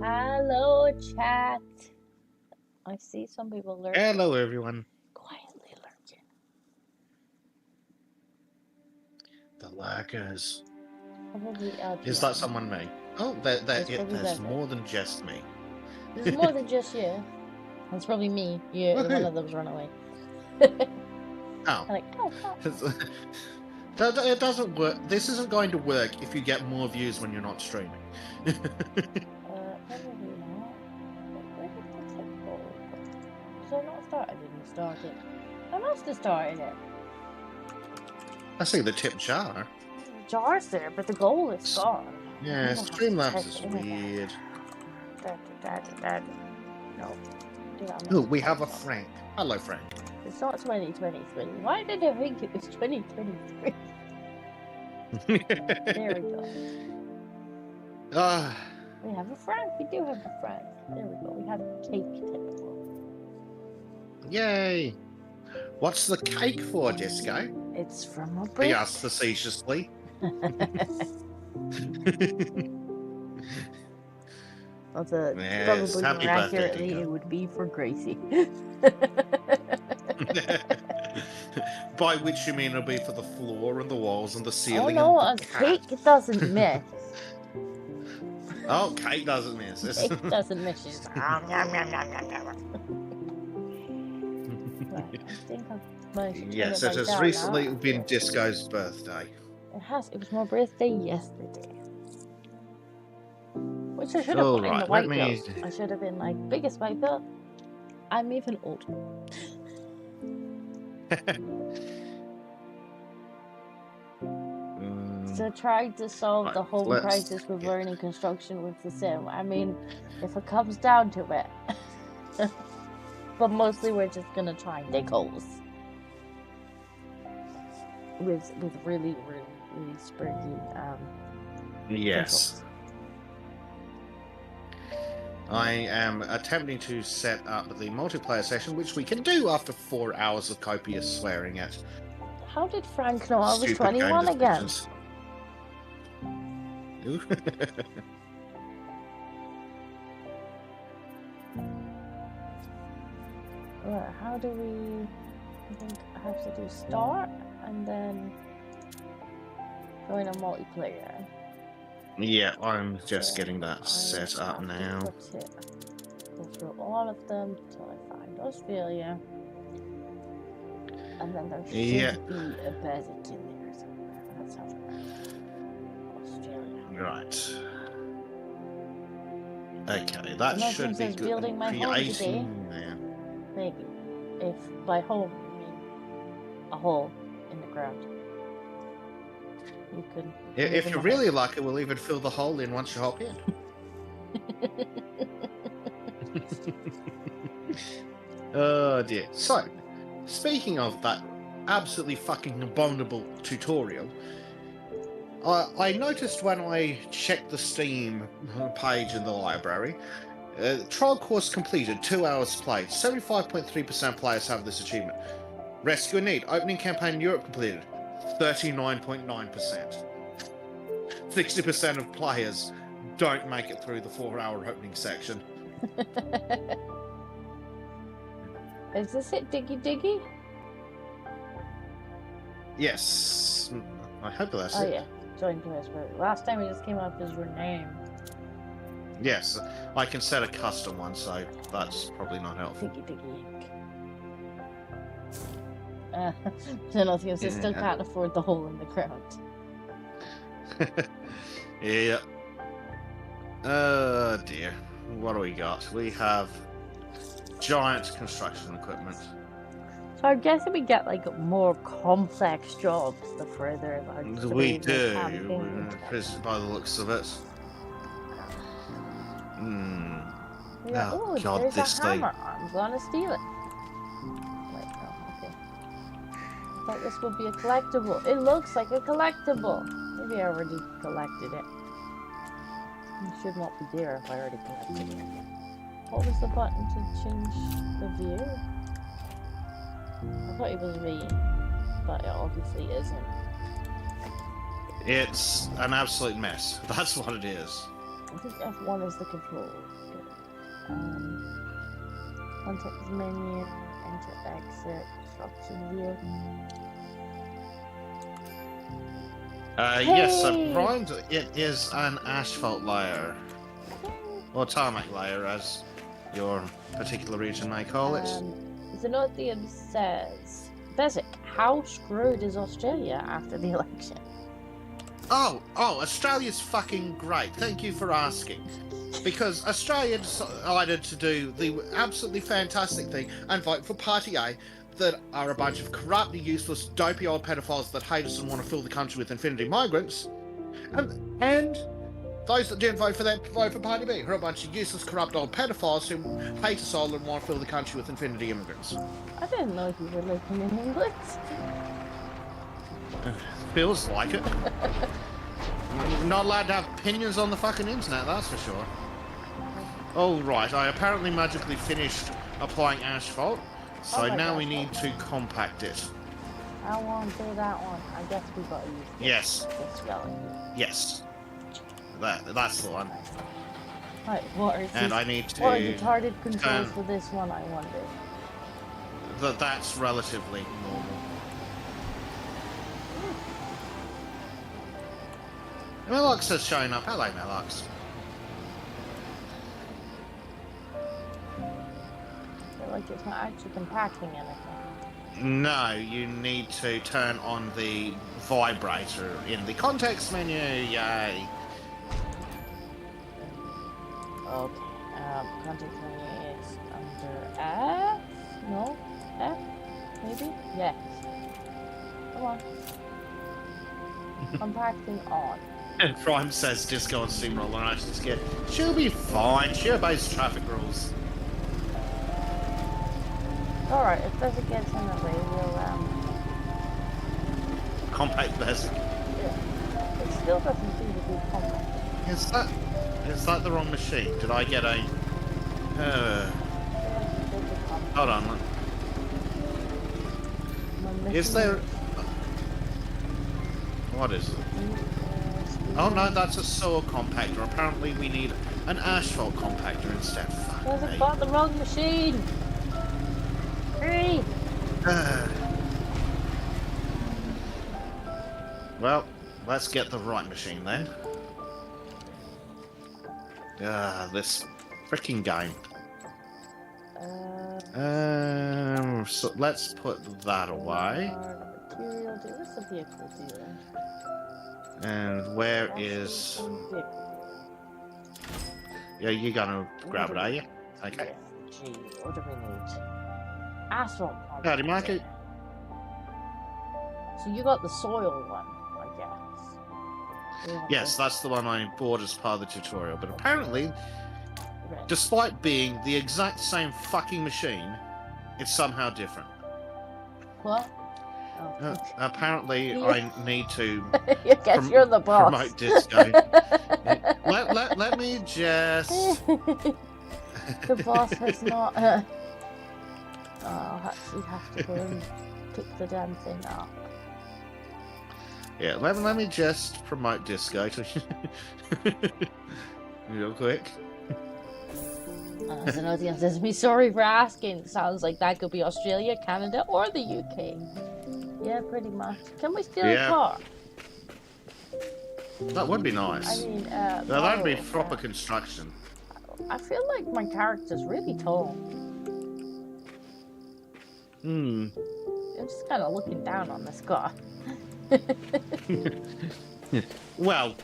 Hello, chat. I see some people lurking. Hello, everyone. Quietly lurking. The lurkers. Probably LGM. Is that someone me? Oh, It's there's probably Bezek. more than just me. There's more than just you. It's probably me. You, one of them's run away. Oh. Like, oh. It doesn't work. This isn't going to work if you get more views when you're not streaming. Probably not. Where did the tip go? Did I not start? I didn't start it. I must have started it. I see the tip jar. The jar's there, but the goal is gone. Yeah, Streamlabs is weird. No. Oh, we have a Frank. Hello, Frank. It's not 2023. Why did I think it was 2023? There we go. We have a Frank. We do have a Frank. There we go. We have a cake typical. Yay! What's the cake for, Disco? It's from a He birthday. asked facetiously. Although, Yes, probably happy more birthday, accurately, Dingo. it would be for Gracie. By which you mean it'll be for the floor and the walls and the ceiling oh no, and a the cat. cake doesn't miss. Oh, cake doesn't miss. Cake doesn't miss. She's like, right, I think yes, it has recently been Disco's birthday. It has. It was my birthday yesterday. Which I should have put in the white belt. I should have been like, biggest white belt. I'm even old. So tried to solve the whole crisis with learning construction with the sim. I mean, if it comes down to it. But mostly we're just gonna try and dig holes. With really spurgy yes. controls. I am attempting to set up the multiplayer session, which we can do after 4 hours of copious swearing at. How did Frank know I was 21 again? How do we... I think I have to do start and then join a multiplayer. Yeah, I'm just getting that set up now. Go through all of them until I find Australia. And then there should be a Bezek in there somewhere. Let's have Australia. Right. Okay, that should be good. Building my home today. Maybe. If by home you mean a hole in the ground. You can. If you're really lucky, we'll even fill the hole in once you hop in. Oh dear. So, speaking of that absolutely fucking abominable tutorial, I noticed when I checked the Steam page in the library, trial course completed, 2 hours played, 75.3% players have this achievement. Rescue a Need, opening campaign in Europe completed, 39.9%. 60% of players don't make it through the 4-hour opening section. Is this it, Diggy Diggy? Yes. I hope that's it. Oh yeah, join players. Last time it just came up as your name. Yes, I can set a custom one, so that's probably not helpful. Diggy Diggy. So nothing else, I still can't afford the hole in the ground. Yeah. Oh dear. What do we got? We have giant construction equipment. So I'm guessing we get like more complex jobs the further like we do, by the looks of it. Yeah, oh god, there's this a thing. hammer. I'm gonna steal it. Wait, no, okay. I thought this would be a collectible. It looks like a collectible. Maybe I already collected it. It should not be there if I already collected it. What was the button to change the view? I thought it was V, but it obviously isn't. It's an absolute mess. That's what it is. I think F1 is the control. Context menu, enter exit, construction view. Yes, Brian, it is an asphalt layer. Or tarmac layer, as your particular region may call it. Zenothium says, Bezek, how screwed is Australia after the election? Oh, Australia's fucking great. Thank you for asking. Because Australia decided to do the absolutely fantastic thing and vote for Party A, that are a bunch of corrupt, useless, dopey old pedophiles that hate us and want to fill the country with infinity migrants. And those that didn't vote for them vote for Party B, who are a bunch of useless, corrupt old pedophiles who hate us all and want to fill the country with infinity immigrants. I didn't know you were living in England. Feels like it. Not allowed to have opinions on the fucking internet, that's for sure. Oh, right, I apparently magically finished applying asphalt, so now we need to compact it. I want to do that one. I guess we got to use this. Yes. This spelling. Yes. That's the one. Right, what are I need to... What are the target controls for this one, I wonder? That's relatively normal. Melux has shown up. Hello, Melux. I feel like it's not actually compacting anything. No, you need to turn on the vibrator in the context menu. Yay. Okay. Context menu is under F? No? F? Maybe? Yes. Come on. Compacting on. And Prime says Disco on Steamroller, and I just scared. She'll be fine. She obeys traffic rules. Alright, if Bezek gets in the way, we'll, compact Bezek. Yeah. It still doesn't seem to be compact. Is that the wrong machine? Did I get a... hold on. Is there... What is it? Oh no, that's a soil compactor. Apparently we need an asphalt compactor instead. Bezek bought the wrong machine! Hurry! Well, let's get the right machine then. This freaking game. So let's put that away. Material dealer. What's the vehicle dealer? And where is... Yeah, you're gonna grab it, are you? Okay. Gee, what do we need? Asphalt. Howdy, Market. So you got the soil one, I guess. Yes, that's the one I bought as part of the tutorial. But apparently, Red. despite being the exact same fucking machine, it's somehow different. What? Oh. Apparently, Yeah. I need to I guess you're the boss. promote disco. let me just... The boss has not. Oh, you have to go and pick the damn thing up. Yeah, let me just promote disco to real quick. As an audience says, me sorry for asking. Sounds like that could be Australia, Canada, or the UK. Yeah, pretty much. Can we steal a car? That would be nice. I mean, that'd be proper construction. I feel like my character's really tall. Hmm. I'm just kind of looking down on this car. Well,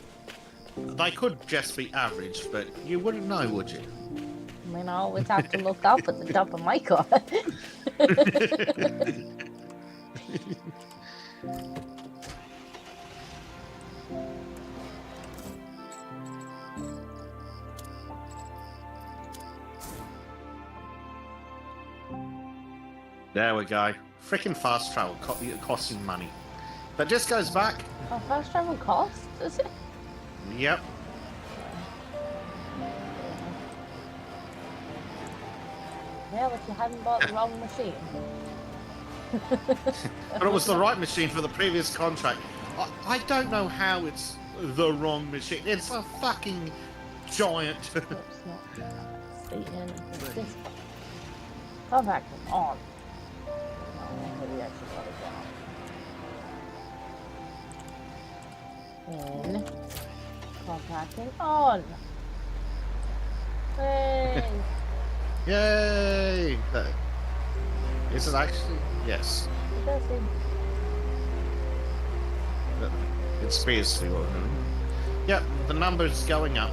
they could just be average, but you wouldn't know, would you? I mean, I always have to look up at the top of my car. There we go. Freaking fast travel costing money. But just goes back. Oh, fast travel costs, does it? Yep. Well, if you hadn't bought the wrong machine. But it was the right machine for the previous contract. I don't know how it's the wrong machine. It's a fucking giant. Oops, not stay in. This. Come back on. No, maybe I should let it down. In. Compacting on. Hey. Yay! Is it actually? Yes. It does seem. It's basically what we're doing. Yep, the number's going up.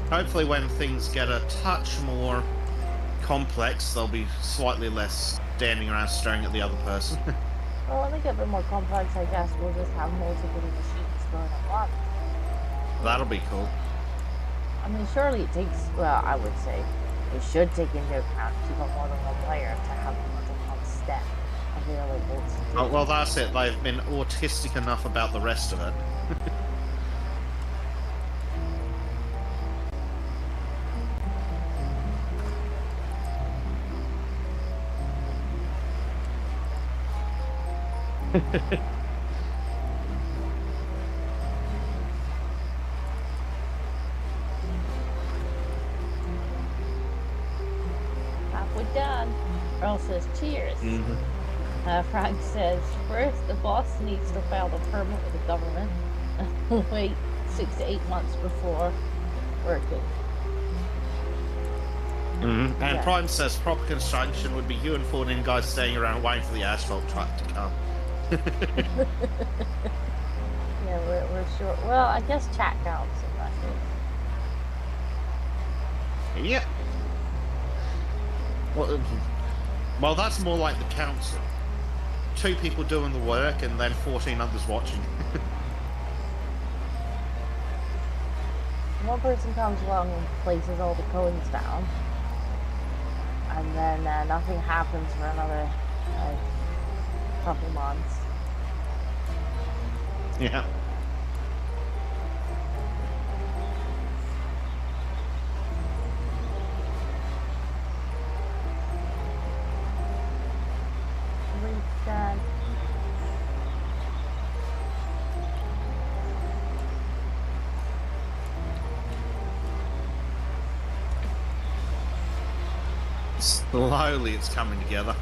Hopefully when things get a touch more complex, they'll be slightly less standing around staring at the other person. Well, when they get a bit more complex, I guess we'll just have multiple machines going at once. That'll be cool. I mean, surely it takes, well, I would say, it should take into account if you've got more than one player to have more than one step available to do. Oh, well, that's it. They've been autistic enough about the rest of it. Halfway done. Earl says, cheers. Mm-hmm. Frank says, first, the boss needs to file the permit with the government. Wait 6 to 8 months before working. Mm-hmm. And Yeah. Prime says proper construction would be you and 14 guys staying around waiting for the asphalt truck to come. Yeah, we're sure. Well, I guess chat counts in that case. Yeah. Well, that's more like the council. 2 people doing the work and then 14 others watching. One person comes along and places all the coins down, and then nothing happens for another couple months. Yeah. Reset. Slowly it's coming together.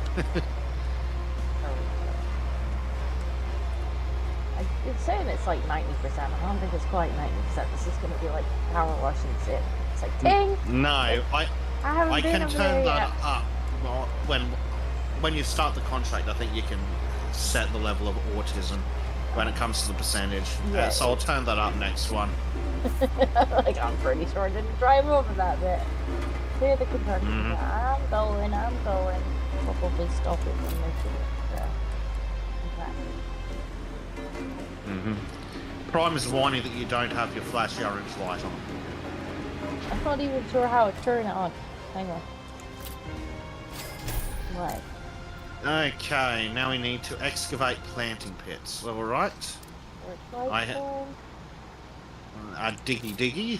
It's saying it's like 90%. I don't think it's quite 90%. This is going to be like power wash and shit. It's like, ding! No, I haven't I been can over turn there that yet. up. Well, when you start the contract, I think you can set the level of autism when it comes to the percentage. Yeah. So I'll turn that up next one. Like, I'm pretty sure I didn't drive over that bit. Clear the construction. Mhm. I'm going. Probably stop it when they finish. Mhm. Prime is whining that you don't have your flashy orange light on. I'm not even sure how to turn it on. Hang on. Right. Okay, now we need to excavate planting pits. All right. Work I light on. A diggy.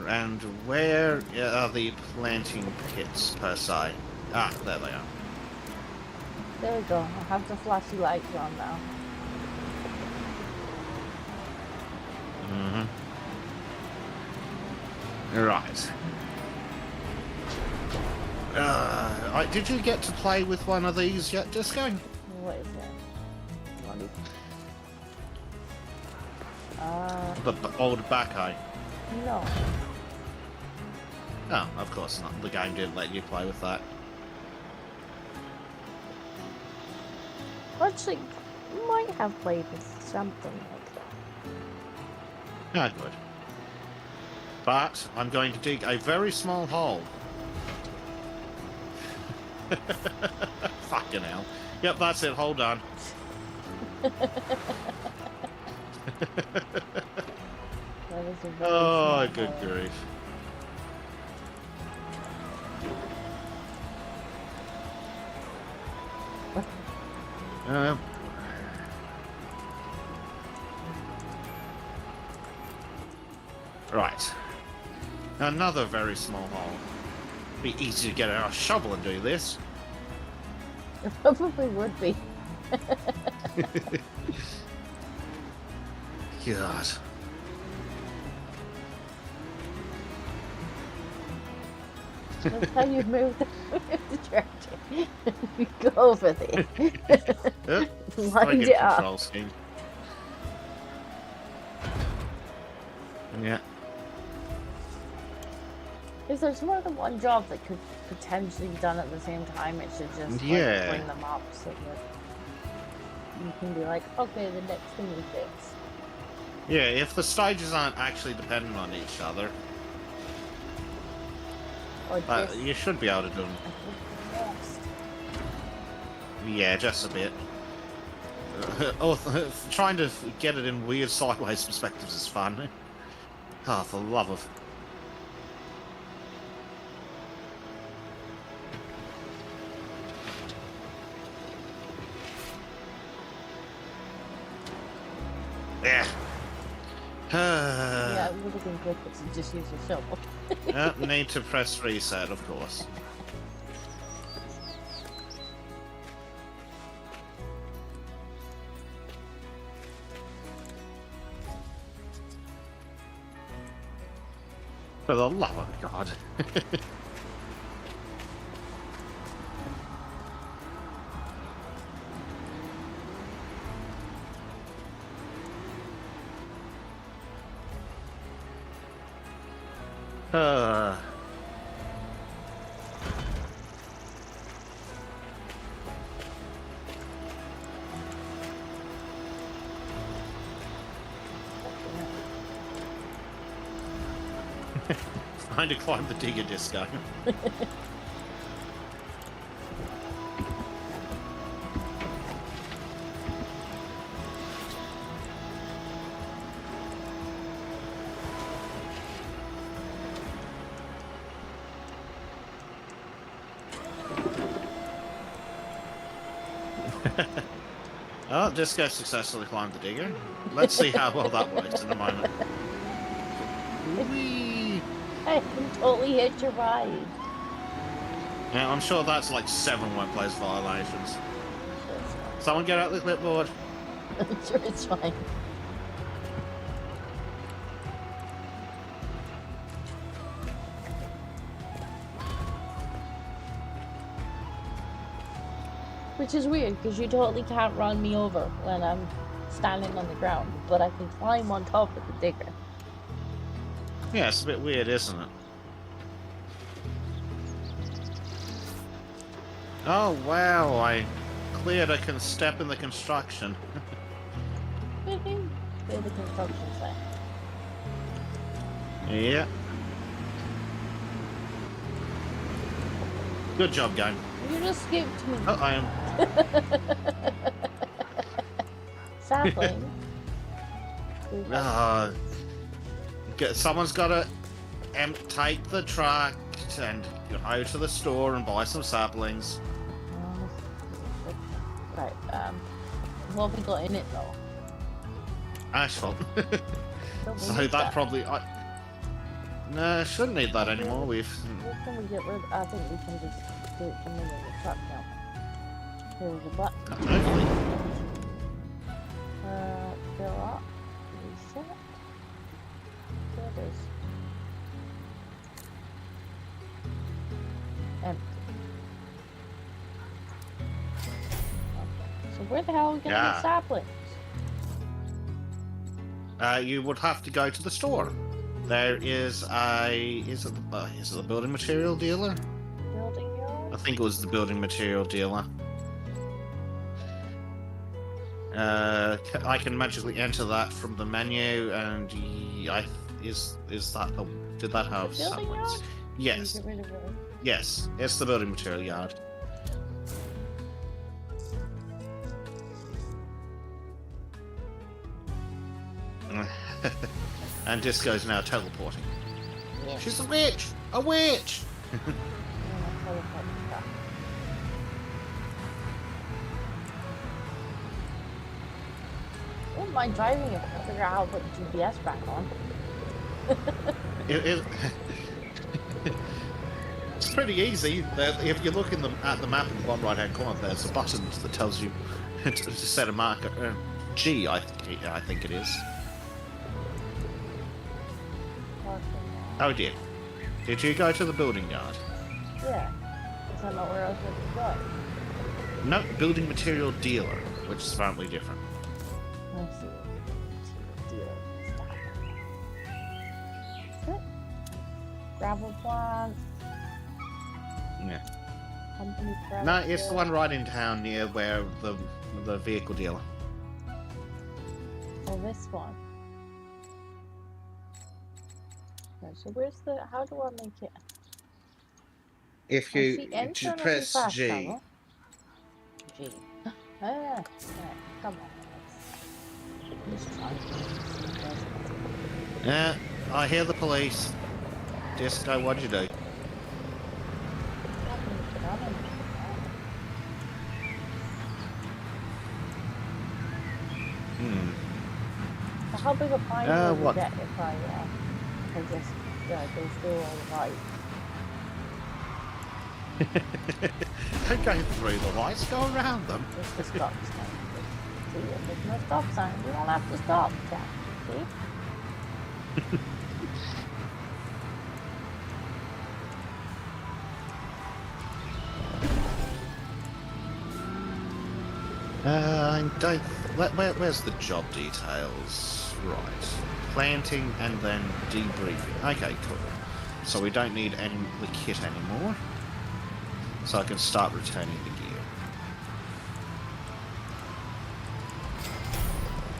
And where are the planting pits per se? Ah, there they are. There we go. I have the flashy lights on now. Mhm. Right. Did you get to play with one of these yet, Disco? What is it? The old backhoe. No. Oh, of course not. The game didn't let you play with that. Actually, you might have played with something like that. Ah, good. But I'm going to dig a very small hole. Fucking hell. Yep, that's it. Hold on. That is a very Oh, small good hole. grief. Right. Another very small hole. Be easy to get out a shovel and do this. It probably would be. God. That's how you move the tractor. You go over there. Wind it up. Control scheme. Yeah. If there's more than one job that could potentially be done at the same time, it should just Yeah. bring them up so that you can be like, okay, the next thing is this. Yeah, if the stages aren't actually dependent on each other, Or this. you should be able to do them. Next. Yeah, just a bit. Trying to get it in weird sideways perspectives is fun. Oh, for the love of... Yeah. Yeah, it would have been quicker to just use a shovel. Need to press reset, of course. For the love of God. Trying to climb the digger disco. Oh, Disco successfully climbed the digger. Let's see how well that works in a moment. Whee! Hey, you totally hit your ride. Yeah, I'm sure that's like 7 workplace violations. Someone get out the clipboard. I'm sure it's fine. Which is weird, because you totally can't run me over when I'm standing on the ground, but I can climb on top of the digger. Yeah, it's a bit weird, isn't it? Oh, wow, I cleared a step in the construction. Clear the construction site. Yeah. Good job, game. You just skipped me. Oh, I am. Sapling. Someone's got to take the truck and go to the store and buy some saplings. Right. What have we got in it though? Asphalt. So that probably. No, shouldn't need that anymore. What can we get rid of? I think we can just do it from in the truck now. Here's a button. Hopefully. Fill up. Reset. There it is. Empty. Okay. So where the hell are we gonna get saplings? You would have to go to the store. There is a... Is it the building material dealer? Building yard? I think it was the building material dealer. I can magically enter that from the menu, and is that the... Did that have saplings? Yes. Get rid of it. Yes, it's the building material yard. And Disco's now teleporting. Yeah. She's a witch! A witch! I wouldn't mind driving it to figure out how to put the GPS back on. It's pretty easy. If you look at the map in the bottom right-hand corner, there's a button that tells you to set a marker. G, I think it is. Oh dear. Did you go to the building yard? Yeah. Is that not where I was supposed to go? No, building material dealer, which is apparently different. Let's see. Dealer. Stop. Gravel plant. Yeah. Company gravel. No, it's the one right in town near where the vehicle dealer. Oh, this one. Okay, so where's the... How do I make it? If you press G. Travel. G. Right, come on. Let's try. Yeah, I hear the police. Disco, what'd you do? So how big a fine will we get if I just go through all the lights? Don't go through the lights, go around them. Just the stop sign. See, if there's no stop sign, we don't have to stop, Jack. See? Where's the job details? Right. Planting and then debriefing. Okay, cool. So we don't need the kit anymore. So I can start returning the gear.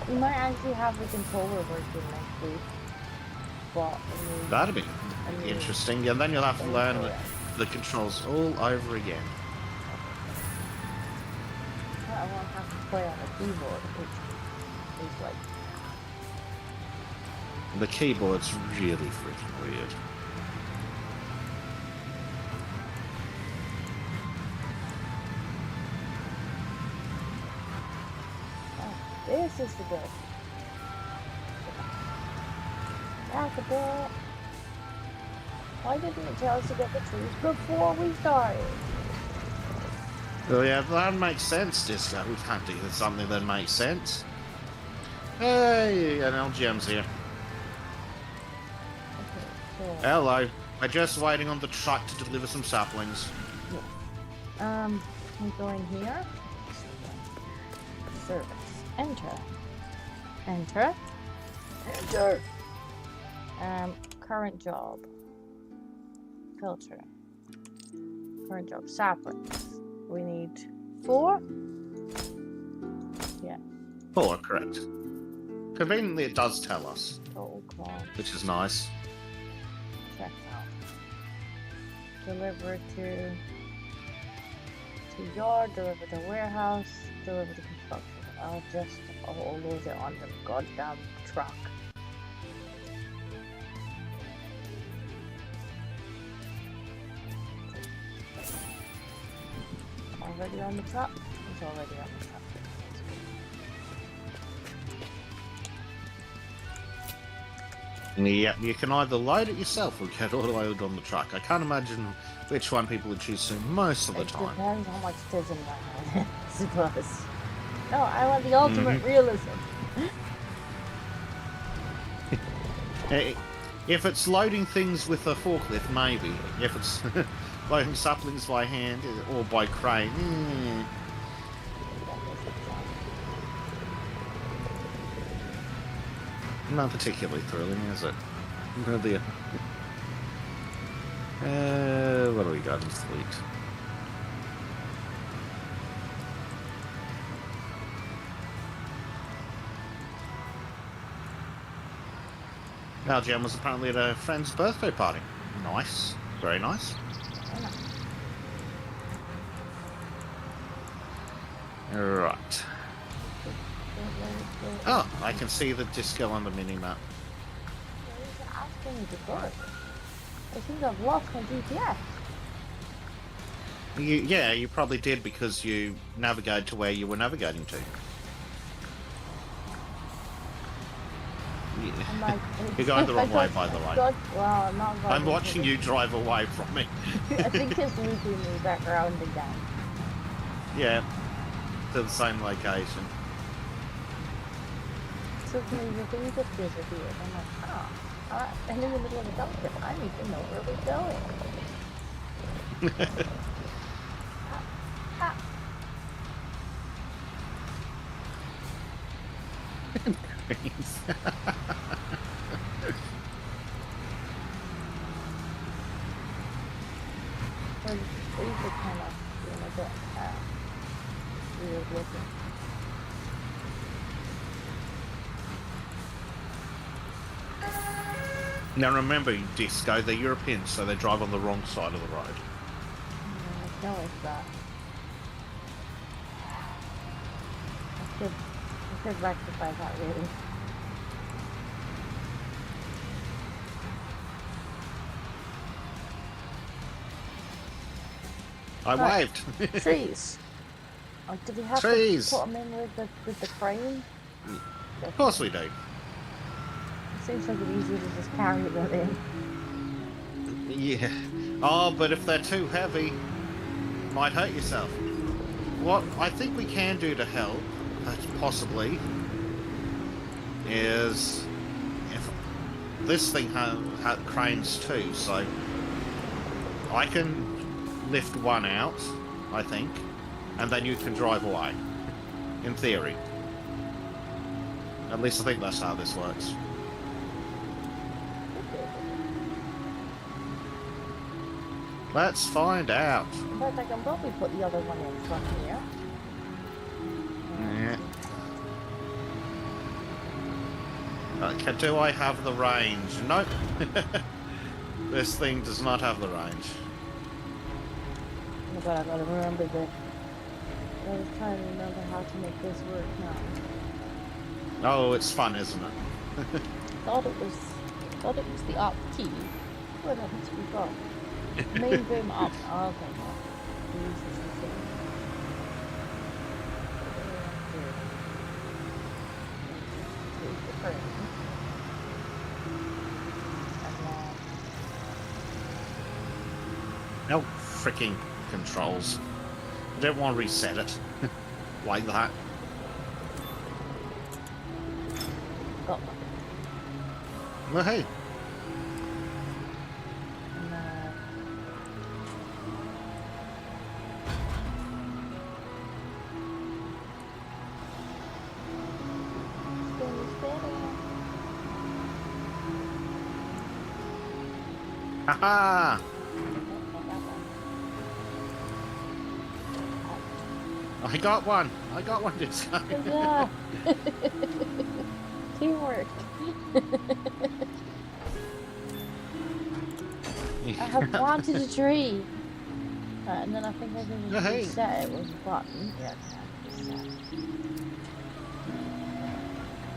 We might actually have the controller working next week. But That'd be interesting. And then you'll have to learn the controls all over again. I won't have to play on a keyboard, which is like... The keyboard's really freaking weird. Oh, this is the bit. That's the bit. Why didn't it tell us to get the trees before we started? Oh yeah, that makes sense, Disco. We can't do something that makes sense. Hey, an LGM's here. Okay, so... Hello. We're just waiting on the truck to deliver some saplings. Yeah. We go in here. Service. Enter. Enter. Enter. Current job. Filter. Current job. Saplings. We need 4? Yeah. 4, correct. Conveniently, it does tell us. Total cost. Which is nice. Check out. Deliver to the yard, deliver the warehouse, deliver the construction. I'll just load it on the goddamn truck. Already on the truck? It's already on the truck. Yeah, you can either load it yourself or get it loaded on the truck. I can't imagine which one people would choose to most of the time. It depends how much it is in my head, I suppose. No, I want the ultimate realism. If it's loading things with a forklift, maybe. If it's loading saplings by hand or by crane, not particularly thrilling, is it? No dear. What do we got in fleet? Our Jen was apparently at a friend's birthday party. Nice. Very nice. Right. Oh, I can see the disco on the mini-map. I think I've lost my GPS. Yeah, you probably did because you navigated to where you were navigating to. I'm like, you're going the wrong way, by the way. Well, I'm not going. I'm watching you drive away from me. I think it's looping me back around again. Yeah, to the same location. So the thing just disappeared. I'm like, oh, I'm in the middle of a dump trip. I need to know where we're going. These are kind of being a bit weird looking. Now remember, Disco, they're Europeans, so they drive on the wrong side of the road. I noticed that. I should rectify that really. I waved. Trees. Oh, do we have to put them in with the crane? Of course we do. It seems like it's easier to just carry them in. Yeah. Oh, but if they're too heavy, you might hurt yourself. What I think we can do to help, possibly, is if this thing has cranes too, so I can lift one out, I think, and then you can drive away. In theory. At least I think that's how this works. Let's find out. In fact, I can probably put the other one in front here. Yeah. Do I have the range? Nope. This thing does not have the range. Oh my god, I gotta remember this. I was trying to remember how to make this work now. Oh, it's fun, isn't it? thought it was the up key. What happens we got? Main beam up. Oh, okay, no. Use this thing. Use the current. And No freaking controls. I don't want to reset it like that. got one. Well, hey. Haha! I got one! I got one this time! Yeah. Teamwork! I have planted a tree! And then I think I can Oh, just hey. reset it with a button. Yeah, I can reset.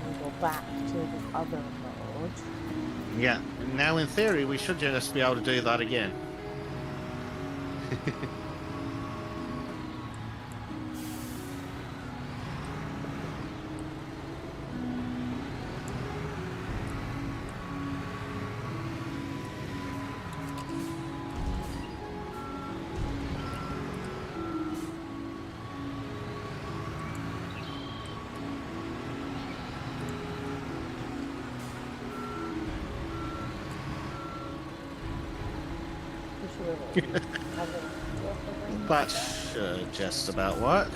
We go back to the other mode. Yeah. Now, in theory, we should just be able to do that again. That should just about work.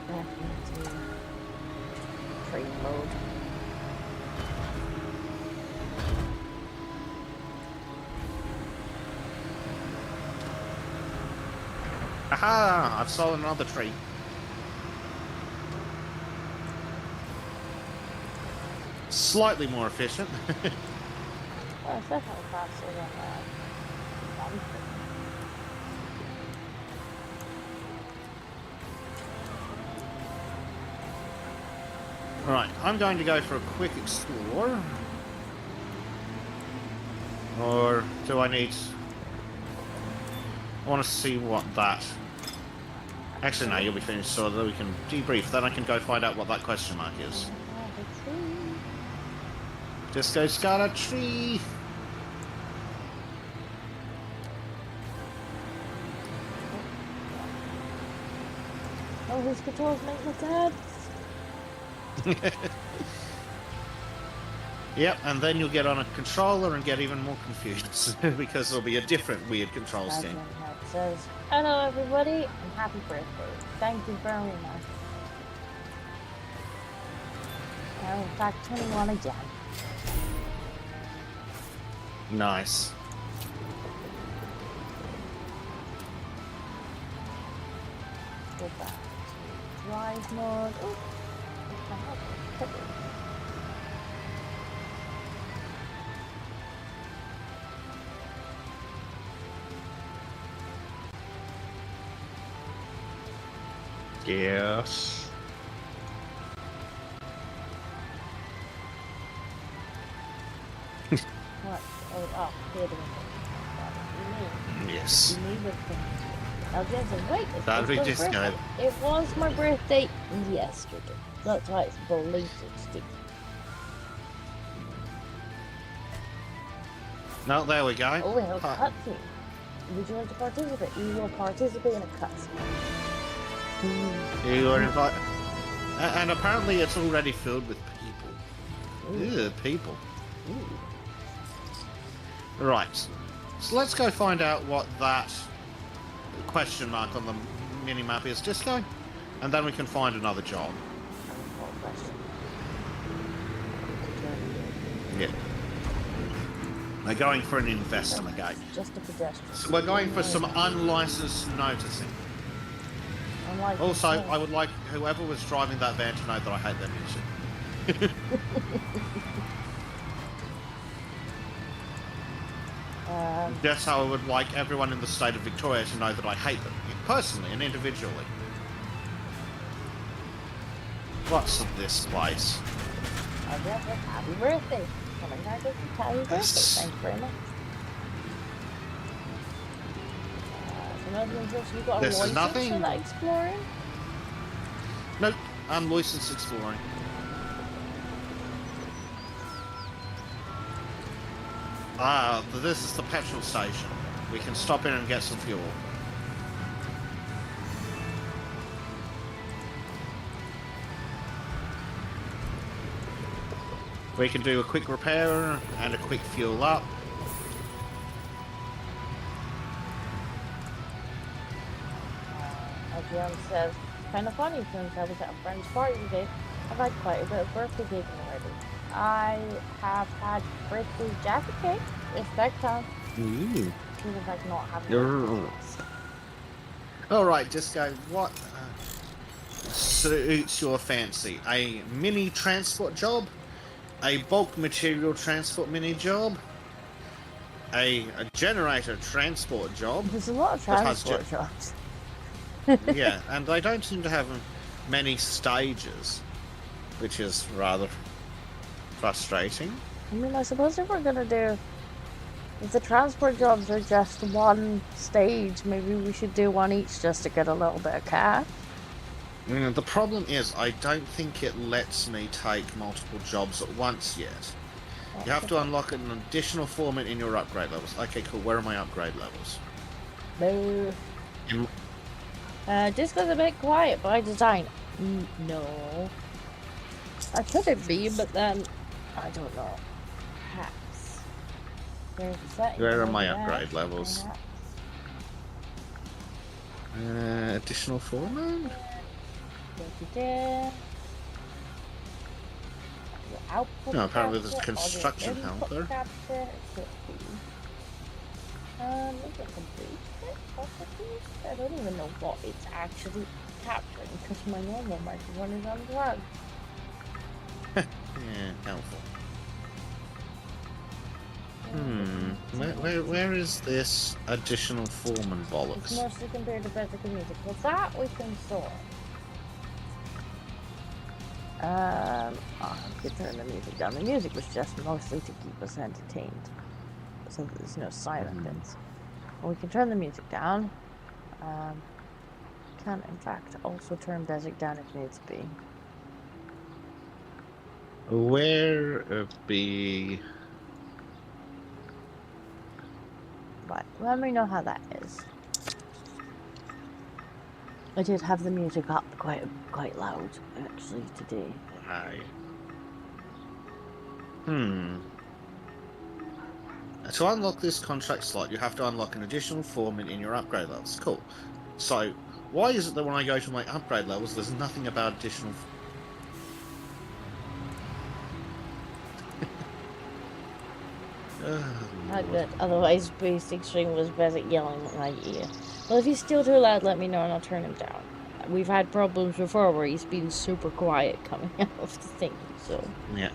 Back into trade mode. Aha! I've stolen another tree. Slightly more efficient. Well, it's definitely faster than one. Right, I'm going to go for a quick explore. Or do I need... I want to see what that... Actually, no, you'll be finished so that we can debrief. Then I can go find out what that question mark is. Disco's got a tree! Oh, his controls make me dead. Yep, and then you'll get on a controller and get even more confused because there'll be a different weird control scheme. It says, "Hello, everybody, and happy birthday! Thank you very much." Now, in fact, 21 again. Nice. Go back to drive mode. Oh, Yes. what? Oh, here it is. Yes. You need it. Now, Jensen, wait. That'd be my just birthday. good. It was my birthday yesterday. That's why it's belated, Steve. No, there we go. Oh, we have a cutscene. Would you like to participate? You will participate in a cutscene. You are invited. And apparently it's already filled with people. Ew, people. Ooh. Right. So let's go find out what that question mark on the mini-map is, Disco. And then we can find another job. Yeah. We're going for an investigate. Just a pedestrian. So we're going for some unlicensed noticing. Also, I would like whoever was driving that van to know that I hate their music. That's how I would like everyone in the state of Victoria to know that I hate them, personally and individually. What's this place? Happy birthday. Coming back with you. Happy birthday. Thanks very much. You got a This is license nothing. for that exploring? Nope, I'm licensed exploring. Ah, this is the petrol station. We can stop in and get some fuel. We can do a quick repair and a quick fuel up. Again says, kind of funny since I was at a friend's party today. I've had quite a bit of birthday cake already. I have had birthday jacket cake. It's that time. Ooh. Because of like not having Alright, Disco, what suits your fancy? A mini transport job? A bulk material transport mini job? a generator transport job. There's a lot of that has transport jobs. Yeah, and they don't seem to have many stages, which is rather frustrating. I mean, I suppose if we're gonna do, if the transport jobs are just one stage, maybe we should do one each just to get a little bit of cash. The problem is, I don't think it lets me take multiple jobs at once yet. You have to unlock an additional format in your upgrade levels. Okay, cool. Where are my upgrade levels? No. Disco's a bit quiet by design. No. I could it be, but then I don't know. Perhaps. Where are my upgrade levels? Additional format? No, apparently there's a construction helper. I don't even know what it's actually capturing because my normal microphone is unplugged. Yeah, helpful. Where is this additional foreman bollocks? It's mostly compared to Bezek and music. Well, that we can sort. I could turn the music down. The music was just mostly to keep us entertained, so that there's no silent bits. Well, we can turn the music down. Can in fact also turn Bezek down if needs be. Where be? Right, let me know how that is. I did have the music up quite loud actually today. Hi. To unlock this contract slot, you have to unlock an additional format in your upgrade levels. Cool. So, why is it that when I go to my upgrade levels, there's nothing about additional? Otherwise, basic string was Bezek yelling at my ear. Well, if he's still too loud, let me know and I'll turn him down. We've had problems before where he's been super quiet coming out of the thing, so... Yeah.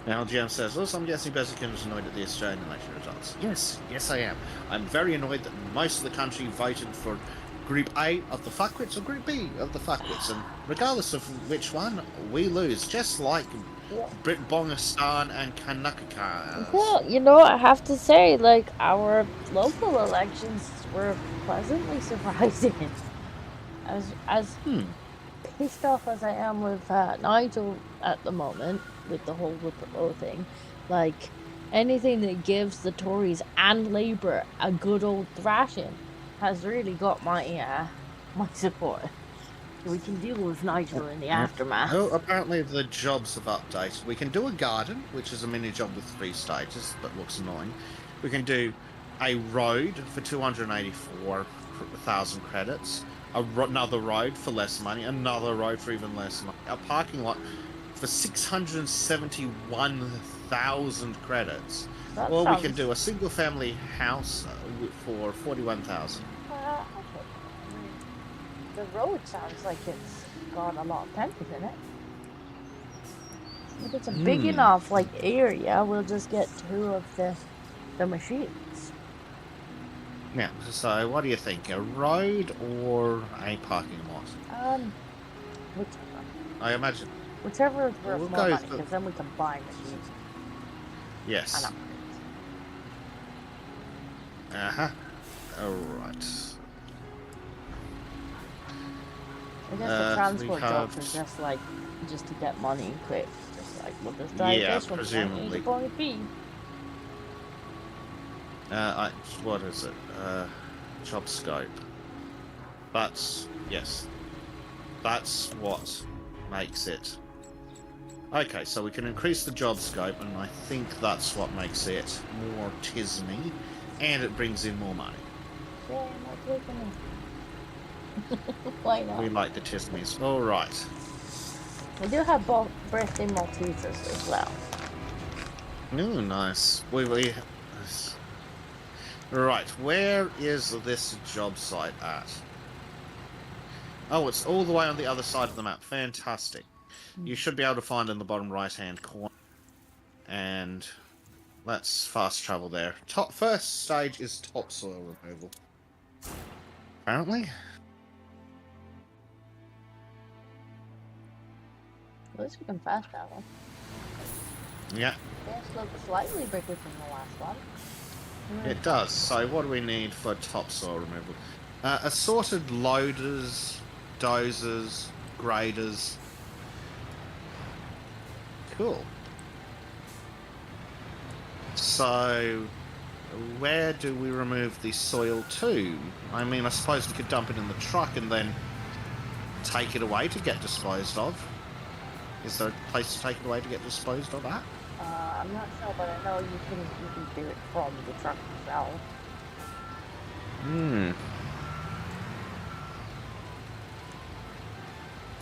Now, GM says, also, I'm guessing Bezek is annoyed at the Australian election results. Yes, I am. I'm very annoyed that most of the country voted for Group A of the fuckwits or Group B of the fuckwits, and regardless of which one, we lose, just like Britbongistan and Kanaka. Well, you know, I have to say, like, our local elections were pleasantly surprising. As pissed off as I am with Nigel at the moment, with the whole Whipper thing, like, anything that gives the Tories and Labour a good old thrashing has really got my my support. So we can deal with Nigel in the aftermath. Oh, apparently the jobs have updated. We can do a garden, which is a mini job with 3 stages, but looks annoying. We can do a road for 284,000 credits. Another road for less money. Another road for even less money. A parking lot for 671,000 credits. Or we can do a single-family house for 41,000. Okay. The road sounds like it's got a lot of tempers in it. If it's a big enough like area, we'll just get 2 of the machines. Yeah. So, what do you think? A road or a parking lot? Whichever. I imagine. Whichever is worth more money, because then we can buy machines. Yes. Alright. I guess the transport jobs are just to get money quick. Just like, we'll just drive this from point A to point B. What is it? Job scope. Yes. That's what makes it. Okay, so we can increase the job scope, and I think that's what makes it more tismy, and it brings in more money. Yeah, I'm not taking it. Why not? We like the tismies. Alright. We do have birthday Maltesers as well. Ooh, nice. Right, where is this job site at? Oh, it's all the way on the other side of the map. Fantastic. You should be able to find it in the bottom right-hand corner. And let's fast travel there. First stage is topsoil removal. Apparently. At least we can fast travel. Yeah, This looks slightly bigger than the last one. it does. So what do we need for topsoil removal? Assorted loaders, dozers, graders. Cool. So, where do we remove the soil to? I mean, I suppose we could dump it in the truck and then take it away to get disposed of. Is there a place to take it away to get disposed of at? I'm not sure, but I know you can do it from the truck itself. Hmm.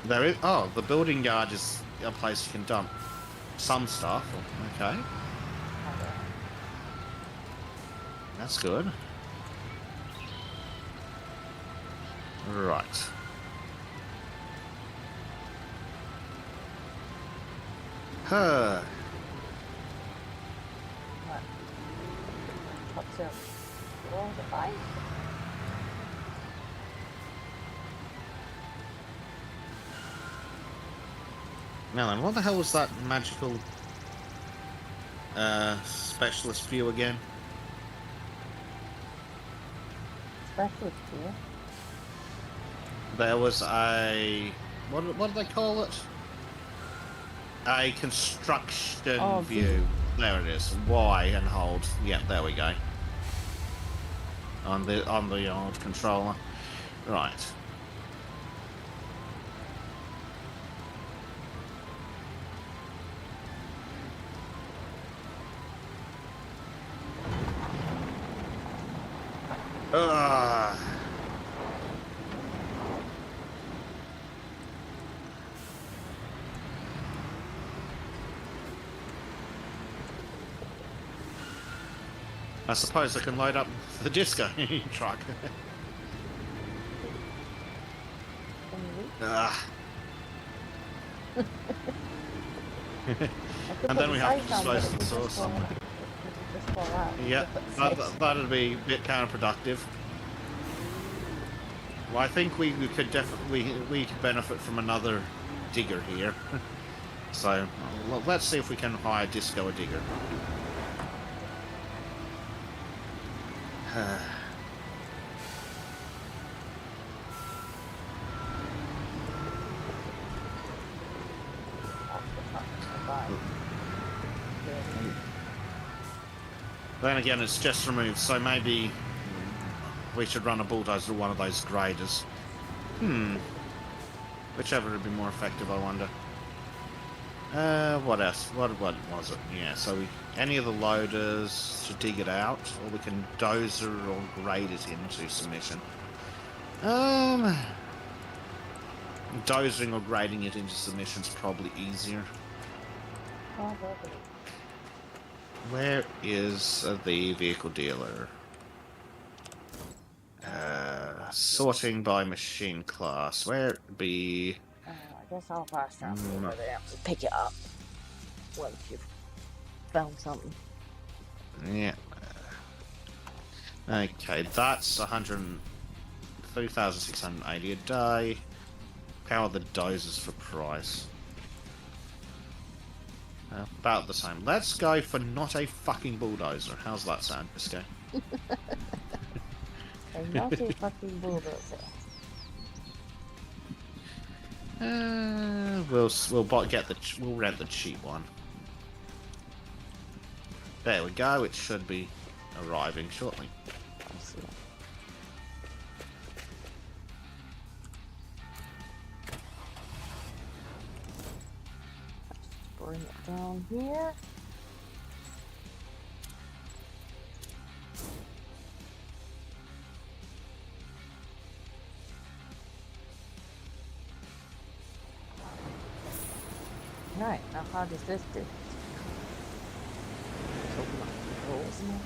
There is. Oh, the building yard is a place you can dump some stuff. Okay. That's good. Right. Huh. What? What's up? Roll the bike? Now then, what the hell was that magical specialist view again? Specialist here. There was a what do they call it? A construction view. There it is. Y and hold. Yeah, there we go. On the old controller. Right. Ugh. I suppose I can load up the disco truck. And then we have to dispose of the source somewhere. Yeah, that'd be a bit counterproductive. Well, I think we could definitely we could benefit from another digger here. So let's see if we can hire Disco a digger. Then again, it's just removed, so maybe we should run a bulldozer or one of those graders. Whichever would be more effective, I wonder. What else? What was it? Yeah, so any of the loaders to dig it out, or we can dozer or grade it into submission. Dozering or grading it into submission's probably easier. Probably. Where is the vehicle dealer? Sorting by machine class. Where be? I guess I'll fast travel over there and pick it up once you've found something. Yeah. Okay, that's 3,680 a day. How are the dozers for price? About the same. Let's go for not a fucking bulldozer. How's that sound, Disco? And not a fucking bulldozer. We'll rent the cheap one. There we go. It should be arriving shortly. Let's see. Bring it down here. Alright, now how does this do? Let's open up the controls and have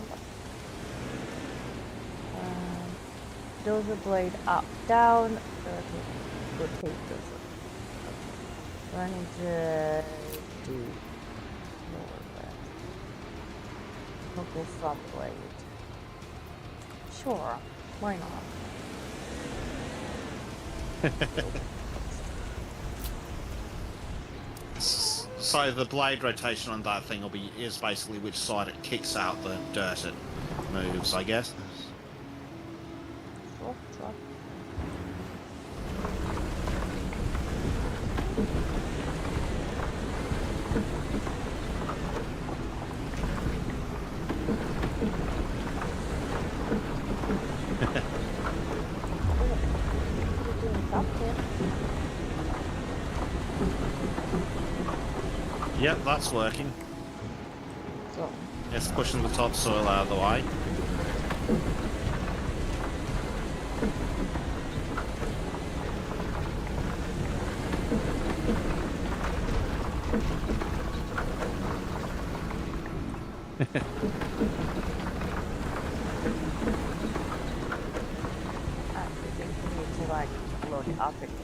a look. Dozer blade up, down. Rotate dozer. Running to do lower left. this saw blade. Sure, why not? So the blade rotation on that thing is basically which side it kicks out the dirt it moves, I guess. Sure, sure. Yep, that's working. So, It's pushing the topsoil out of the way. actually think we need to like load it up again.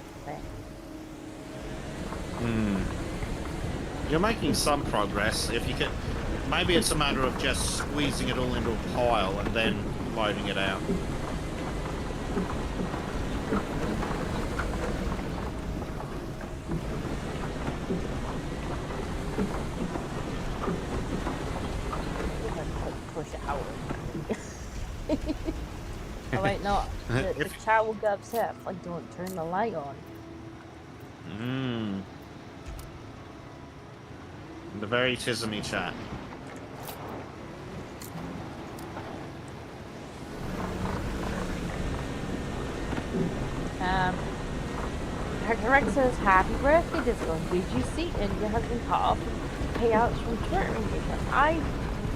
You're making some progress. If you could, maybe it's a matter of just squeezing it all into a pile and then loading it out. Push it out. Oh wait, no. The chat will get upset if I don't turn the light on. The very tismy chat. Rex says, happy birthday, Disco. Did you see India has been cut off payouts from Twitter engagement? I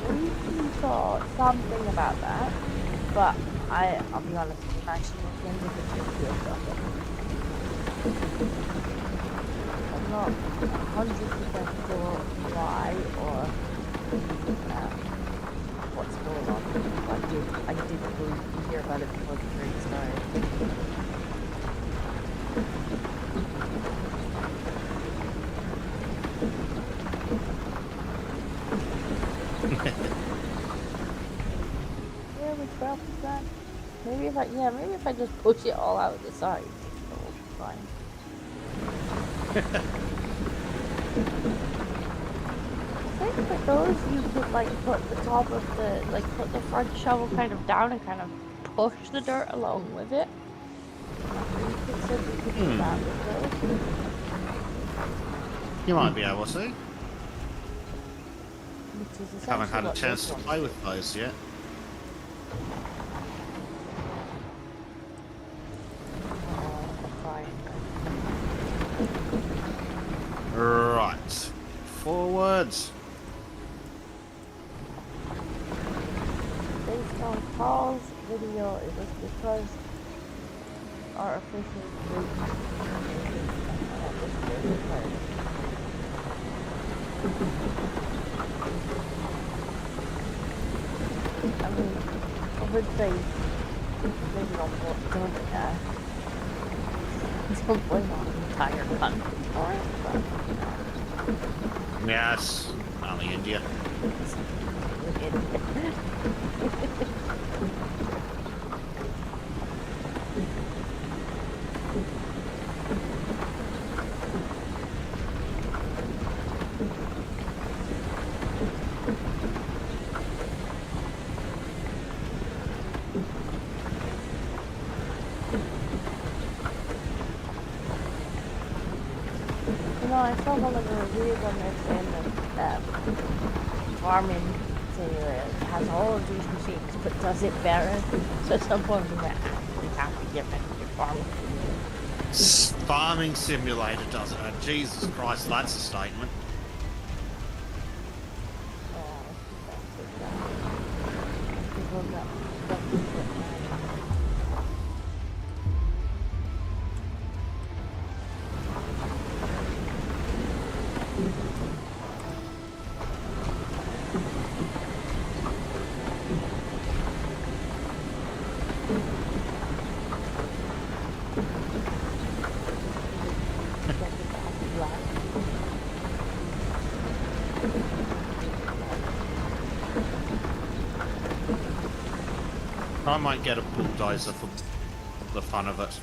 briefly saw something about that, but I'll be honest, I'm actually looking into the video stuff. I'm not 100% sure why or what's going on. I did hear about it before the stream started. Yeah, we 12%. Maybe if I just push it all out the side, it'll be fine. I think for those you could like put the top of put the front shovel kind of down and kind of push the dirt along with it. You might be able to. Haven't had a chance to play with those yet. Right. Forwards. Based on Paul's video, it was because our official group I mean, I would say maybe don't blame on the entire country for it, but yeah, it's only India. I saw one of the reviews on there saying that farming has all of these machines, but does it better? So at some point we might actually have to get rid of your farming simulator. Farming simulator does it. Jesus Christ, that's a statement. I might get a bulldozer for the fun of it.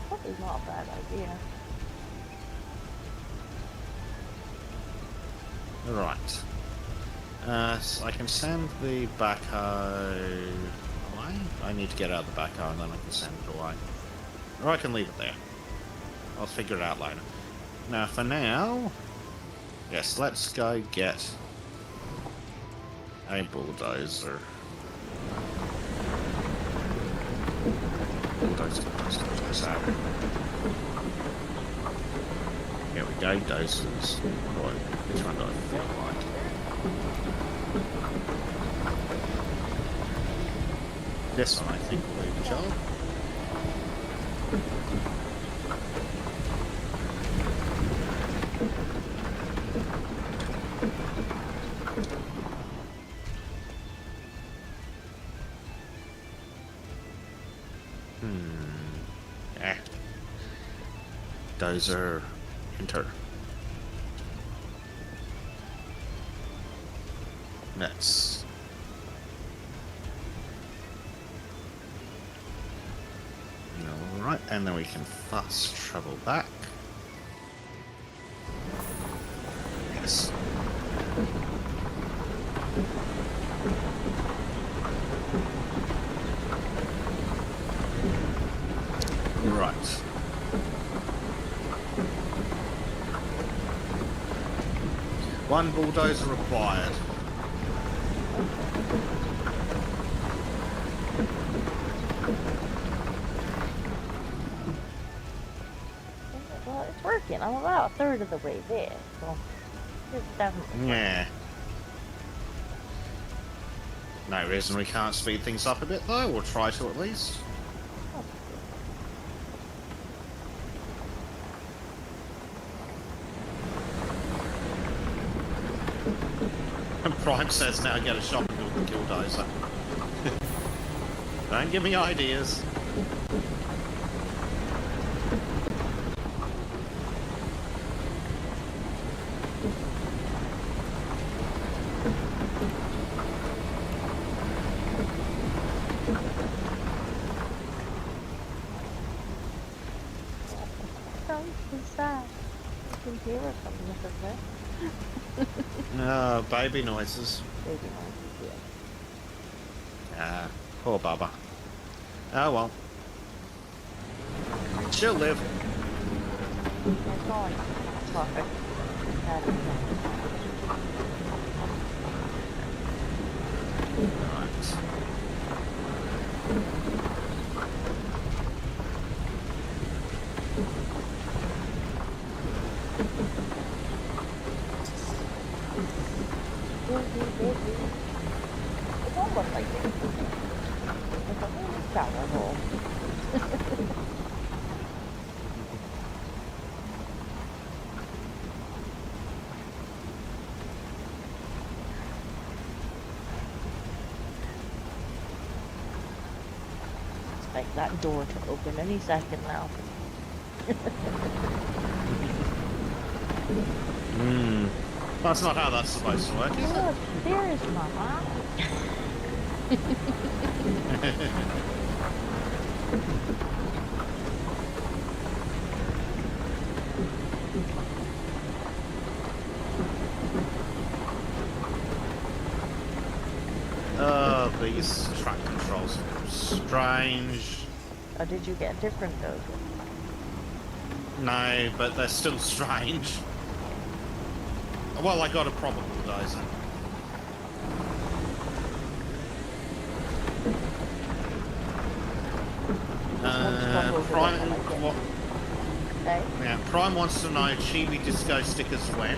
Probably not a bad idea. Right. So I can send the backhoe away. I need to get out of the backhoe and then I can send it away. Or I can leave it there. I'll figure it out later. Now, for now... Yes, let's go get a bulldozer. Bulldozer out. Here we go, dozers. Right, which one do I feel like? This one, I think, will do the job. Dozer, enter. Next. Alright, and then we can fast travel back. Yes. Right. One bulldozer required. Well, it's working. I'm about a third of the way there, so it's definitely working. Yeah. No reason we can't speed things up a bit though, or try to at least. And Prime says now get a shopping with the bulldozer. Don't give me ideas. No, baby noises. Baby noises, yeah. Ah, poor Baba. Oh well. She'll live. It's going perfect. Right. It's almost like it. It's a whole shower hole. Expect that door to open any second now. That's not how that's supposed to work, is it? Look, there is Mama. Oh, these track controls are strange. Oh, did you get different though? No, but they're still strange. Well, I got a proper bulldozer. Prime, Okay. yeah, Prime wants to know Chibi Disco stickers when.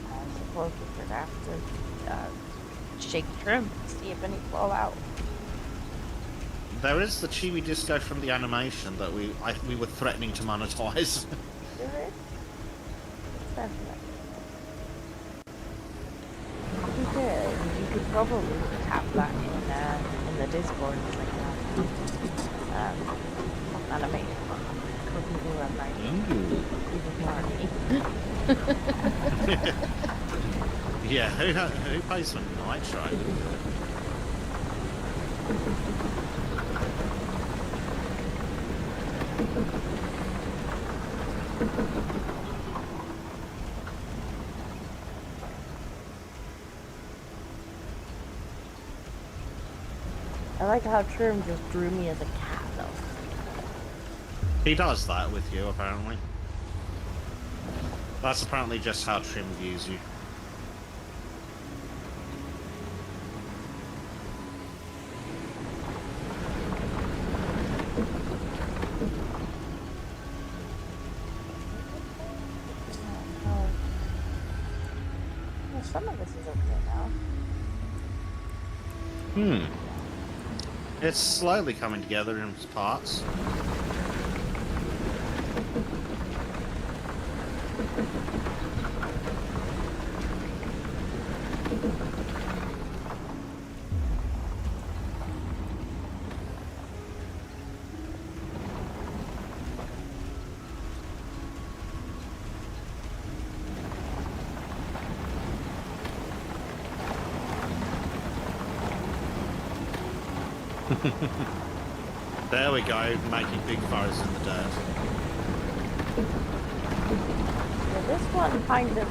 I suppose we could have to shake trim, see if any fall out. There is the Chibi Disco from the animation that we were threatening to monetize. There is? Definitely. You could probably tap that in the Discord like that. Animate for people who have like even more. Yeah, who pays for nitro? I like how Trim just drew me as a cat, though. He does that with you, apparently. That's apparently just how Trim views you. Well, some of this is okay now. It's slowly coming together in parts. There we go, making big furrows in the dirt. Yeah, this one kind of,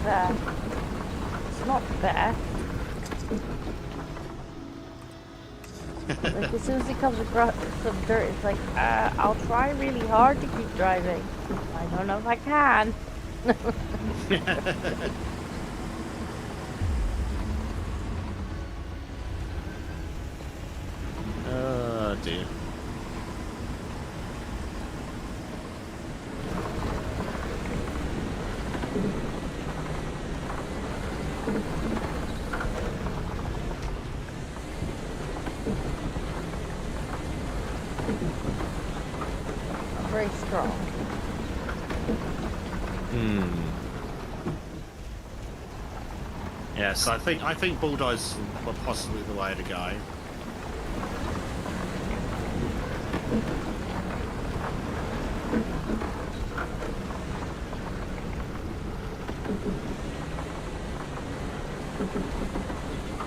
it's not fair. Like, as soon as it comes across some dirt, it's like, I'll try really hard to keep driving. I don't know if I can. Oh dear. Very strong. Yes, I think bulldogs were possibly the way to go.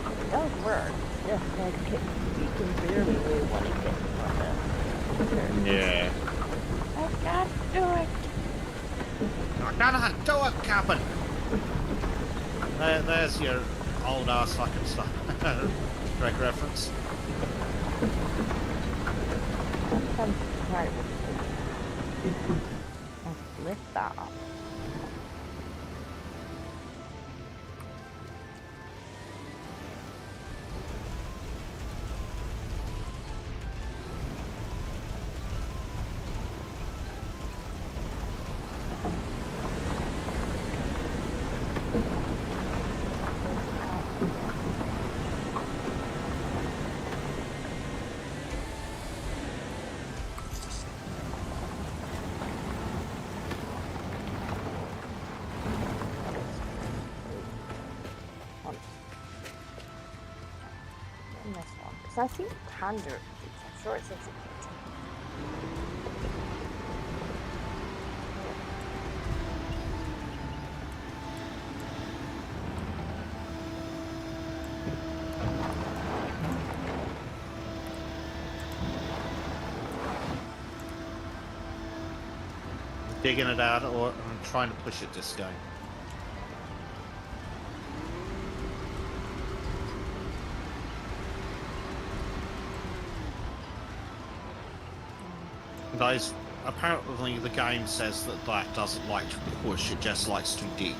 It does work. Yeah, like, you can barely really want to get from it. Yeah. I can't do it. I can't do it, Captain. There's your old ass fucking stuff. Correct reference. I'm trying to lift that up. I think Tander, I'm sure it says it. Digging it out or I'm trying to push it this game. Those apparently the game says that Black doesn't like to push, it just likes to dig.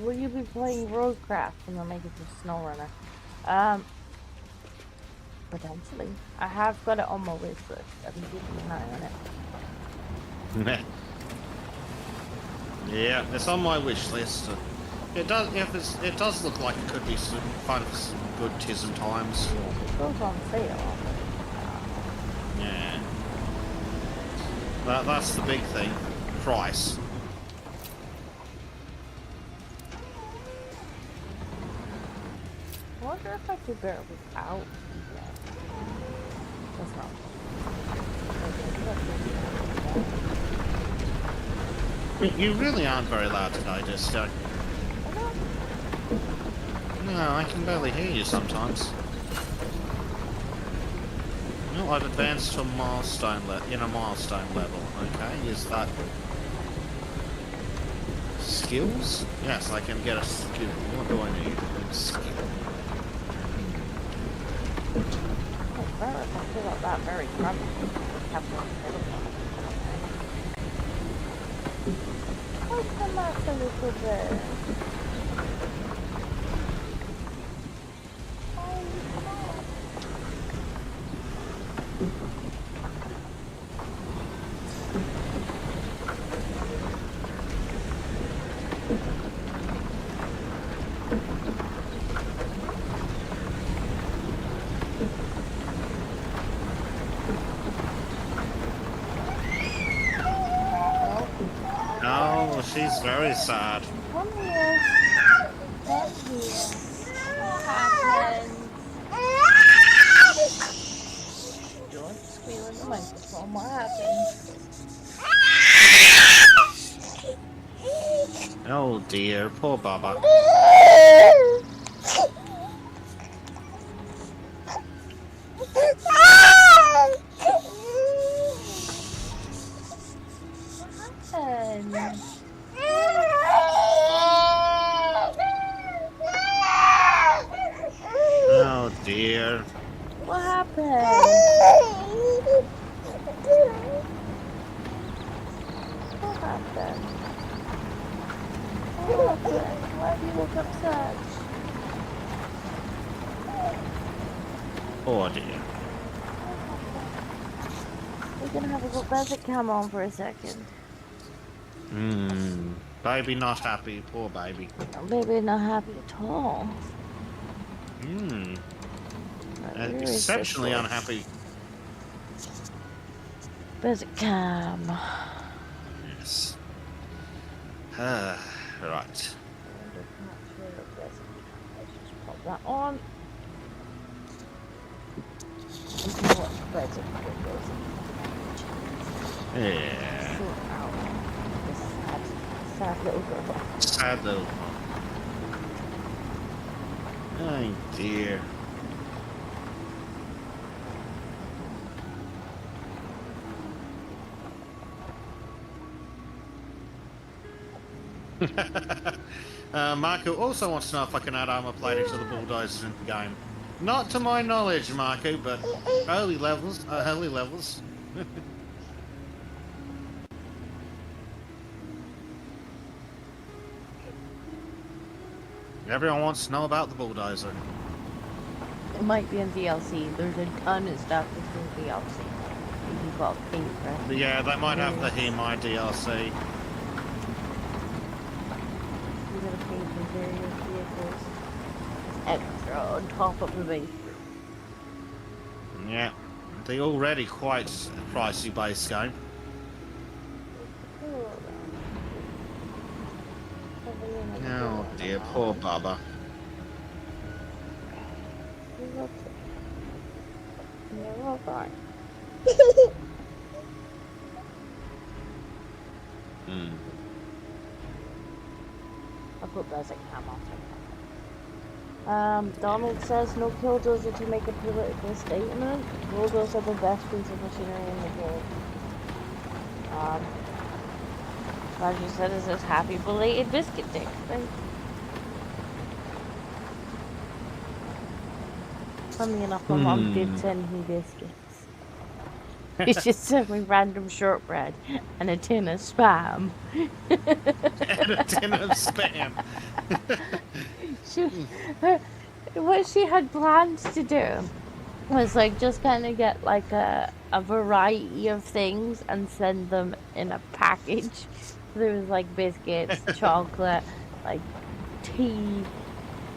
Will you be playing Roadcraft when they make it to SnowRunner? Potentially. I have got it on my wish list. I've been keeping an eye on it. Yeah, it's on my wish list. It does. It does look like it could be some fun for some good tism times. Yeah, it goes on sale. Yeah. That's the big thing. Price. I wonder if I could bear it without. That's not. You really aren't very loud today, Disco. No, I can barely hear you sometimes. Well, I've advanced to a milestone level. Okay, is that skills? Yes, I can get a skill. What do I need? A skill. I feel like that very crumbly. What's the matter, little bear? Oh, she's very sad. Come here. Come here. What happened? Don't squeal in the microphone. What happened? Oh dear, poor Baba. Oh dear. What happened? What happened? What happened? Why do you look upset? Oh dear. We're gonna have a little Bezek cam on for a second. Baby not happy, poor baby. Baby not happy at all. Exceptionally unhappy. Bezek cam. Yes. Right. Pop that on. We can watch Bezek videos. Yeah. Sort out this sad little girl. Sad little one. Oh dear. Marco also wants to know if I can add armor plating to the bulldozers in the game. Not to my knowledge, Marco, but early levels. Everyone wants to know about the bulldozer. It might be in DLC. There's a ton of stuff that's in DLC. You can call it paint, right? Yeah, they might have the Hear My DLC. You gotta pay for various vehicles. Extra on top of the base. Yeah, the already quite pricey base game. Oh dear, poor Baba. You're all fine. I'll put Bezek cam on. Donald says no killdozer to make a political statement. Bulldozers are the best piece of machinery in the world. Roger said it says happy belated biscuit day. Right? Funny enough, my mom did send me biscuits. It's just sent me random shortbread and a tin of spam. And a tin of spam. She, what she had planned to do was like just kind of get like a variety of things and send them in a package. There was like biscuits, chocolate, like tea,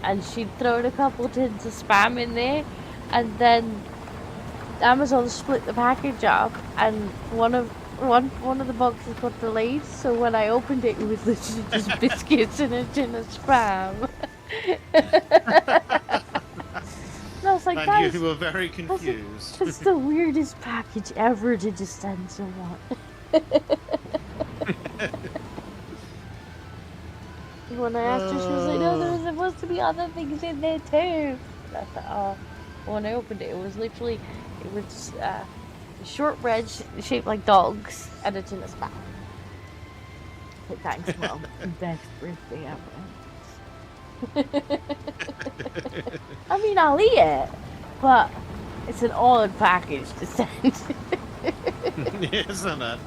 and she'd thrown a couple tins of spam in there, and then Amazon split the package up, and one of the boxes got delayed. So when I opened it, it was literally just biscuits and a tin of spam. And I was like, And guys, you were very confused. that's the weirdest package ever to just send someone. When I asked her, she was like, no, there was supposed to be other things in there too. And I thought, oh. When I opened it, it was shortbread shaped like dogs and a tin of spam. But thanks, Mom. Best birthday ever. I mean, I'll eat it, but it's an odd package to send. Isn't it?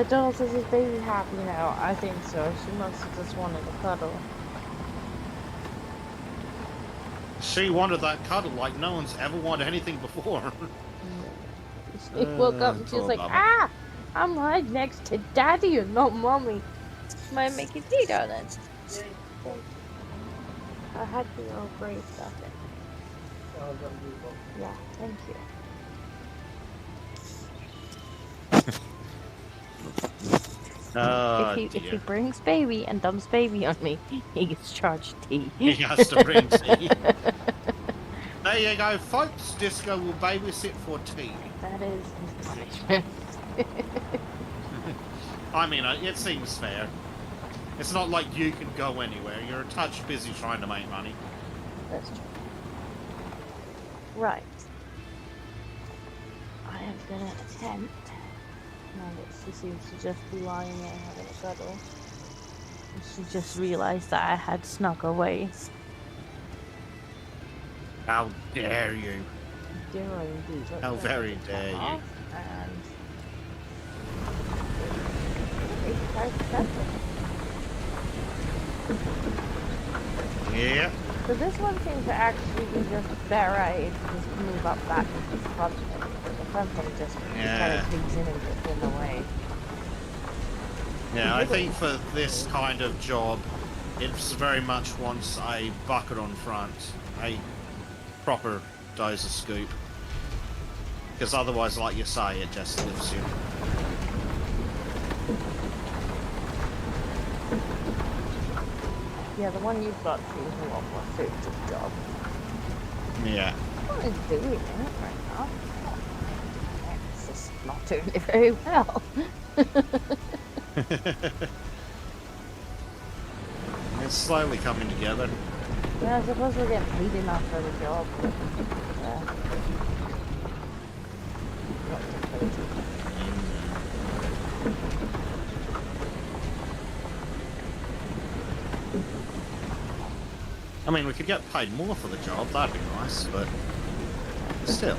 Donald says his baby's happy now. I think so. She must have just wanted a cuddle. She wanted that cuddle like no one's ever wanted anything before. She woke up and she was like, Baba. I'm right next to Daddy and not Mommy. Might make you tea, darling. I had the Earl Grey stuff in. Yeah, thank you. Oh, if he brings baby and dumps baby on me, he gets charged tea. He has to bring tea. There you go, folks. Disco will babysit for tea. That is his punishment. I mean, it seems fair. It's not like you can go anywhere. You're a touch busy trying to make money. That's true. Right. I am gonna attempt. Now that she seems to just be lying there having a cuddle. She just realized that I had snuck away. How dare you? Dare indeed. How very dare you? And... Yeah. So this one seems to actually be just better if you just move up that front one. The front one just kind of digs in and gets in the way. Yeah, I think for this kind of job, it's very much wants a bucket on front, a proper dozer scoop. Because otherwise, like you say, it just lifts you. Yeah, the one you've got seems a lot more suited to the job. Yeah. What is doing it right now? It's just not doing it very well. It's slowly coming together. Yeah, I suppose we'll get paid enough for the job. Yeah. I mean, we could get paid more for the job, that'd be nice, but still,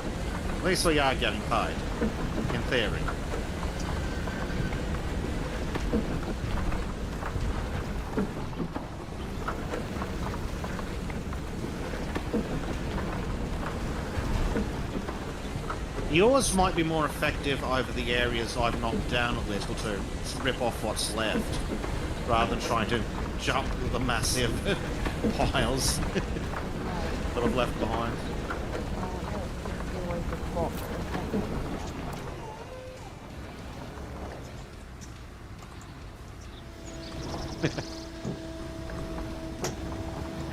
at least we are getting paid, in theory. Yours might be more effective over the areas I've knocked down a little to rip off what's left, rather than trying to jump with the massive piles that I've left behind.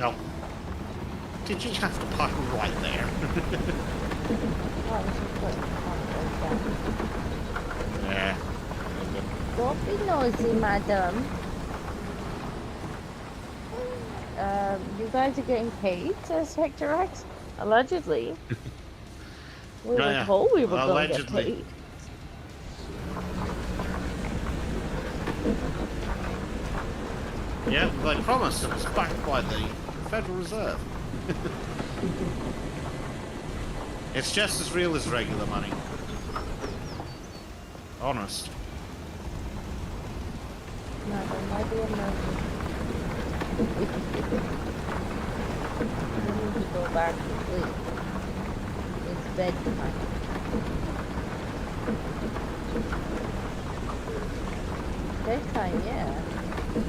No. Did you have to park right there? Yeah. Don't be noisy, madam. You guys are getting paid, says Hector X? Allegedly. We were told we were going to get paid. Yeah, they promised it was backed by the Federal Reserve. It's just as real as regular money. honest. No, there might be a movie. We need to go back to sleep. It's bedtime. Bedtime, yeah. This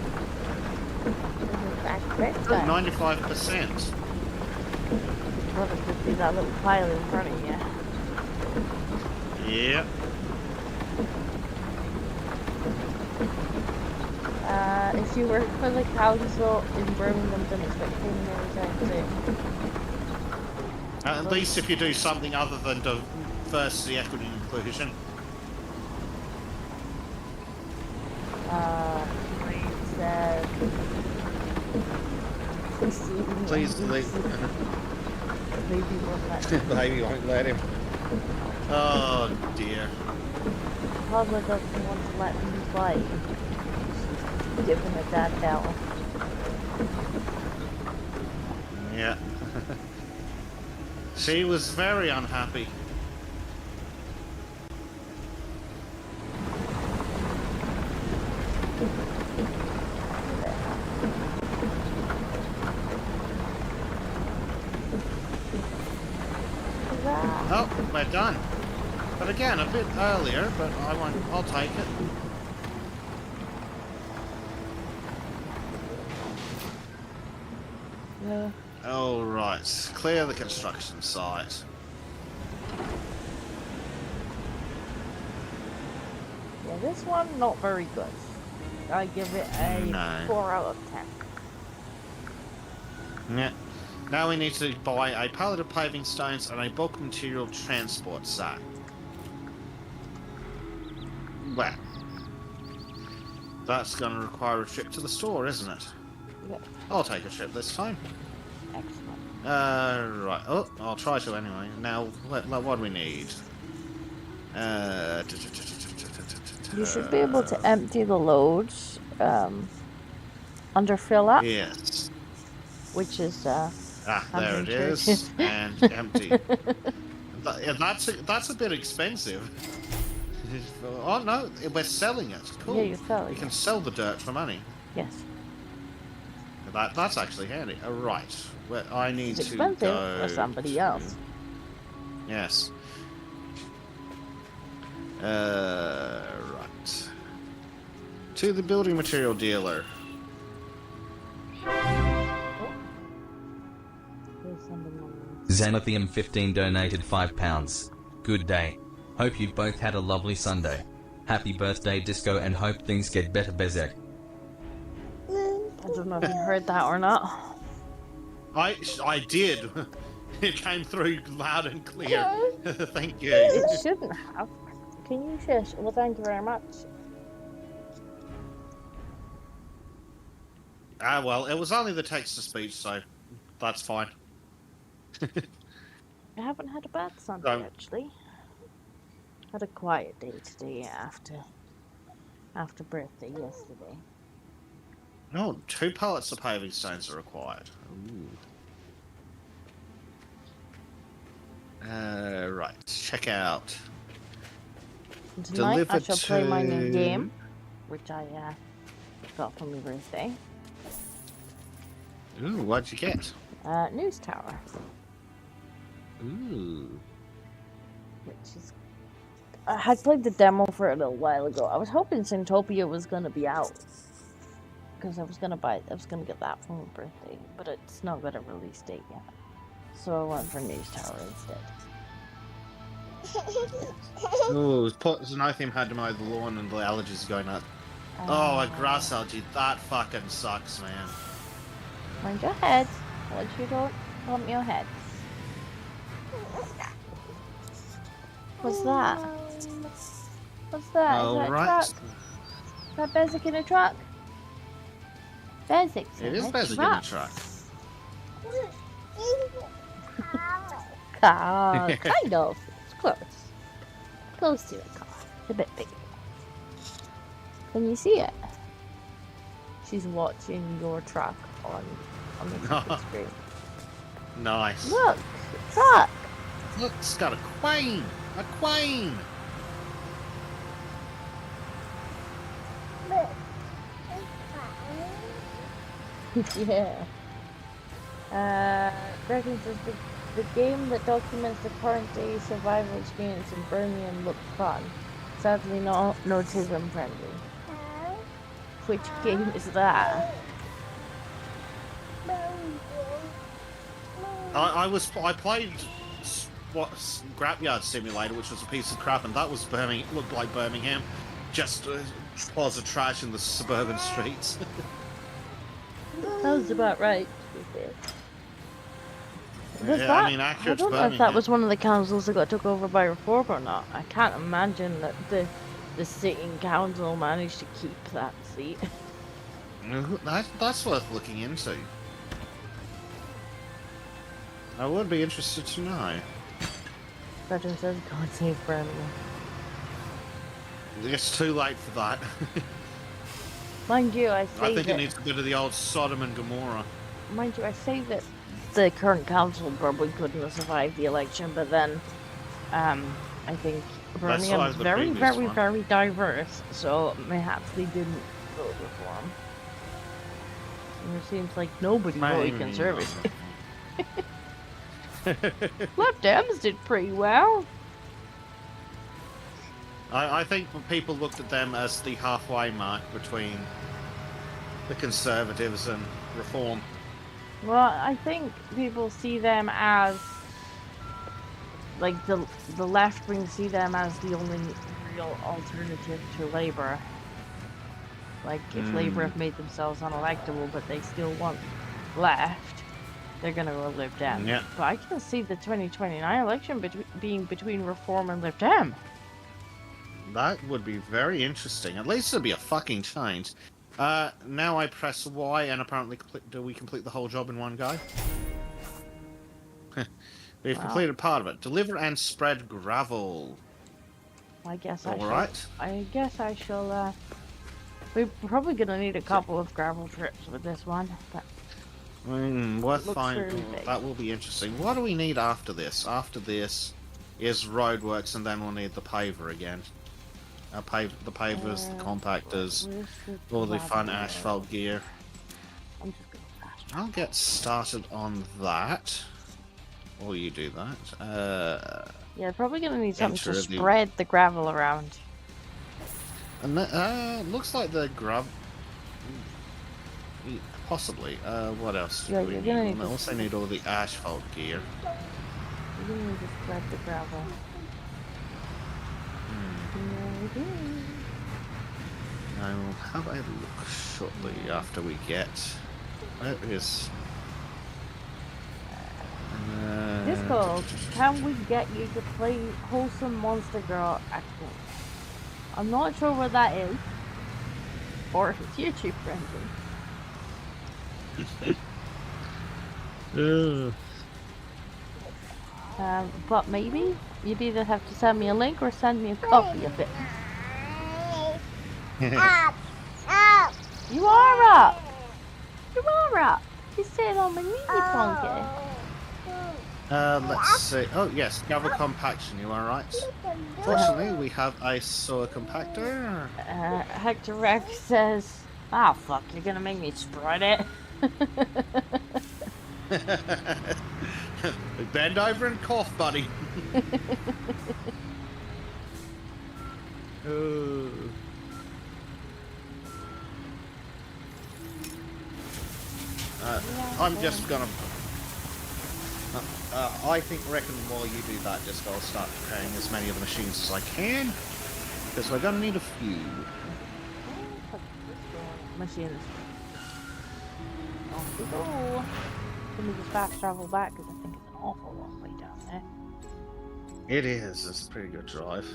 is back bedtime. 95%. Well, just see that little pile in front of you. Yeah. If you work for the council in Birmingham, then expect payment every time too. At least if you do something other than diversity, equity, and inclusion. Please delete. Baby won't let him. Baby won't let him. Oh dear. Pablo doesn't want to let him play. Give him a dad towel. Yeah. She was very unhappy. Oh, we're done. But again, a bit earlier, but I'll take it. No. All right, clear the construction site. Yeah, this one not very good. I give it a No. 4 out of 10. Yeah. Now we need to buy a pallet of paving stones and a bulk material transport sack. Well, that's going to require a trip to the store, isn't it? Yep. I'll take a trip this time. Excellent. Right. Oh, I'll try to anyway. Now, what do we need? You should be able to empty the loads under fill up, Yes. which is there it is, and empty. That's a bit expensive. Oh no, we're selling it. Cool. Yeah, you're selling We can it. sell the dirt for money. Yes. That's actually handy. Right. Well, I need It's to expensive go for somebody to... else. Yes. Right. To the building material dealer. Xanathium15 donated £5. Good day. Hope you both had a lovely Sunday. Happy birthday, Disco, and hope things get better, Bezek. I don't know if you heard that or not. I did. It came through loud and clear. Thank you. It shouldn't have. Can you shush? Well, thank you very much. Well, it was only the text-to-speech, so that's fine. I haven't had a bad Sunday, actually. Had a quiet day today after birthday yesterday. No, 2 pallets of paving stones are required. Ooh. Right, check out. And tonight I shall play my new to- game, which I got for my birthday. Ooh, what'd you get? News Tower, Ooh. which is... I had played the demo for it a little while ago. I was hoping Syntopia was going to be out. Because I was going to get that for my birthday. But it's not got a release date yet. So I went for News Tower instead. Ooh, Xanathium had to mow the lawn and the allergies are going up. Oh, a grass algae. That fucking sucks, man. Mind your head. Let you don't bump your head. What's that? What's that? All Is that right. a truck? Is that Bezek in a truck? Bezek's It in is a Bezek truck. in a truck. Car. Kind of. It's close. Close to a car. It's a bit bigger. Can you see it? She's watching your truck on the TV screen. Nice. Look! Truck! Look, it's got a queen! A queen! Yeah. Gregan says the game that documents the current day survival experience in Birmingham looked fun. Sadly, no autism friendly. Which game is that? I played Scrapyard Simulator, which was a piece of crap, and that was looked like Birmingham, just piles of trash in the suburban streets. Sounds about right, to be fair. Yeah, I mean, accurate I don't know if that Birmingham. was one of the councils that got took over by Reform or not. I can't imagine that the sitting council managed to keep that seat. That's worth looking into. I would be interested to know. Veteran says, God save Birmingham. It's too late for that. Mind you, I think it needs a bit of the old Sodom and Gomorrah. Mind you, I say that the current council probably couldn't have survived the election, but then I think Birmingham is very, very, very diverse, so perhaps they didn't vote reform. And it seems like nobody voted Conservative. Left Dems did pretty well. I think people looked at them as the halfway mark between the Conservatives and Reform. Well, I think people see them as, like, the left wing see them as the only real alternative to Labour. Like, if Labour have made themselves unelectable, but they still want left, they're gonna go Lib Dem. Yeah. But I can see the 2029 election being between Reform and Lib Dem. That would be very interesting. At least it'd be a fucking change. Now I press Y and apparently do we complete the whole job in one go? We've completed part of it. Deliver and spread gravel. I guess I shall, we're probably gonna need a couple of gravel trips with this one, but worth finding. That will be interesting. What do we need after this? After this is roadworks, and then we'll need the paver again. The pavers, the compactors, all the fun asphalt gear. I'm just gonna fast. I'll get started on that. Or you do that. Yeah, probably gonna need something to spread the gravel around. And that, looks like the grub. Possibly. What else do we need? We also need all the asphalt gear. You're gonna need to spread the gravel. I will have a look shortly after we get. Where is. Disco, can we get you to play Wholesome Monster Girl Action? I'm not sure what that is, or if it's YouTube friendly. But maybe you'd either have to send me a link or send me a copy of it. You are up! You are up! You're sitting on my knee, Funky. Let's see. Oh, yes, gravel compaction, you are right. Fortunately, we have a soil compactor. Hector Rex says, "Ah, fuck, you're gonna make me spread it." Bend over and cough, buddy. I'm just gonna. Reckon while you do that, just I'll start preparing as many of the machines as I can, because we're gonna need a few. Machines. Off we go. Let me just fast travel back because I think it's an awful long way down there. It is. It's a pretty good drive.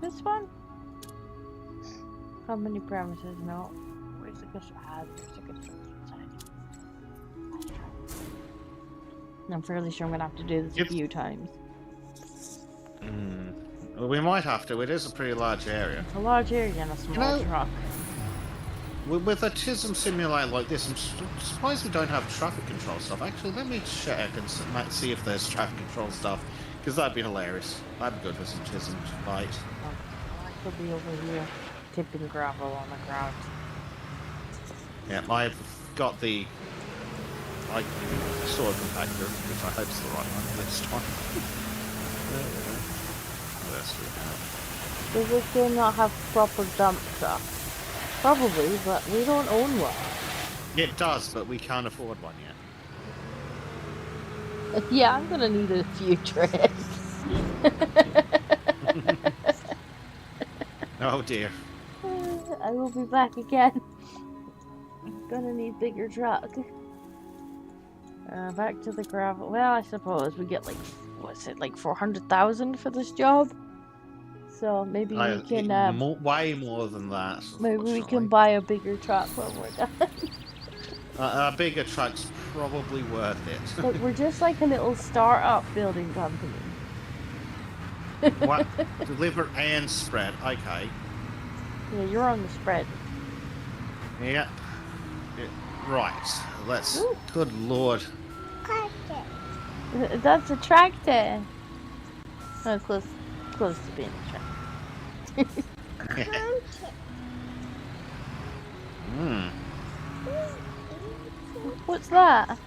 This one? How many parameters? No. Where's the construction? There's a construction side. I'm fairly sure I'm gonna have to do this a few times. Well, we might have to. It is a pretty large area. It's a large area and a small truck. With a TISM simulator like this, I'm surprised we don't have traffic control stuff. Actually, let me check and see if there's traffic control stuff, because that'd be hilarious. That'd be good for some TISM fight. I could be over here tipping gravel on the ground. Yeah, I've got the I saw the factor, which I hope is the right one this time. What else do we have? Does this game not have proper dump truck? Probably, but we don't own one. It does, but we can't afford one yet. Yeah, I'm gonna need a few trips. Oh dear. I will be back again. Gonna need bigger truck. Back to the gravel. Well, I suppose we get like, what's it, like 400,000 for this job? So maybe we can, way more than that. maybe we can buy a bigger truck when we're done. A bigger truck's probably worth it. Look, we're just like a little start-up building company. What? Deliver and spread. Okay. Yeah, you're on the spread. Yeah. Right. Let's. Ooh. Good lord. That's a tractor. Oh, close to being a tractor. Hmm. What's that?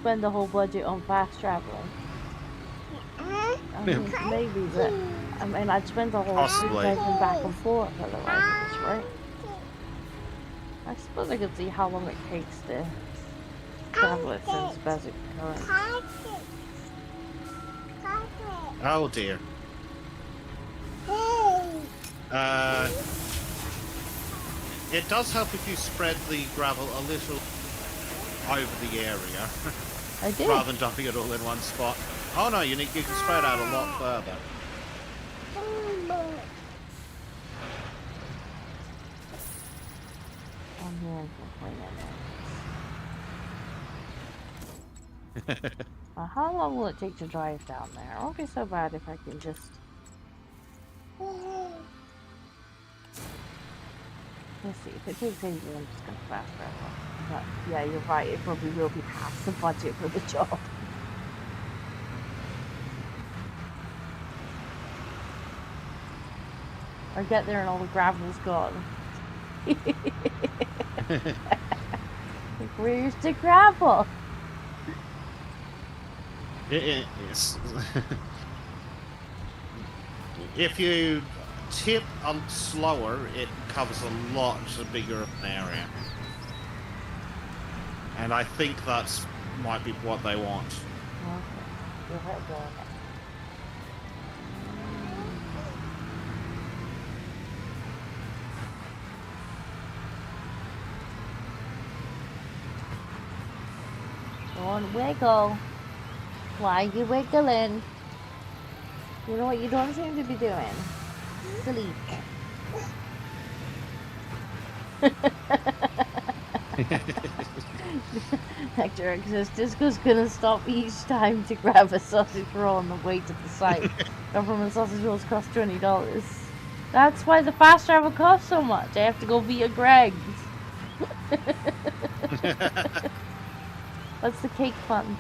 Spend the whole budget on fast traveling. I mean, maybe, but I mean, I'd spend the whole Possibly. 3,000 back and forth otherwise, it's right. I suppose I could see how long it takes to travel it since Bezek current. Oh dear. It does help if you spread the gravel a little over the area, I did. rather than dumping it all in one spot. Oh no, you can spread out a lot further. I'm hearing complaining. How long will it take to drive down there? It won't be so bad if I can just... Let's see, if it takes ages, I'm just gonna fast travel. But yeah, you're right, it probably will be half the budget for the job. Or get there and all the gravel's gone. Like, where's the gravel? Yes. If you tip slower, it covers a lot bigger area. And I think that's might be what they want. Okay, give it a go. Go on, wiggle. Why are you wiggling? You know what you don't seem to be doing? Sleep. Hector Exos Disco's gonna stop each time to grab a sausage roll on the way to the site. Government sausage rolls cost $20. That's why the fast travel costs so much. I have to go via Greg's. What's the cake fun?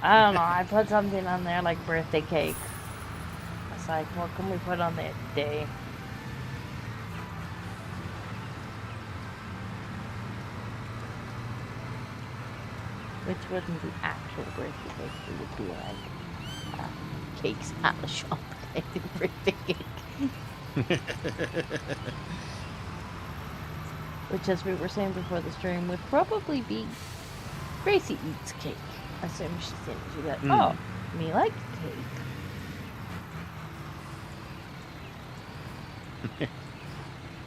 I don't know, I put something on there like birthday cake. It's like, what can we put on there today? Which wasn't the actual birthday cake, it would be like cakes at the shop. I think birthday cake. Which, as we were saying before the stream, would probably be Gracie eats cake. As soon as she's in, she'd be like, oh, me like cake.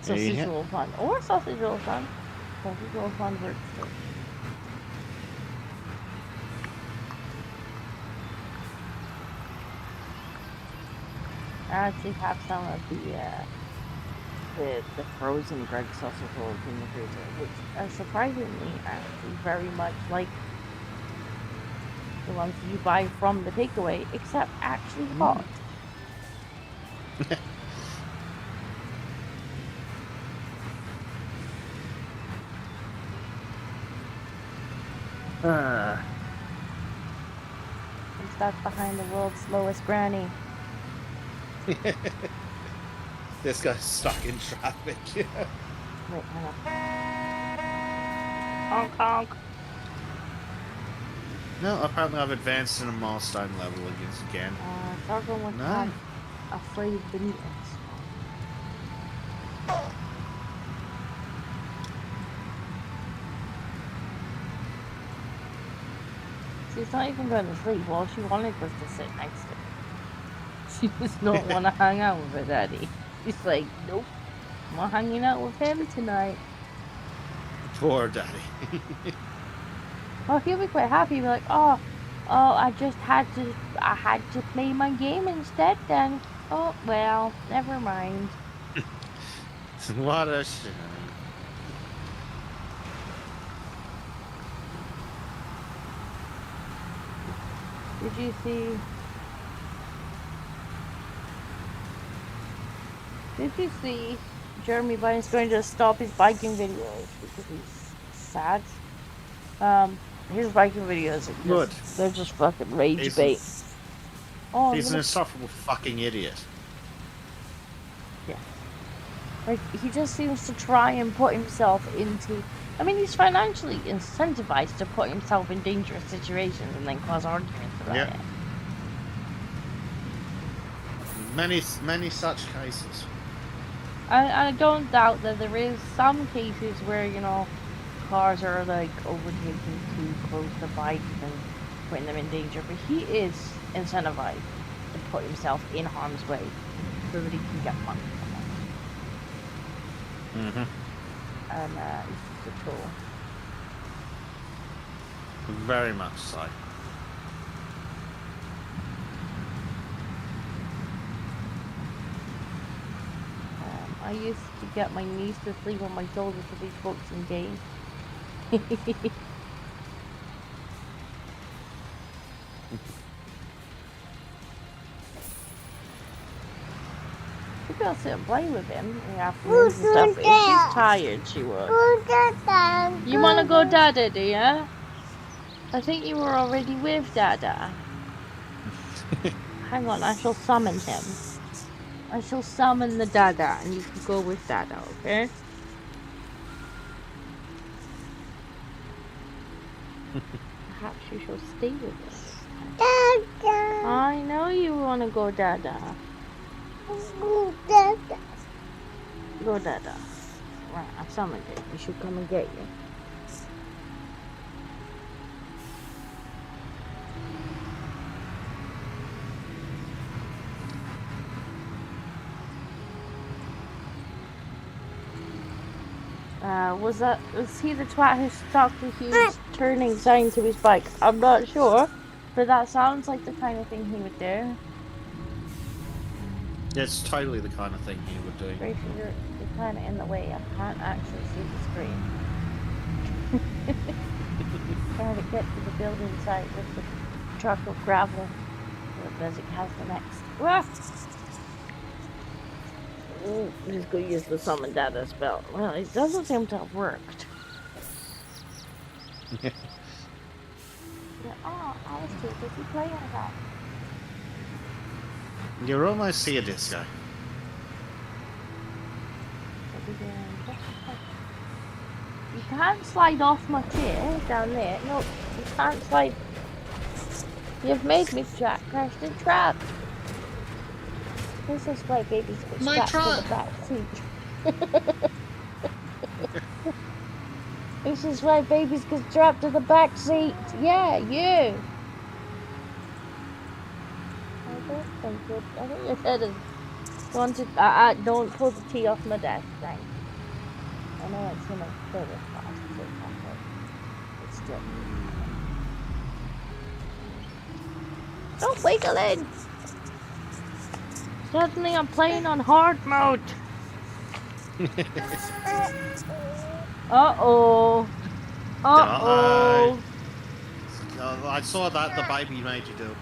Sausage roll fun. Or sausage roll fun. Sausage roll fun works too. I actually have some of the frozen Greg sausage rolls in the freezer, which are surprisingly actually very much like the ones you buy from the takeaway, except actually hot. I'm stuck behind the world's slowest granny. This guy's stuck in traffic. Wait, hang on. Honk honk. No, apparently I've advanced in a milestone level again. Toggle with No. I'm afraid beneath us. She's not even going to sleep. All she wanted was to sit next to him. She does not want to hang out with her daddy. She's like, nope, I'm not hanging out with him tonight. Poor daddy. Well, he'll be quite happy. He'll be like, oh, I had to play my game instead then. Oh, well, never mind. What a shame. Did you see? Did you see? Jeremy Vine's going to stop his biking videos because he's sad. His biking videos are Good. they're just fucking rage bait. Oh, He's an insufferable fucking idiot. Yeah. Like, he just seems to try and put himself into... I mean, he's financially incentivized to put himself in dangerous situations and then cause arguments about it. Many such cases. I don't doubt that there is some cases where, you know, cars are, like, overtaking too close to bikes and putting them in danger. But he is incentivized to put himself in harm's way so that he can get money from it. And it's just a tool. Very much so. I used to get my niece to sleep on my shoulder for these books and games. She could sit and play with him in the afternoons and stuff. If she's tired, she would. You want to go Dada, do you? I think you were already with Dada. Hang on, I shall summon him. I shall summon the Dada, and you can go with Dada, okay? Perhaps you shall stay with us. Dada! I know you want to go Dada. Go Dada. Go Dada. Right, I've summoned it. You should come and get you. Was he the twat who stuck the huge turning sign to his bike? I'm not sure, but that sounds like the kind of thing he would do. It's totally the kind of thing he would do. Gracie, you're kind of in the way. I can't actually see the screen. Trying to get to the building site with the truck of gravel that Bezek has the next. Ah! I'm just going to use the summon data spell. Well, it doesn't seem to have worked. Yeah, oh, I was too busy playing that. You're almost here, Disco. You can't slide off my chair down there. No, you can't slide. You've made me crash the trap. This is why babies get strapped to the back seat. This is why babies get strapped to the back seat. Yeah, you. I don't think it. I think your head is going to. Don't pull the tea off my desk, thanks. I know it's gonna kill this fast, but it's still. Don't wiggle in. Suddenly I'm playing on hard mode. Uh-oh. Uh-oh. I saw that the baby made you do.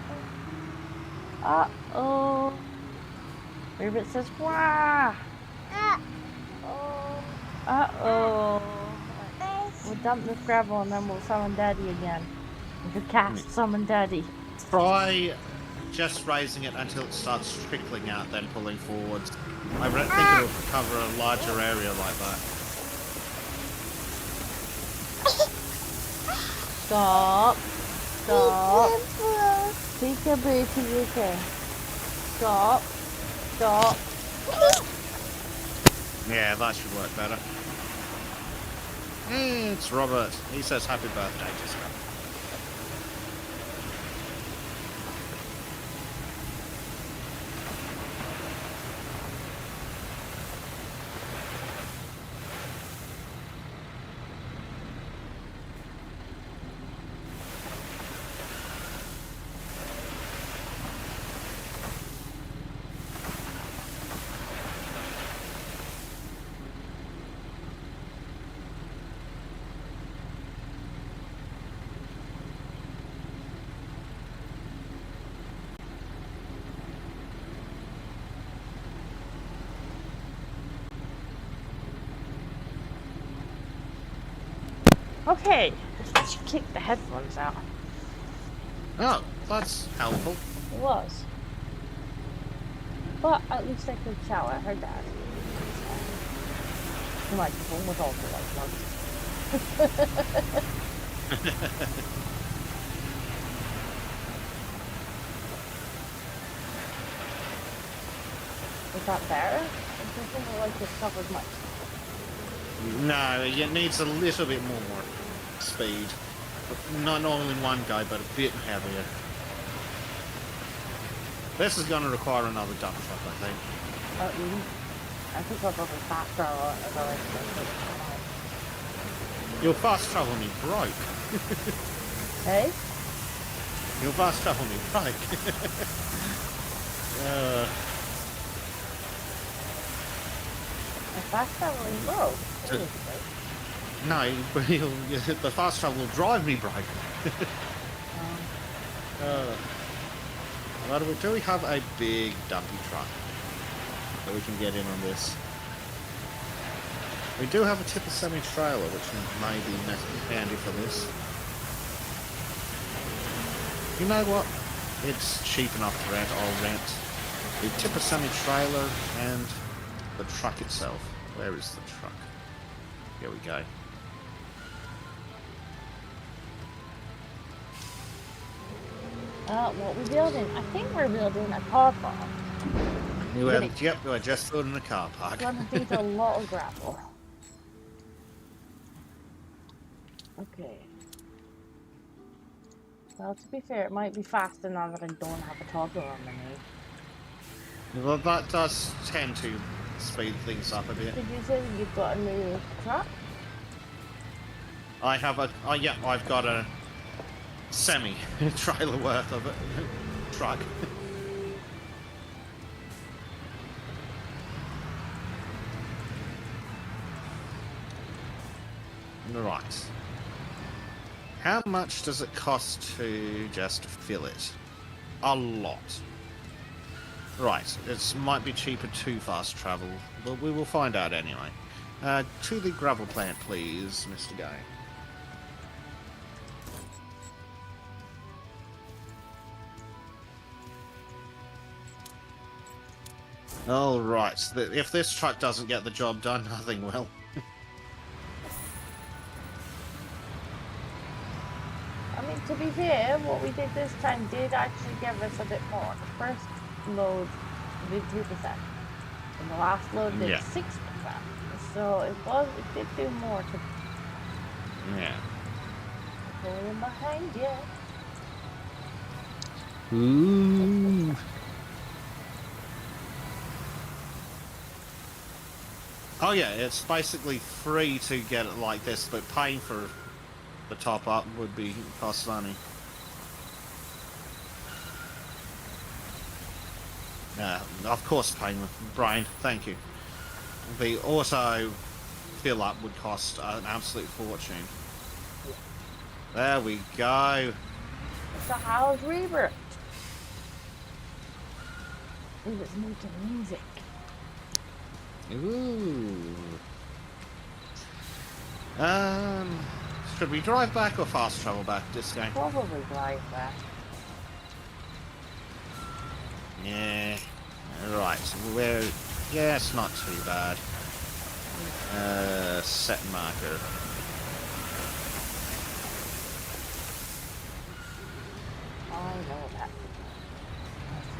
Uh-oh. Ribbit says, wah. Uh-oh. We'll dump this gravel and then we'll summon Daddy again. We could cast summon Daddy. Try just raising it until it starts trickling out, then pulling forwards. I think it'll cover a larger area like that. Stop. Stop. Peekaboo to you, okay. Stop. Stop. Yeah, that should work better. It's Robert. He says happy birthday, Disco. Okay, let's kick the headphones out. Oh, that's helpful. It was. But at least I could shower. I heard that. The microphone was also like plugged. Is that better? It doesn't look like it covered much. No, it needs a little bit more speed. Not all in one go, but a bit heavier. This is going to require another dump truck, I think. I think I'll probably faster or Your fast travel me broke. Hey? Your fast travel me broke. A fast traveling broke. No, the fast travel will drive me broke. Do we have a big dumpy truck that we can get in on this? We do have a tipper semi-trailer, which may be handy for this. You know what? It's cheap enough to rent. I'll rent the tipper semi-trailer and the truck itself. Where is the truck? Here we go. What we're building? I think we're building a car park. Yep, we're just building a car park. It's gonna need a lot of gravel. Okay. Well, to be fair, it might be faster now that I don't have a toddler on my knee. Well, that does tend to speed things up a bit. Did you say that you've got a new truck? I have yeah, I've got a semi-trailer worth of it. Truck. Right. How much does it cost to just fill it? A lot. Right, it might be cheaper to fast travel, but we will find out anyway. To the gravel plant, please, Mr. Guy. All right. If this truck doesn't get the job done, nothing will. I mean, to be fair, what we did this time did actually give us a bit more. The first load did 2%, and the last load did 6%. So it did do more to. Yeah. Pulling behind you. Ooh. Oh yeah, it's basically free to get it like this, but paying for the top up would be cost money. Of course paying with Brian, thank you. The auto fill up would cost an absolute fortune. There we go. It's a house rebirth. Ooh, it's moved to music. Ooh. Should we drive back or fast travel back this game? Probably drive back. Yeah. Right. Yeah, it's not too bad. Set marker.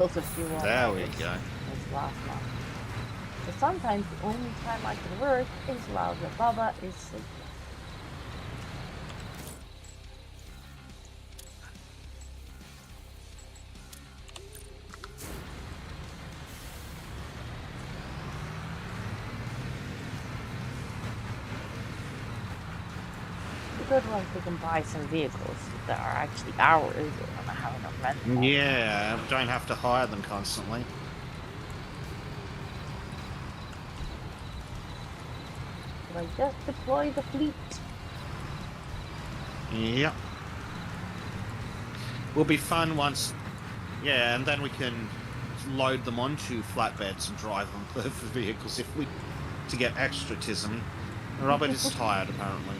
vehicles if you want. There we go. This last month. But sometimes the only time I can work is while the Baba is sleeping. The good ones we can buy some vehicles that are actually ours and not having to rent them. Yeah, we don't have to hire them constantly. So I just deploy the fleet. Yep. Will be fun once. Yeah, and then we can load them onto flatbeds and drive them for vehicles if we to get extra tism. Robert is tired apparently.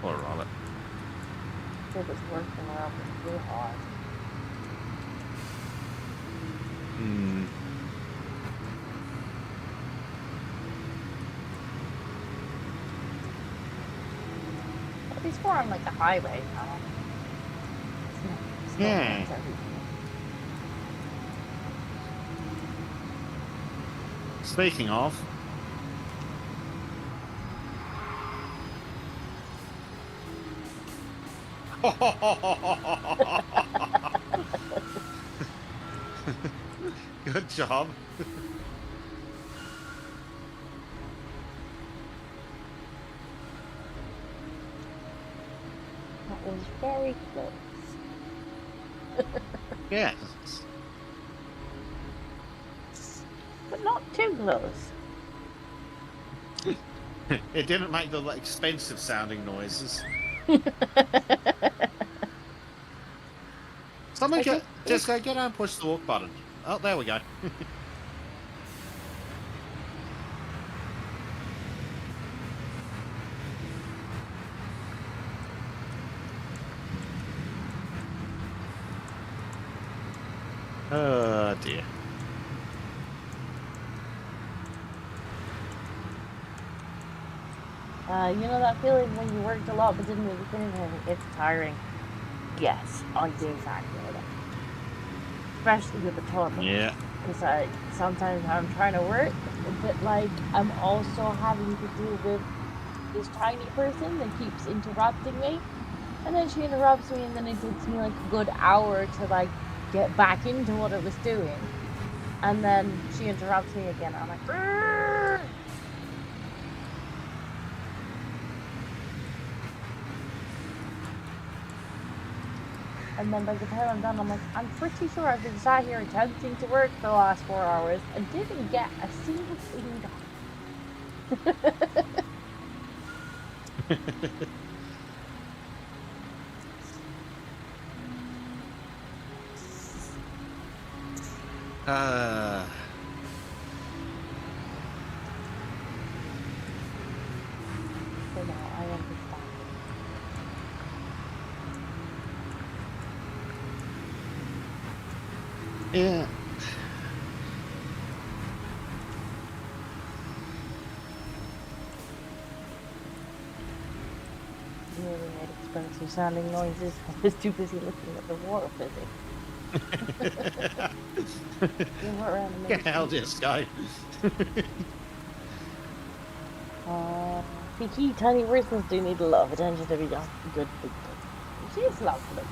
Poor Robert. It was working around real hard. Hmm. But he's more on like a highway now. It's not Yeah. everything. Speaking of. Good job. That was very close. Yes. But not too close. It didn't make the expensive sounding noises. Someone Okay. just go get out and push the walk button. Oh, there we go. Oh dear. You know that feeling when you worked a lot but didn't really finish and it's tiring? Yes, I do exactly that. Especially with the tournament. Yeah. Because sometimes I'm trying to work, but like I'm also having to deal with this tiny person that keeps interrupting me. And then she interrupts me and then it takes me like a good hour to like get back into what I was doing. And then she interrupts me again. I'm like, "Grrr!" And then by the time I'm done, I'm like, I'm pretty sure I've been sat here attempting to work for the last 4 hours and didn't get a single thing done. So now I understand. Yeah. Really made expensive sounding noises. I was too busy looking at the water physics. You went around and made I'll just go. Kiki, tiny persons do need a lot of attention to be good people. She's lovely.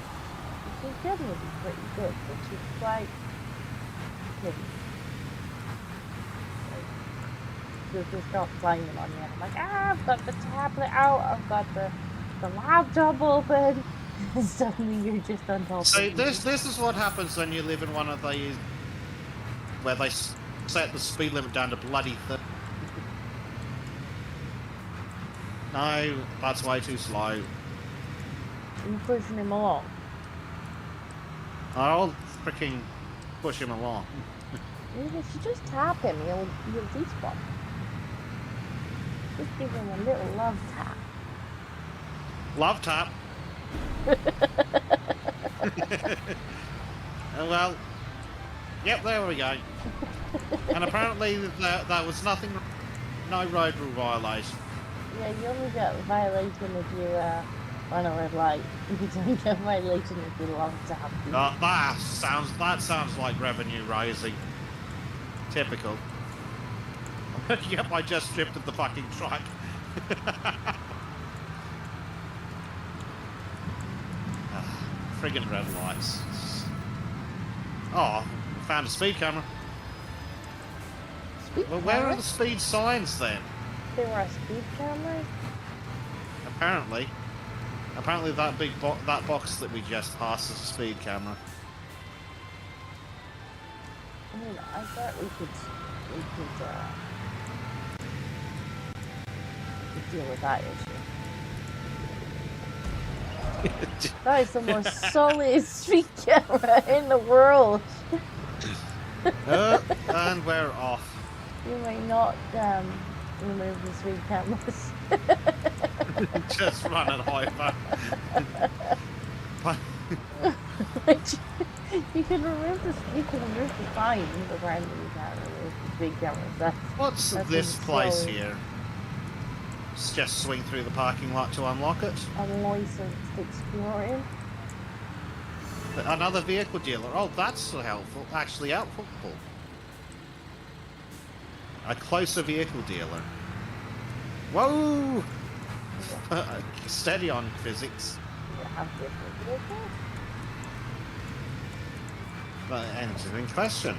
She's generally pretty good, but she's quite pretty. She'll just start playing on you. I'm like, I've got the tablet out, I've got the laptop open. And suddenly you're just on top See, of me. this is what happens when you live in one of these where they set the speed limit down to bloody 30. No, that's way too slow. You're pushing him along. I'll freaking push him along. Maybe if you just tap him, you'll despawn. Just give him a little love tap. Love tap. Well, yep, there we go. And apparently there was nothing, no road rule violation. Yeah, you only get a violation if you on a red light. You don't get violation if you long to have to. That sounds like revenue rising. Typical. Yep, I just stripped at the fucking truck. Friggin' red lights. Oh, found a speed camera. Speed Well, where are cameras? the speed signs then? There were speed cameras? Apparently. Apparently that that box that we just passed is a speed camera. I mean, I thought we could deal with that issue. That is the most solid speed camera in the world. And we're off. You may not remove the speed cameras. Just run it over. You can remove the signs, apparently you can't remove the speed cameras. What's that's this place slowly. here? Let's just swing through the parking lot to unlock it. Unlicensed exploring. Another vehicle dealer. Oh, that's so helpful. Actually helpful. A closer vehicle dealer. Whoa! Steady on physics. You have different vehicles? Engine in question.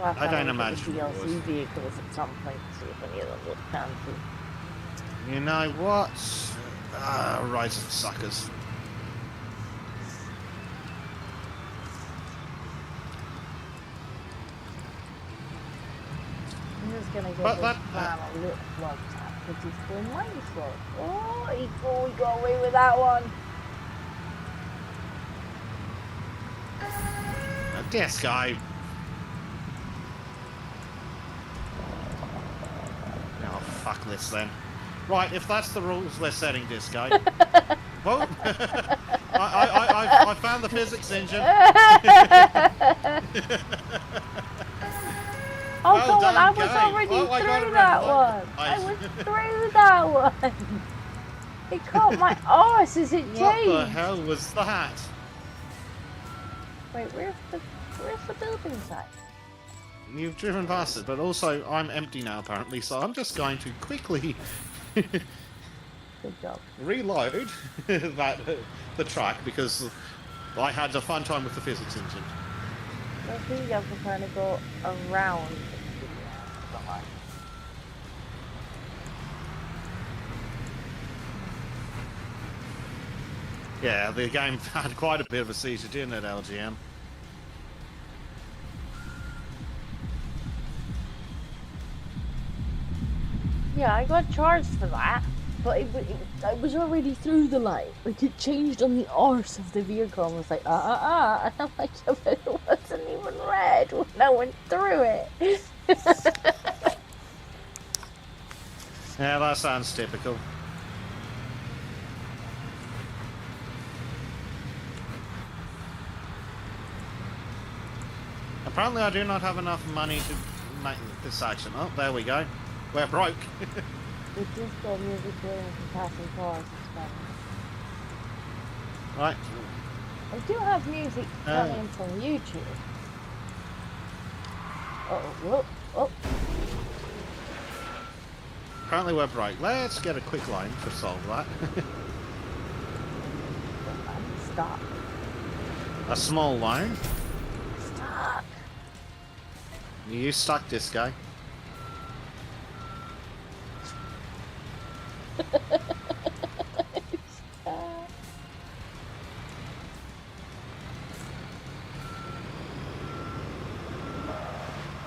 I don't imagine the it DLC was. vehicles at some point to see if any of them look fancy. You know what? Rise of suckers. I'm just gonna go But this that- plan a little flood tap because he's going mighty slow. Oh, he got away with that one. This guy. Oh, fuck this then. Right, if that's the rules we're setting this guy. Whoa! I found the physics engine. Oh, Well come on, done, I was game. already Oh, I got a through red that light. one. I was through that one. It caught my arse as it changed. What the hell was that? Wait, where's the building site? You've driven past it, but also I'm empty now apparently, so I'm just going to quickly Good job. reload the truck because I had a fun time with the physics engine. I think you have to kind of go around the line. Yeah, the game had quite a bit of a seizure, didn't it, LGM? Yeah, I got charged for that, but I was already through the light. Like, it changed on the arse of the vehicle and was like, And I'm like, yeah, but it wasn't even red when I went through it. Yeah, that sounds typical. Apparently I do not have enough money to make this action. Oh, there we go. We're broke. It just got music playing from passing cars. It's fun. Right. I do have music coming from YouTube. Oh. Apparently we're broke. Let's get a quick line to solve that. Stop. A small line. Stop. You stuck this guy.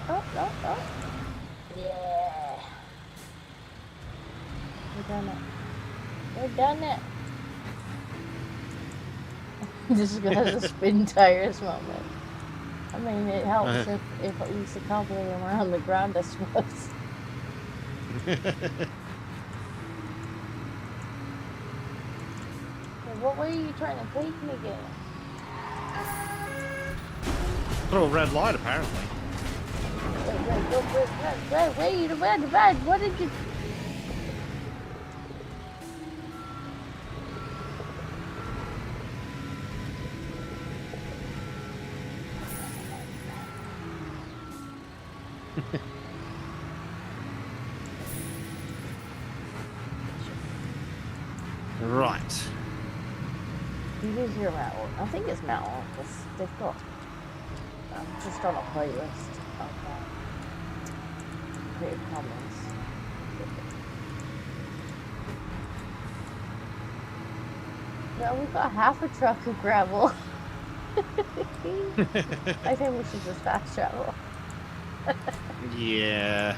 Stop. Oh. Yeah. We're done it. This guy has a spin tires moment. I mean, it helps if at least a couple of them are on the ground, I suppose. What way are you trying to take me again? Through a red light, apparently. Wait, what did you... Right. It is your metal. I think it's metal because they've got just on a playlist of Creative Commons. No, we've got half a truck of gravel. I think we should just fast travel. Yeah.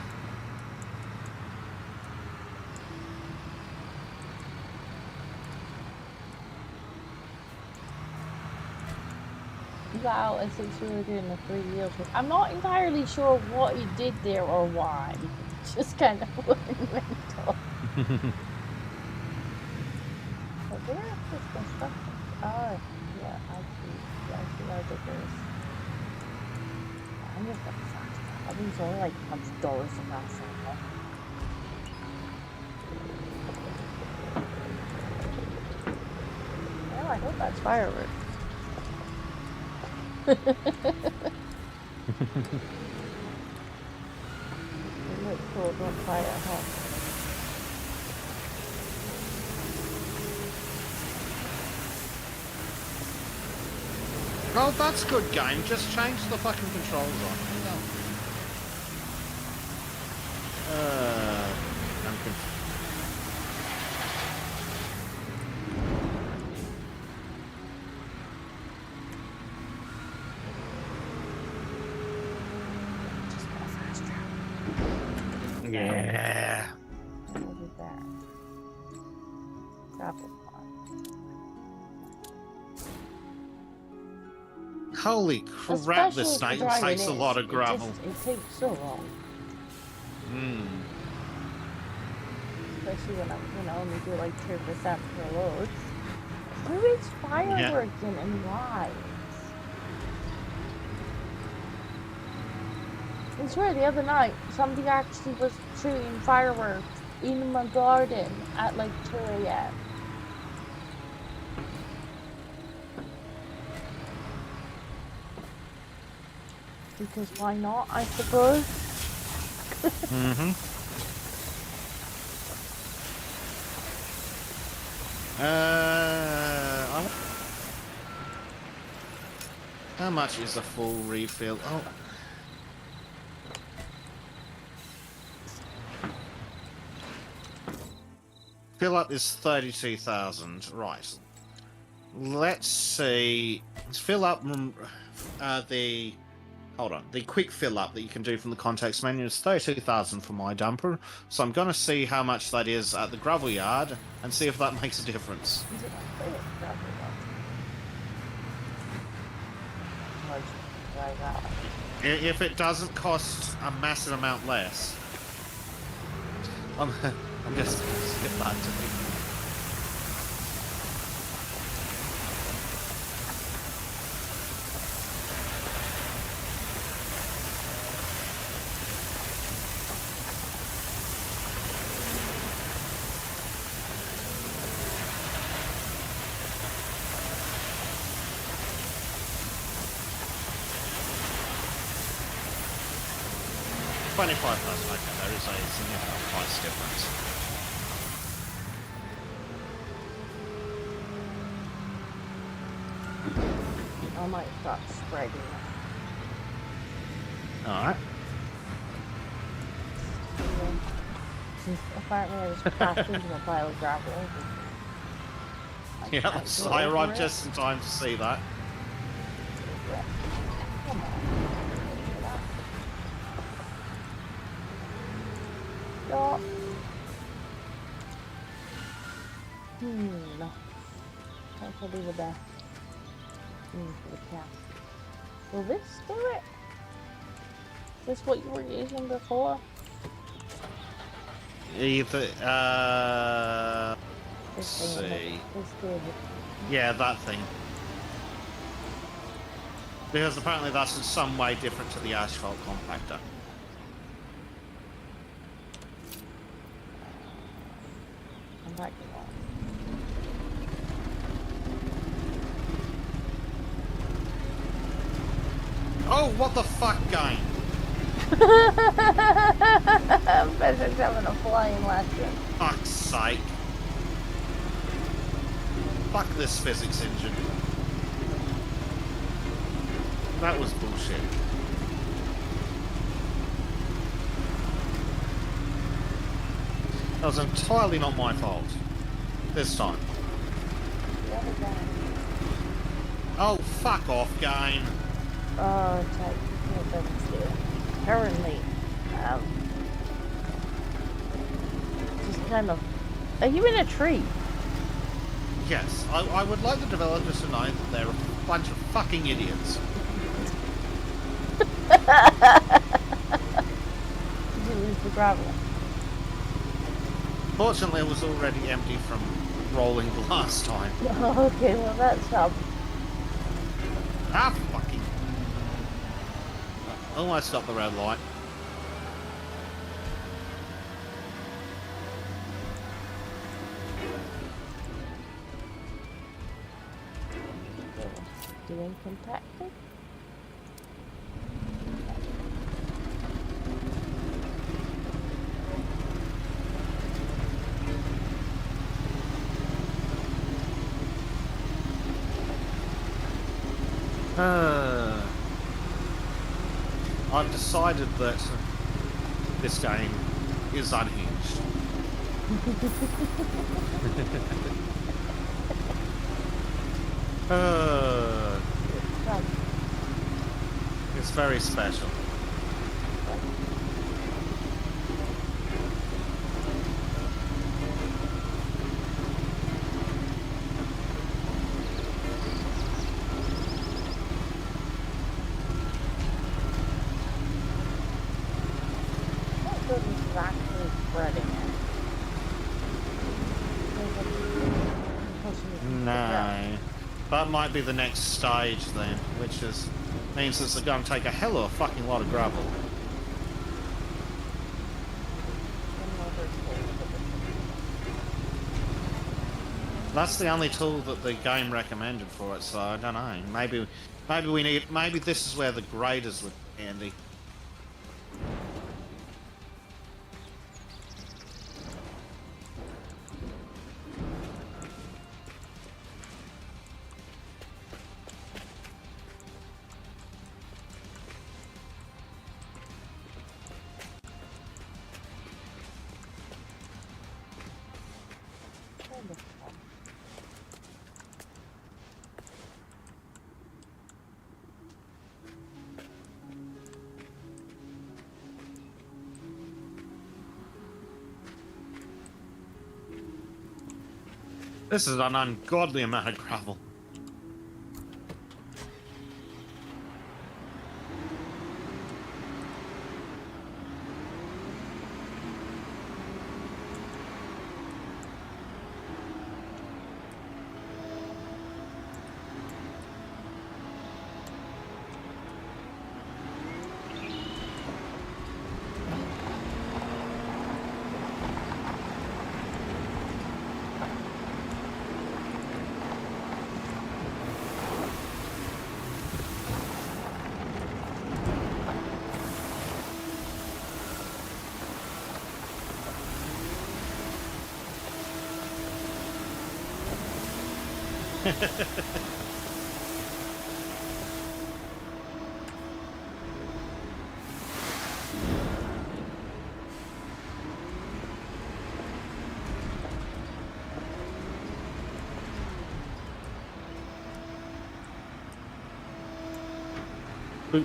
You got out and since we were doing the 3 years, I'm not entirely sure what he did there or why. It's just kind of mental. But where is this construction? Oh, yeah, I see our diggers. I'm just gonna fast travel. These are like $100 a mass. Well, I hope that's fireworks. It looks cool, don't fire at home. Oh, that's good game. Just change the fucking controls on. I'm confused. Yeah. We'll be back. Grapple pod. Holy crap, Especially this if snake you're driving takes a in, lot of gravel. It takes so long. Especially when I'm, only do like 2% per load. Who is fireworking and why? I swear the other night somebody actually was shooting fireworks in my garden at like 2 a.m. Because why not, I suppose? How much is a full refill? Oh. Fill up is 32,000. Right. Let's see. Let's fill up the... Hold on. The quick fill up that you can do from the context menu is 32,000 for my dumper. So I'm going to see how much that is at the gravel yard and see if that makes a difference. Is it a gravel yard? Like that. If it doesn't cost a massive amount less, I'm just skip that to me. $25. Okay, there is a significant price difference. I might start spreading. Alright. Apparently I just crashed into a pile of gravel. Yeah, I arrived just in time to see that. Come on. Stop. That's probably the best. For the cat. Will this do it? Is this what you were using before? Either, let's see. This did. Yeah, that thing. Because apparently that's in some way different to the asphalt compactor. I'm back to that. Oh, what the fuck, game? Bezek's having a flying lesson. Fuck's sake. Fuck this physics engine. That was bullshit. That was entirely not my fault. This time. The other guy. Oh, fuck off, game. Oh, check. What Bezek's doing. Currently, just kind of. Are you in a tree? Yes, I would like the developers to know that they're a bunch of fucking idiots. Did you lose the gravel? Fortunately, it was already empty from rolling the last time. Okay, well that's helped. Ah, fucking. Almost got the red light. Doing contacted? I've decided that this game is unhinged. It's very special. This is actually spreading it. No. That might be the next stage then, which means it's going to take a hell of a fucking lot of gravel. That's the only tool that the game recommended for it, so I don't know. Maybe this is where the graders would be handy. This is an ungodly amount of gravel. Boop.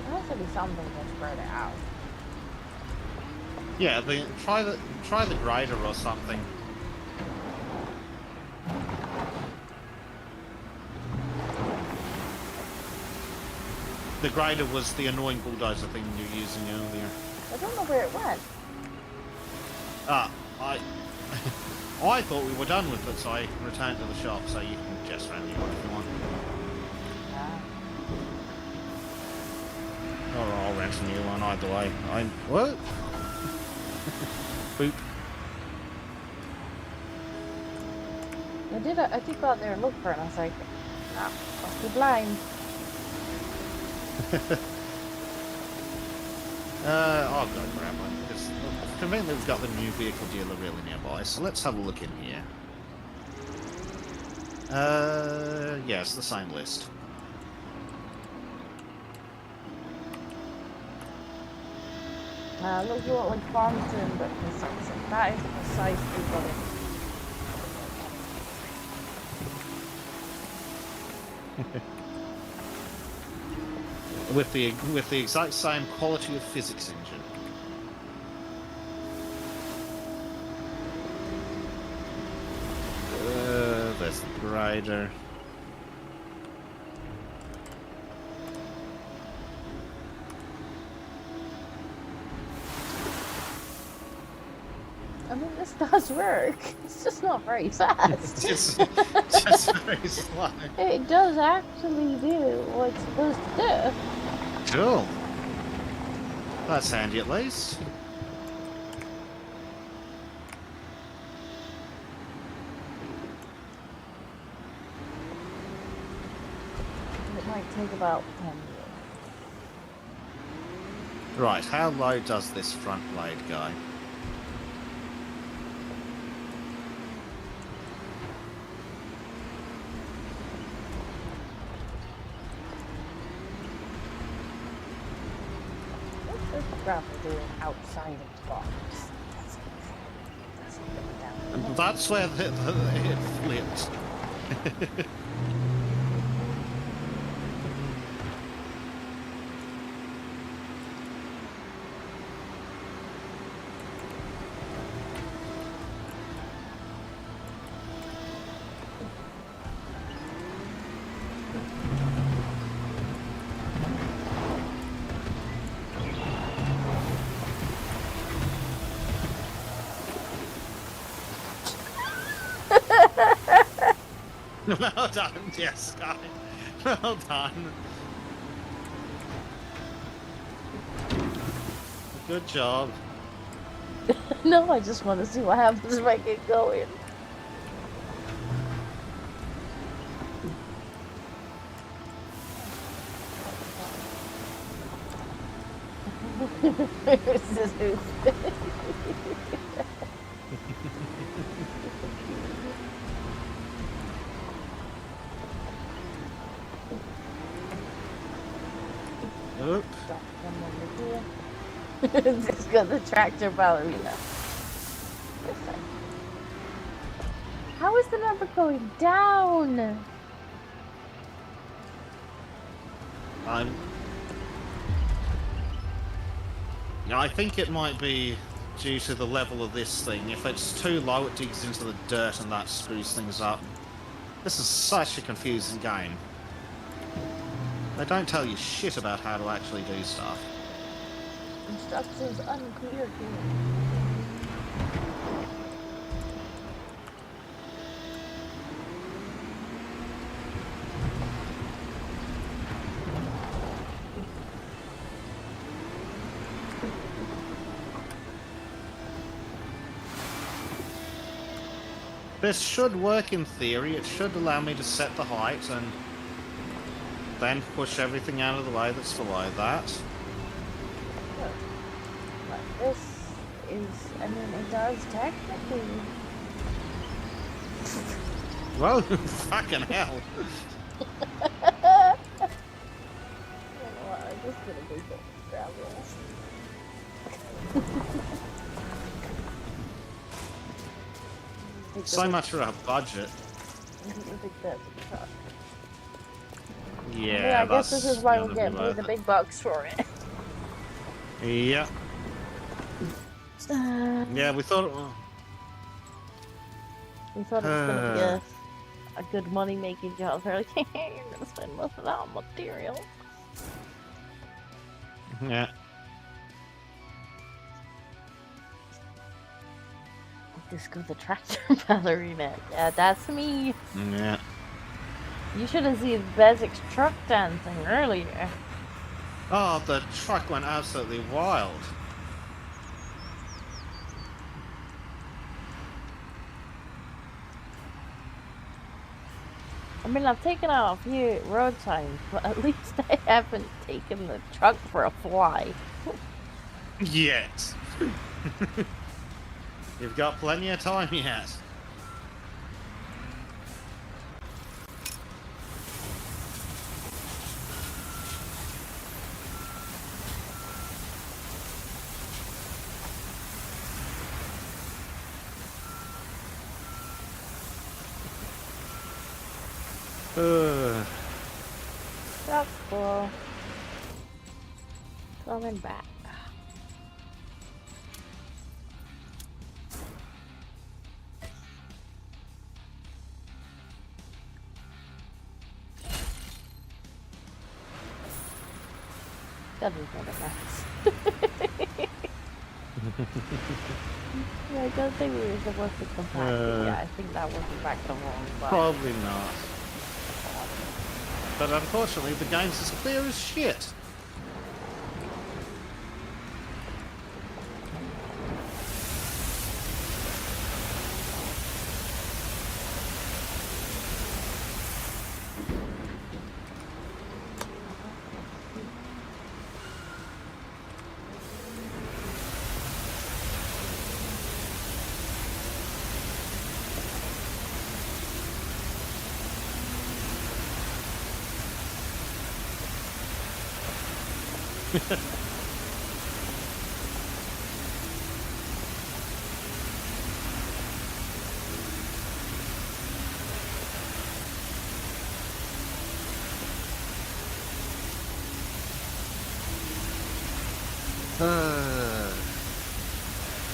There has to be something to spread it out. Yeah, try the grader or something. The grader was the annoying bulldozer thing you were using earlier. I don't know where it went. I thought we were done with it, so I returned to the shop, so you can just run the one if you want. Or I'll rent a new one, either way. What? Boop. I did go out there and look for it, and I was like, ah, must be blind. I'll go grab one, because conveniently we've got the new vehicle dealer really nearby, so let's have a look in here. Yeah, it's the same list. Look, you want like Farmington, but that is precisely what it is. With the exact same quality of physics engine. There's the grider. I mean, this does work. It's just not very fast. It's just very slow. It does actually do what it's supposed to do. Cool. That's handy at least. It might take about 10 years. Right, how low does this front blade go? What's this gravel doing outside of the box? That's going down. And that's where it flipped. Well done, yes, Sky. Well done. Good job. No, I just want to see what happens if I get going. This is Oop. Just got the tractor ballerina. How is the number going down? I think it might be due to the level of this thing. If it's too low, it digs into the dirt and that screws things up. This is such a confusing game. They don't tell you shit about how to actually do stuff. Instructions unclear here. This should work in theory. It should allow me to set the height and then push everything out of the way that's below that. Look, this is, I mean, it does technically. Well, fucking hell. You know what, I'm just gonna go get gravel. So much for our budget. Yeah, I guess this is why we're getting paid the big bucks for it. Yeah. Yeah, we thought it was... We thought it was gonna be a good money making job. They're like, you're gonna spend most of that on material. Yeah. Disco the tractor ballerina. Yeah, that's me. Yeah. You should have seen Bezek's truck dancing earlier. Oh, the truck went absolutely wild. I mean, I've taken out a few road signs, but at least I haven't taken the truck for a fly. Yet. You've got plenty of time yet. That's cool. Coming back. That is not a mess. Yeah, I don't think we were supposed to compact it. Yeah, I think that was in fact the wrong button. Probably not. But unfortunately, the game's as clear as shit.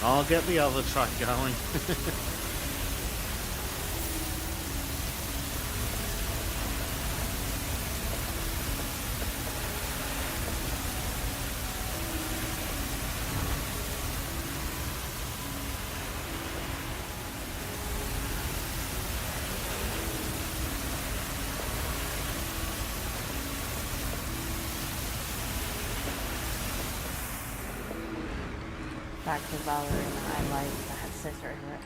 I'll get the other truck going. Back to Valerie and I like that scissor here.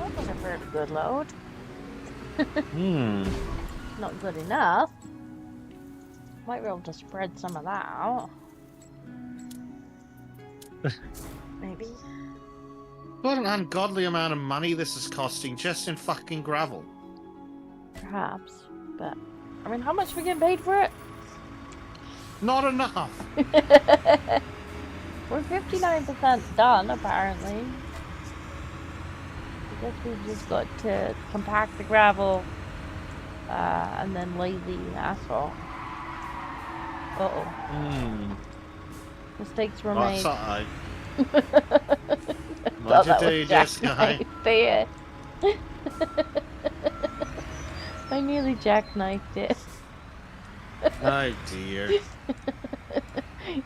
That was a very good load. Not good enough. Might be able to spread some of that out. Maybe. What an ungodly amount of money this is costing just in fucking gravel. Perhaps. But, I mean, how much we get paid for it? Not enough. We're 59% done, apparently. I guess we've just got to compact the gravel and then lay the asphalt. Uh-oh. Mistakes were made. Sorry. What'd you do, Jessica? There. I nearly jackknifed it. Oh dear.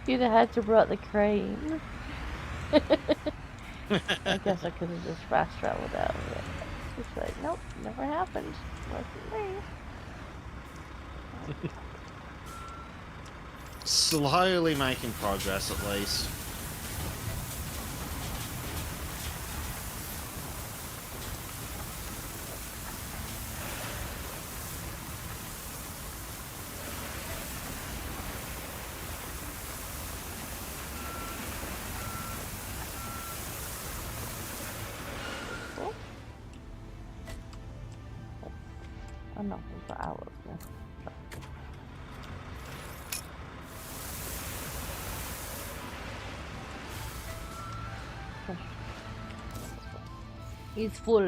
You'd have had to brought the crane. I guess I could have just fast traveled out of it. It's like, nope, never happened. Wasn't me. Slowly making progress, at least. Oh no, for hours now. He's full.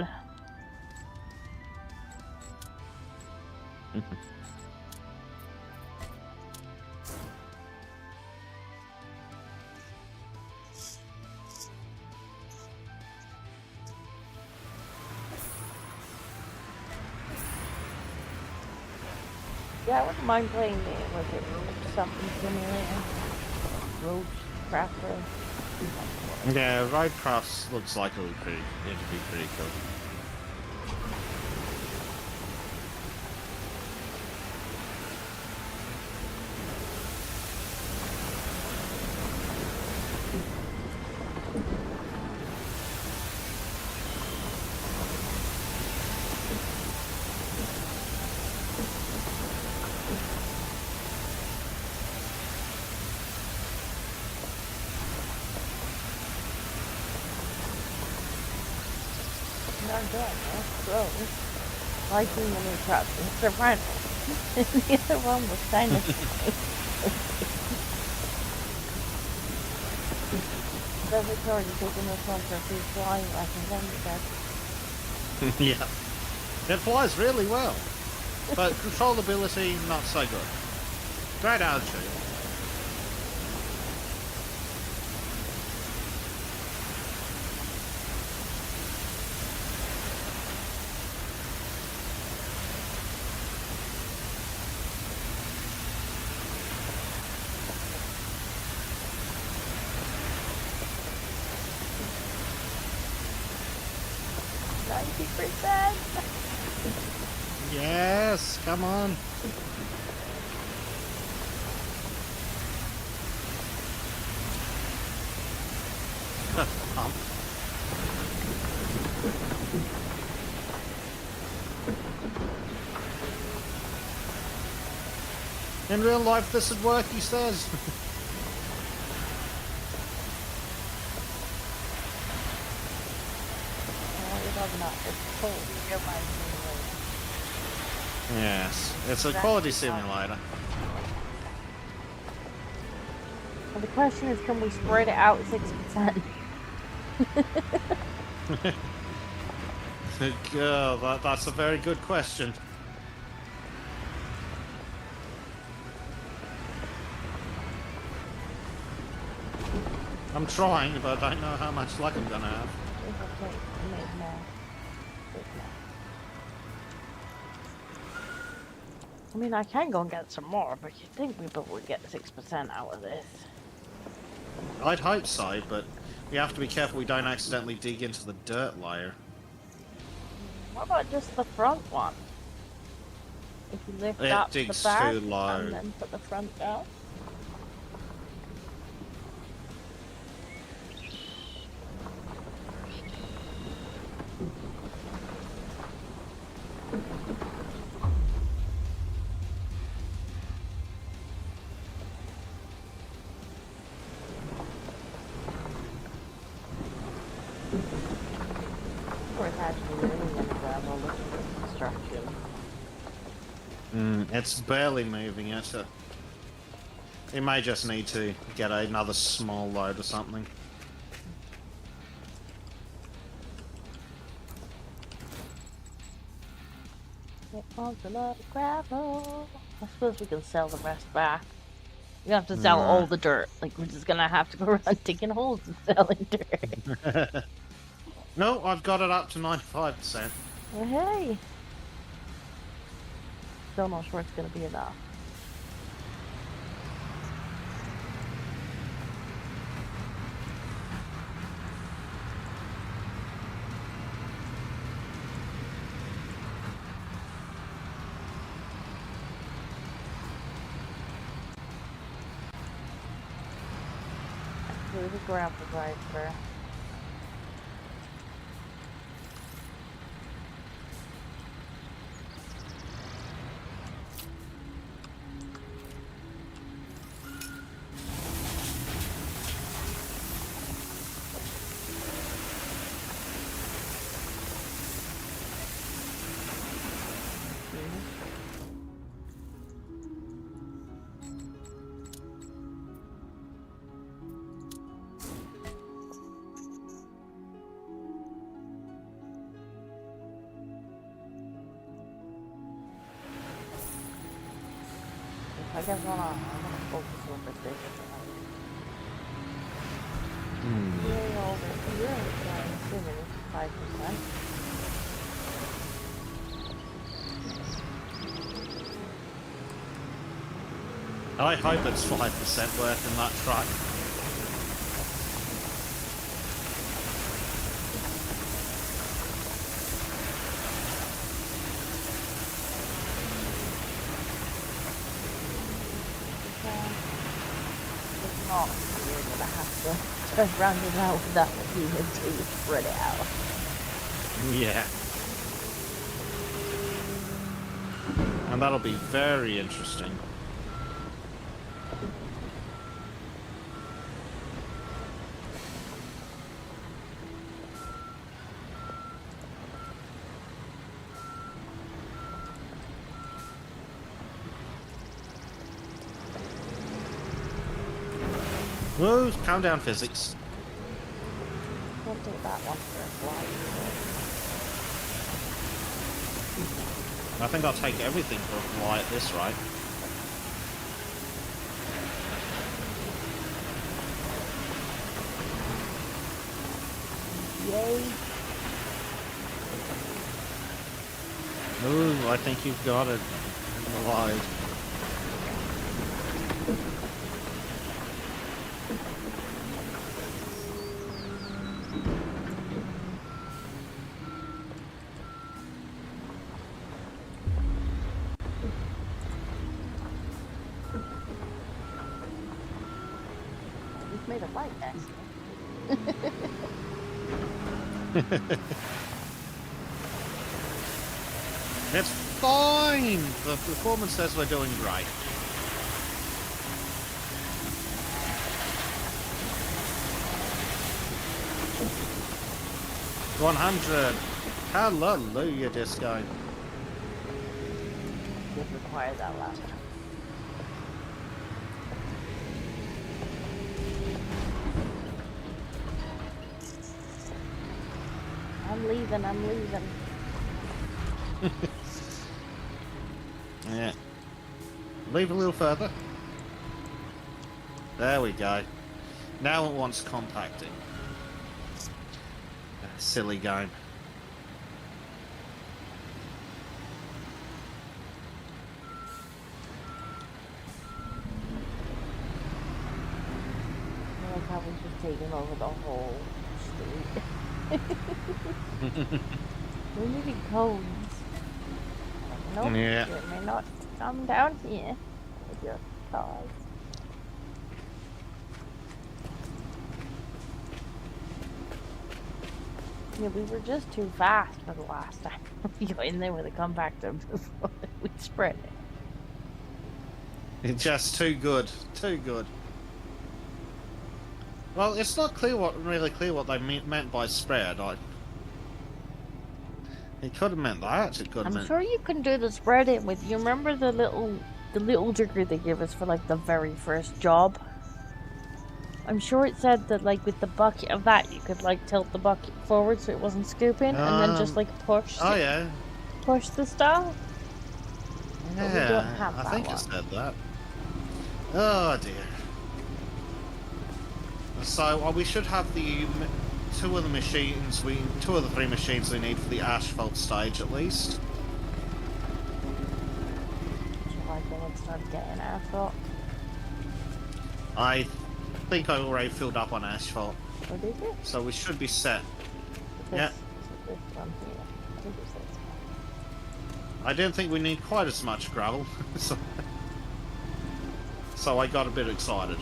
Yeah, I wouldn't mind playing it with it. Something simulator. Road crafter. Yeah, Roadcrafts looks like it'd be pretty cool. Not good, that's gross. Liking the new truck. It's a rental. The other one was kind of Bezek's already taking this one for free flying lessons, and Yeah. It flies really well. But controllability, not so good. Great attitude. Yes, come on. In real life, this would work, he says. Yes, it's a quality simulator. Well, the question is, can we spread it out 6%? That's a very good question. I'm trying, but I don't know how much luck I'm gonna have. I mean, I can go and get some more, but you'd think we would get 6% out of this. I'd hope so, but we have to be careful we don't accidentally dig into the dirt layer. What about just the front one? If you lift It up the digs back too low. and then put the front down? It's barely moving it. It may just need to get another small load or something. It wants a lot of gravel. I suppose we can sell the rest back. We have to sell all the dirt. Like, we're just gonna have to go around digging holes and selling dirt. No, I've got it up to 95%. Well, hey. Still not sure it's gonna be enough. do the gravel drive first. I guess I'm gonna focus on the bigger one. Way over here, I'm assuming it's 5%. I hope it's 5% worth in that truck. It's not, you're gonna have to turn around it out without the until you spread it out. Yeah. And that'll be very interesting. Whoa, calm down, physics. We'll take that one for a fly. I think I'll take everything for a fly at this rate. Yay. Ooh, I think you've got it. Wide. We've made a light accident. It's fine! The performance says we're doing great. $100. Hallelujah, disco. Did require that last time. I'm leaving. Yeah. Leave a little further. There we go. Now it wants compacting. Silly game. I like how we've just taken over the whole street. We needed cones. Nope, Yeah. you may not come down here with your cars. Yeah, we were just too fast for the last time. We got in there with a compactor before we spread it. It's just too good. Too good. Well, it's not really clear what they meant by spread. It could have meant that. It could have I'm meant... sure you can do the spread it with. You remember the little jigger they gave us for like the very first job? I'm sure it said that like with the bucket of that you could like tilt the bucket forward so it wasn't scooping and then just like push. Oh yeah. Push the stuff. But we don't Yeah, have I that think one. it said that. Oh dear. So we should have the two of the three machines we need for the asphalt stage at least. Shall I go and start getting asphalt? I think I already filled up on asphalt, Or did you? so we should be set. This, Yeah. This one here. I think it's this I didn't think we need quite as much gravel, so I got a bit excited.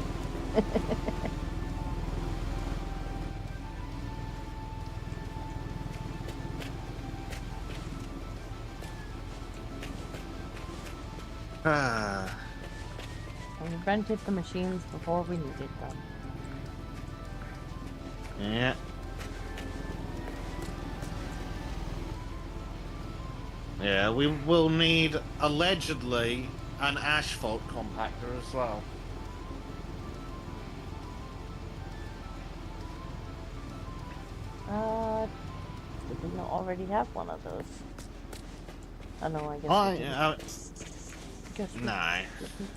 Ah, We invented the machines before we needed them. yeah. Yeah, we will need, allegedly, an asphalt compactor as well. Did we not already have one of those? Oh no, I guess we didn't. Guess we No. didn't.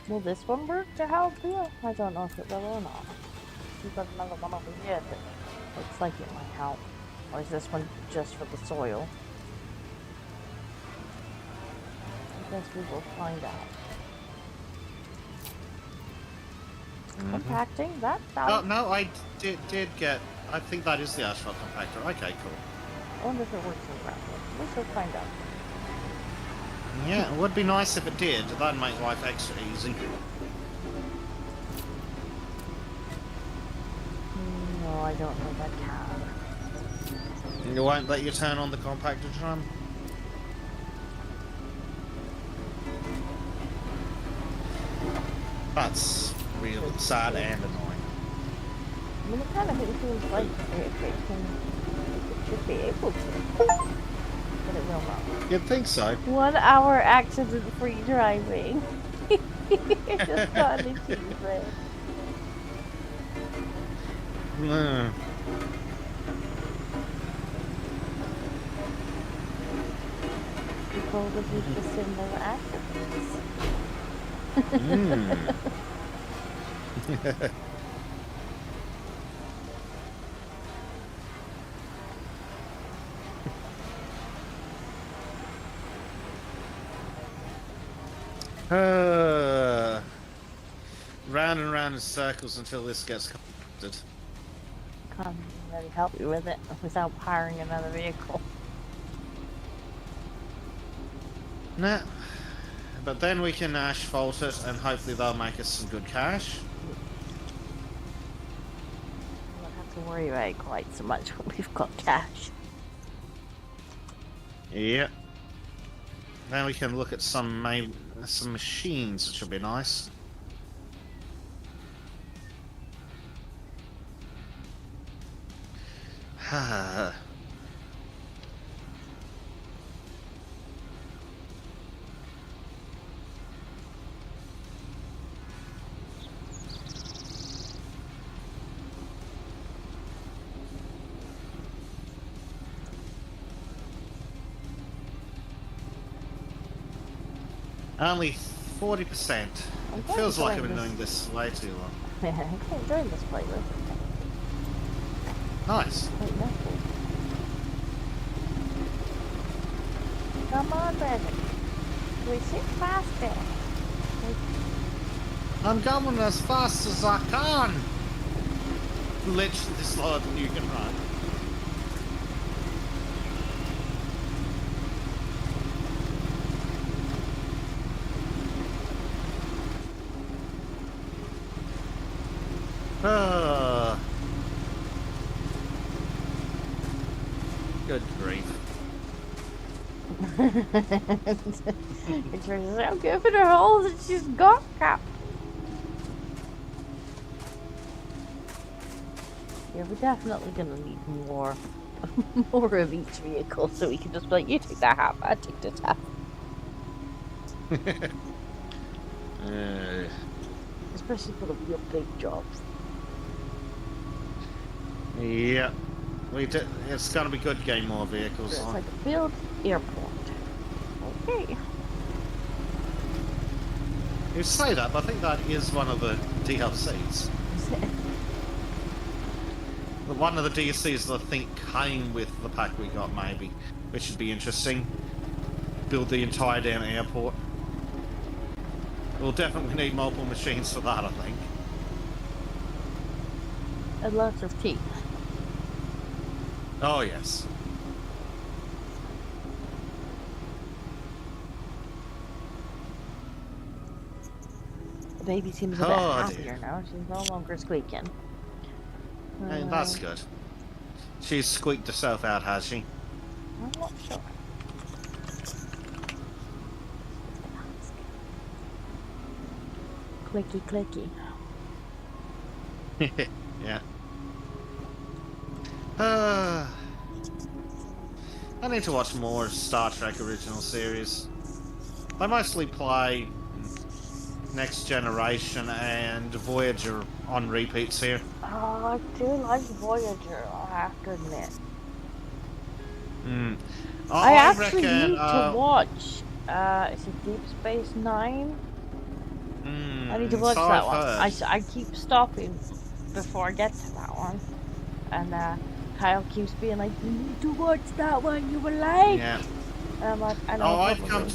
Will this one work to help you? I don't know if it will or not. We've got another one over here that looks like it might help. Or is this one just for the soil? I guess we will find out. Compacting? That Oh, sounds... no, I did get... I think that is the asphalt compactor. Okay, cool. I wonder if it works in ground. We shall find out. Yeah, it would be nice if it did. That'd make life extra easy. No, I don't think I can. You won't let you turn on the compactor drum? That's really sad and annoying. I mean, it kind of feels like it should be able to. But it will not. You'd think so. 1 hour accident-free driving. Just got an achievement. Mm. People would need to similar accidents. Round and round in circles until this gets completed. Can't really help you with it without hiring another vehicle. Nah. But then we can asphalt it and hopefully they'll make us some good cash. We don't have to worry about it quite so much when we've got cash. Yep. Then we can look at some machines, which will be nice. Only 40%. It feels like I've been doing this way too long. Yeah, I'm enjoying this playlist. Nice. Quite nimble. Come on, Bezek. We sit faster. I'm going as fast as I can. Literally slower than you can run. Good grief. It's so good for the holes that she's got, Cap. Yeah, we're definitely gonna need more of each vehicle so we can just be like, you take that half, I take this half. Especially for the real big jobs. Yeah. It's gonna be good getting more vehicles It's on. like a field airport. Okay. You say that, but I think that is one of the DLCs. One of the DLCs that I think came with the pack we got, maybe, which would be interesting. Build the entire damn airport. We'll definitely need multiple machines for that, I think. And lots of teeth. Oh, yes. baby seems a bit Oh, happier dear. now. She's no longer squeaking. Hey, that's good. She's squeaked herself out, has she? I'm not sure. Clicky, clicky. Yeah. I need to watch more Star Trek original series. I mostly play Next Generation and Voyager on repeats here. Oh, I do like Voyager, I have to admit. I actually reckon, need to watch, is it Deep Space Nine? I need to watch so that I've one. heard. I keep stopping before I get to that one. And Kyle keeps being like, you need to watch that one, you will like. Yeah. And I'm like, I know, I've probably.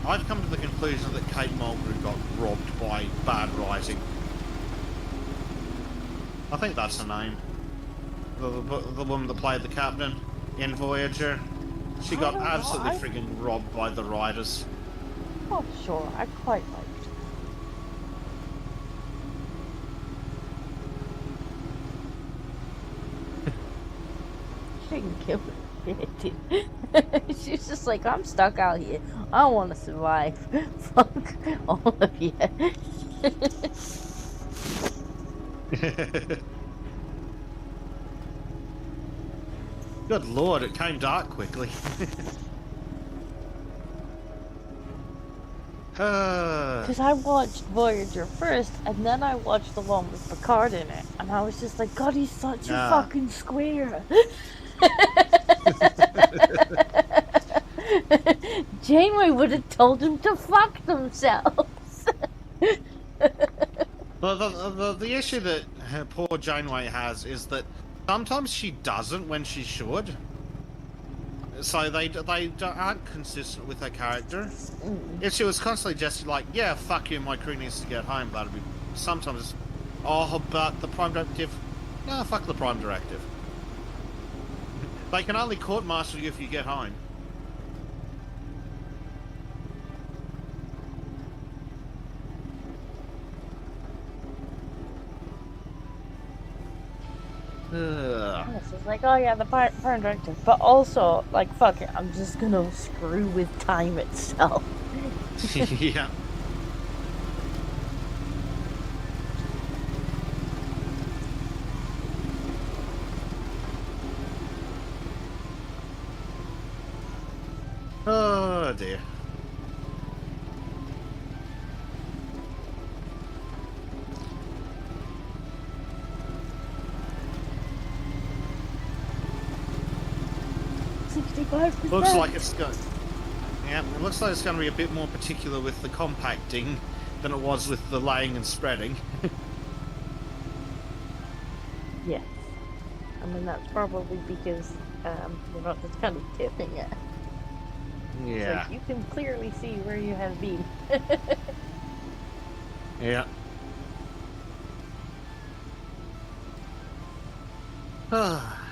come to the conclusion that Kate Mulgrew got robbed by bad writing. I think that's her name. The woman that played the captain in Voyager. She I got don't know, absolutely frigging robbed by the writers. Oh, sure, I quite liked it. She can kill me. She's just like, I'm stuck out here. I want to survive. Fuck all of you. Good lord, it came dark quickly. Because I watched Voyager first, and then I watched the one with Picard in it, and I was just like, God, he's such a fucking square. Janeway would have told him to fuck themselves. Well, the issue that poor Janeway has is that sometimes she doesn't when she should. So they aren't consistent with her character. If she was constantly just like, yeah, fuck you, my crew needs to get home, that'd be... Sometimes, oh, but the Prime Directive... No, fuck the Prime Directive. They can only court-martial you if you get home. It's like, oh yeah, the Prime Directive, but also, like, fuck it, I'm just gonna screw with time itself. Yeah. Oh dear. Looks like it's going. Yeah, it looks like it's going to be a bit more particular with the compacting than it was with the laying and spreading. Yes. I mean, that's probably because you're not just kind of tipping it. Yeah. So you can clearly see where you have been. Yeah. Ah.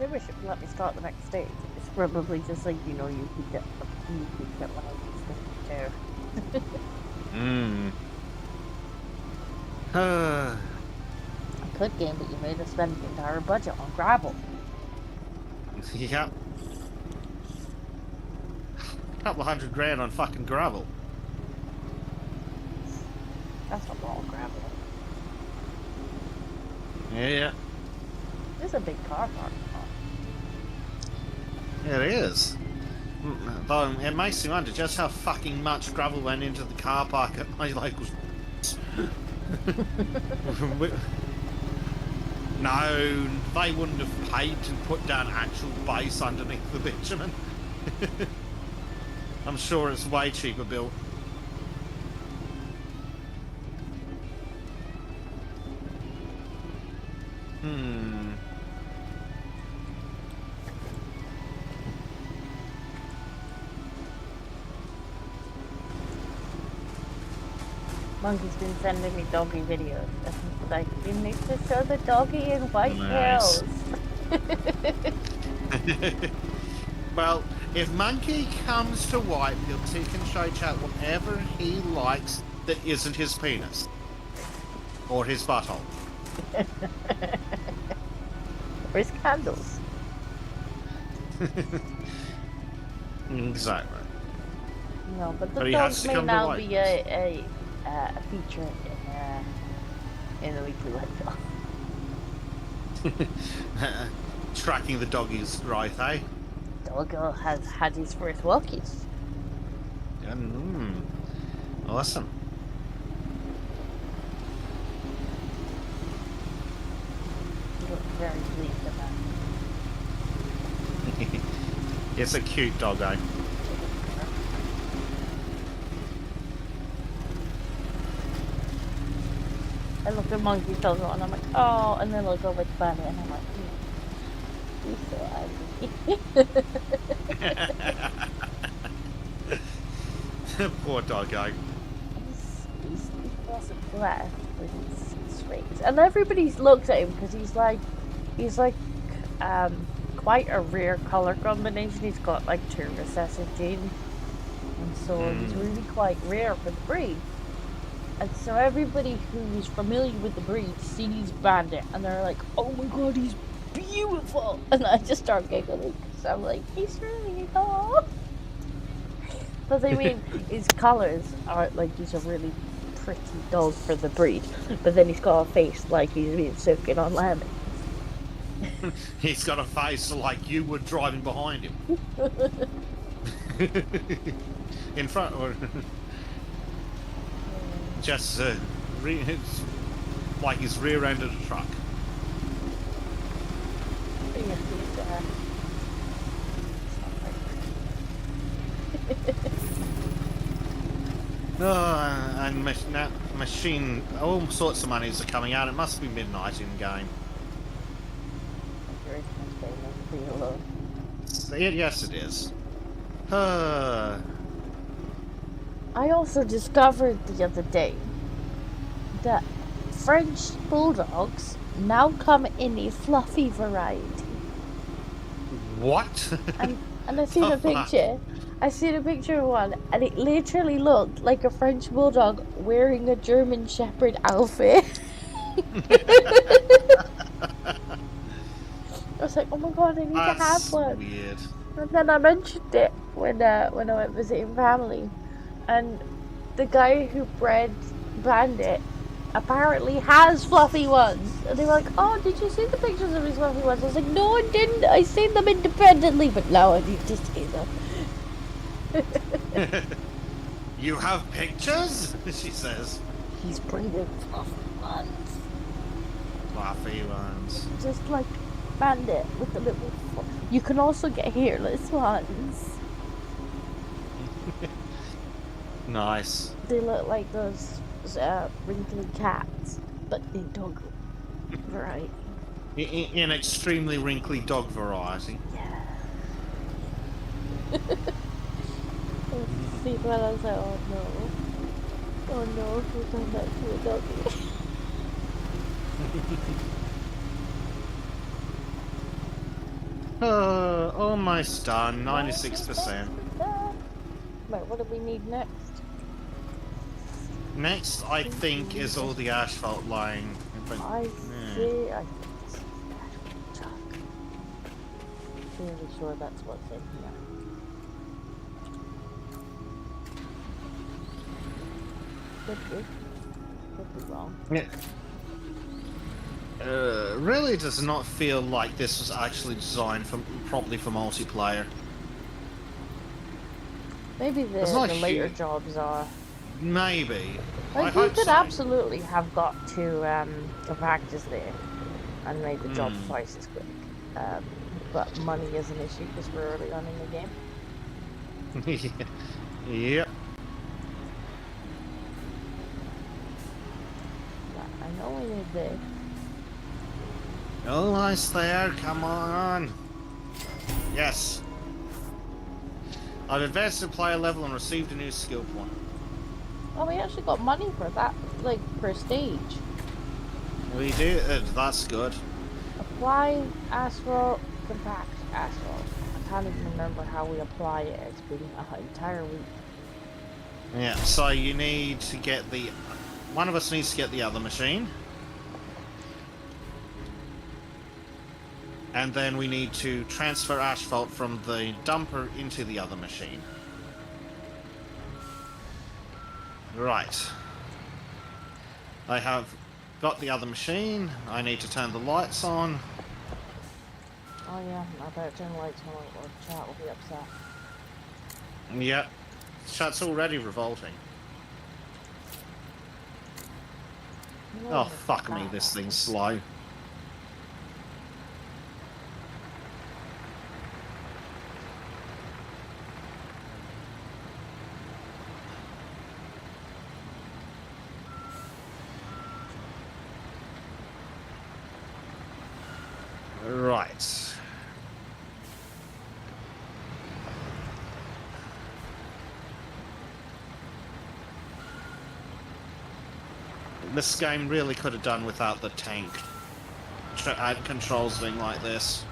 I wish it would let me start the next stage. It's probably just like, you could get one of these things too. I could game, but you made us spend the entire budget on gravel. Yeah. Couple $100,000 on fucking gravel. That's a lot of gravel. Yeah. It's a big car park. It is. Though it makes me wonder just how fucking much gravel went into the car park at my local. No, they wouldn't have paid to put down actual base underneath the bitumen. I'm sure it's way cheaper built. Monkey's been sending me doggy videos. Like, you need to show the doggy in White Nice. Hills. Well, if Monkey comes to Whitefield, he can show chat whatever he likes that isn't his penis. Or his butthole. Where's candles? Exactly. No, but But the he has dogs to may come to now Whitefield. be a feature in the weekly Whitefield. Tracking the doggies right, eh? Doggo has had his first walkies. Awesome. He looked very pleased about it. It's a cute doggo. I look at Monkey Doggo and I'm like, oh, and then I'll go with Bunny and I'm like, he's so ugly. Poor doggo. He's wasn't black, but he's straight. And everybody looks at him because he's like quite a rare color combination. He's got like 2 recessive genes, and so he's really quite rare for the breed. And so everybody who's familiar with the breed sees Bandit and they're like, oh my god, he's beautiful! And I just start giggling because I'm like, he's really tall. But I mean, his colours are like, he's a really pretty dog for the breed. But then he's got a face like he's been soaking on lemon. He's got a face like you would driving behind him. In front, or just it's like he's rear-ended a truck. But yeah, And machine, all sorts of monies are coming out. It must be midnight in game. Yes, it is. I also discovered the other day that French bulldogs now come in a fluffy variety. What? And I seen a picture. I seen a picture of one, and it literally looked like a French bulldog wearing a German Shepherd outfit. I was like, oh my god, I need to have That's one. weird. And then I mentioned it when I went visiting family, and the guy who bred Bandit apparently has fluffy ones. And they were like, oh, did you see the pictures of his fluffy ones? I was like, no, I didn't. I seen them independently, but now I need to see them. You have pictures? She says. He's breeding fluffy ones. Fluffy ones. Just like Bandit with the little... You can also get hairless ones. Nice. They look like those wrinkly cats, but in dog variety. In extremely wrinkly dog variety. Yeah. See when I was like, oh no, who's done that to a doggy? Almost done. 96%. Right, what do we need next? Next, I think, is all the asphalt laying. But, I see. I think this is the actual truck. Really sure that's what's in here. Could be wrong. Yeah. Really does not feel like this was actually designed properly for multiplayer. Maybe the later jobs are. Maybe. Like, you could absolutely have got to practice there and made the job twice as quick. But money is an issue because we're early on in the game. Yep. I know we need this. Almost there, come on. Yes. I've advanced to player level and received a new skill point. Oh, we actually got money for that, like, per stage. We did, that's good. A apply asphalt, compact asphalt. I can't even remember how we apply it. It's been an entire week. Yeah, so you need to get the... One of us needs to get the other machine. And then we need to transfer asphalt from the dumper into the other machine. Right. I have got the other machine. I need to turn the lights on. Oh yeah, I better turn the lights on or chat will be upset. Yep. Chat's already revolting. Oh, fuck me, this thing's slow. Right. This game really could have done without the tank controls being like this.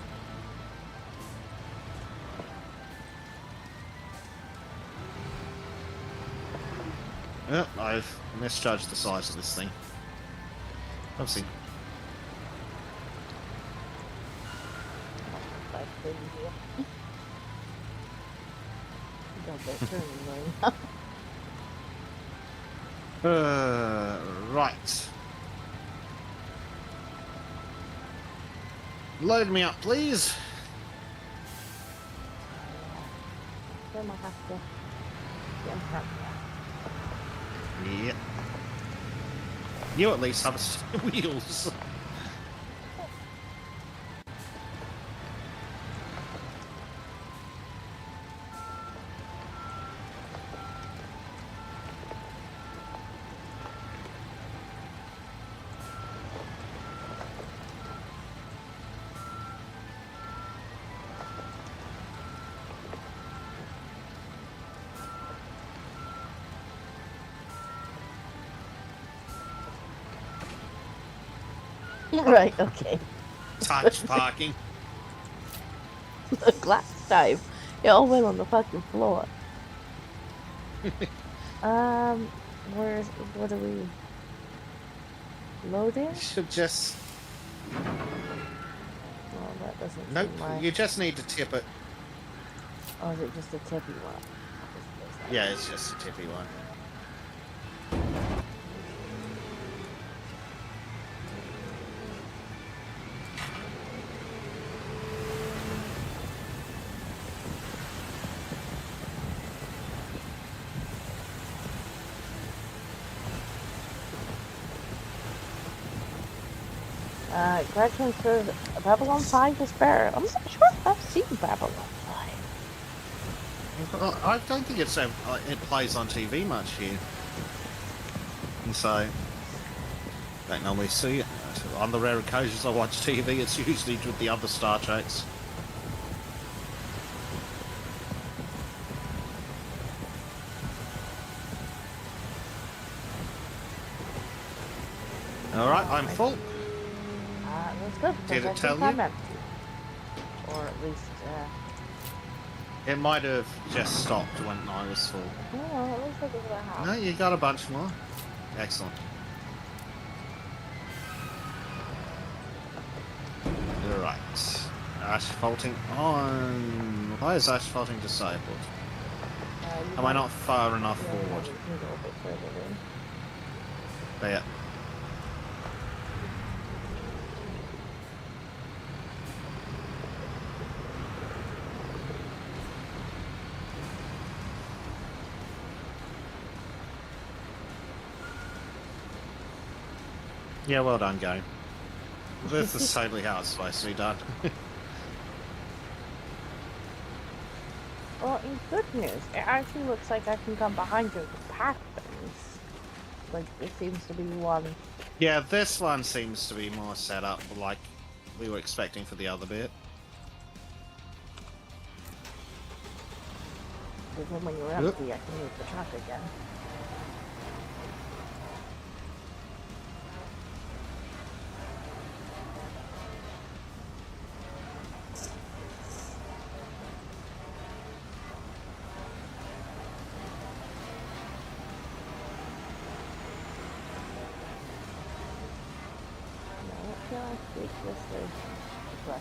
Yep, I've misjudged the size of this thing. Oopsie. Right. Load me up, please. Then we'll have to get in front Yep. You at least have wheels. Right, okay. Touch parking. Look, last time, it all went on the fucking floor. What are we loading? You should just... Well, that doesn't Nope, seem like... you just need to tip it. Oh, is it just a tippy one? Yeah, it's just a tippy one. Gradually for Babylon 5 is better. I'm not sure if I've seen Babylon 5. Well, I don't think it's it plays on TV much here. And so, don't normally see it. On the rare occasions I watch TV, it's usually with the other Star Treks. Alright, I'm full. That's good. Did it tell you? I'm empty. Or at least, It might have just stopped when I was full. oh, it looks like it's about half. No, you got a bunch more. Excellent. Right. Asphalting on... Why is asphalting disabled? Am I not far enough forward? A little bit further in. There. Yeah, well done, game. This is totally how it's supposed to be done. Well, in good news, it actually looks like I can come behind you and pack things. Like, it seems to be one. Yeah, this one seems to be more set up like we were expecting for the other bit. Because then when you're empty, I can use the truck again. can I speak this way? This way.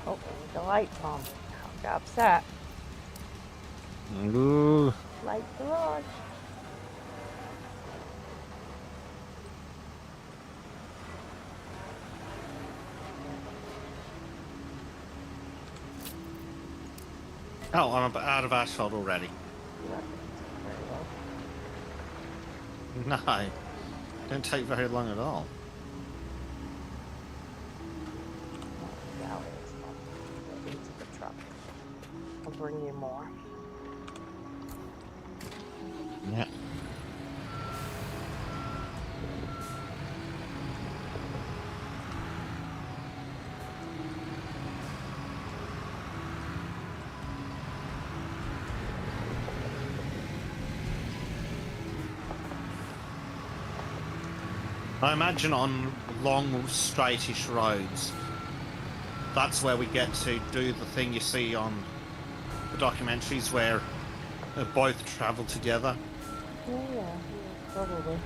Oh, the light bomb. I got upset. Ooh. Light garage. Oh, I'm out of asphalt already. Very well. No, don't take very long at all. Yeah, it's not. Get into the truck. I'll bring you more. Yeah. I imagine on long, straightish roads, that's where we get to do the thing you see on the documentaries where they both travel together. Yeah, probably.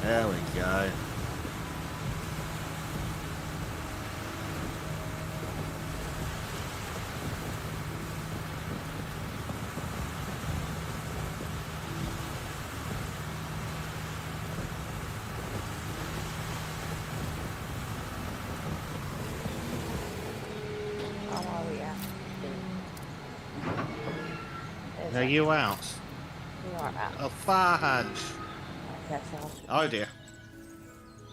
There we go. How are we at? Are you out? We are out. Oh, fudge. I guess I'll Oh dear.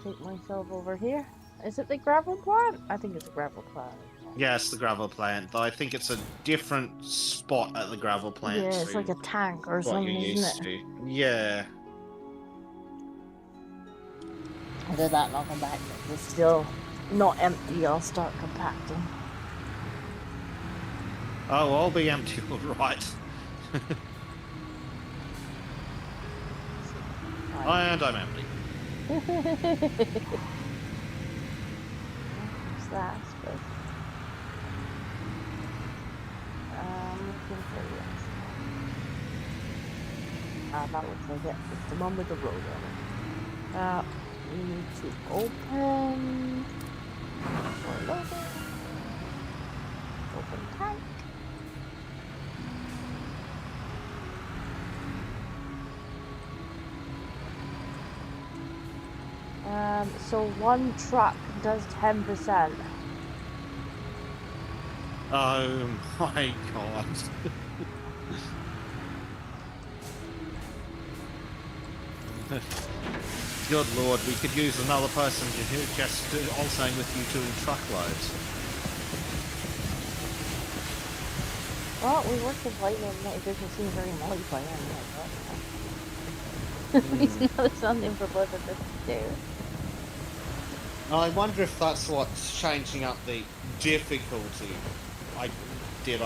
take myself over here. Is it the gravel plant? I think it's a gravel plant. Yeah, it's the gravel plant, though I think it's a different spot at the gravel plant. Yeah, it's to like a tank or what something, you're isn't used it? to. Yeah. After that, and I'll come back. If it's still not empty, I'll start compacting. Oh, I'll be empty, all right. And I'm empty. What's that? But, looking for yes. That looks like it. It's the one with the road on it. We need to open. Or loading. Open tank. So one truck does 10%. Oh my god. Good lord, we could use another person to just also with you two truckloads. Well, we worked with lightning and it doesn't seem very multiplayer anyway, but there's something for both of us to do. I wonder if that's what's changing up the difficulty. I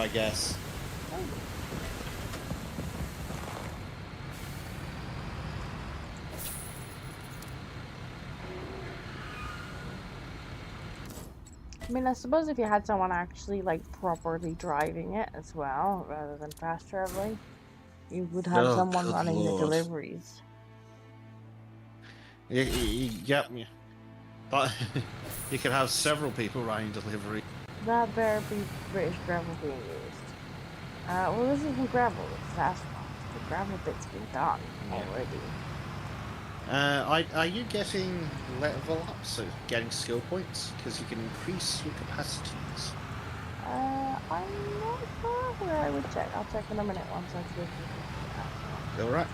guess. I mean, I suppose if you had someone actually, like, properly driving it as well, rather than fast traveling, you would have Oh, someone good running lord. the deliveries. Yep. But you could have several people running delivery. That better be British gravel being used. Well, this isn't gravel, it's asphalt. The gravel bit's been done already. Are you getting level ups, so getting skill points? Because you can increase your capacities. I'm not sure where I would check. I'll check in a minute once I see if Alright.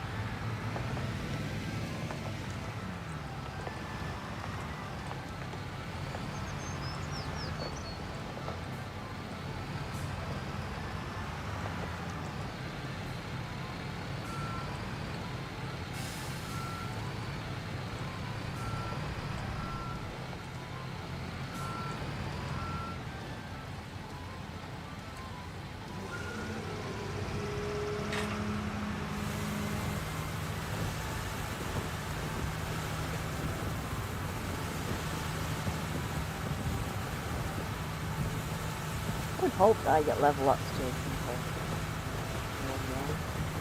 would hope that I get level ups too.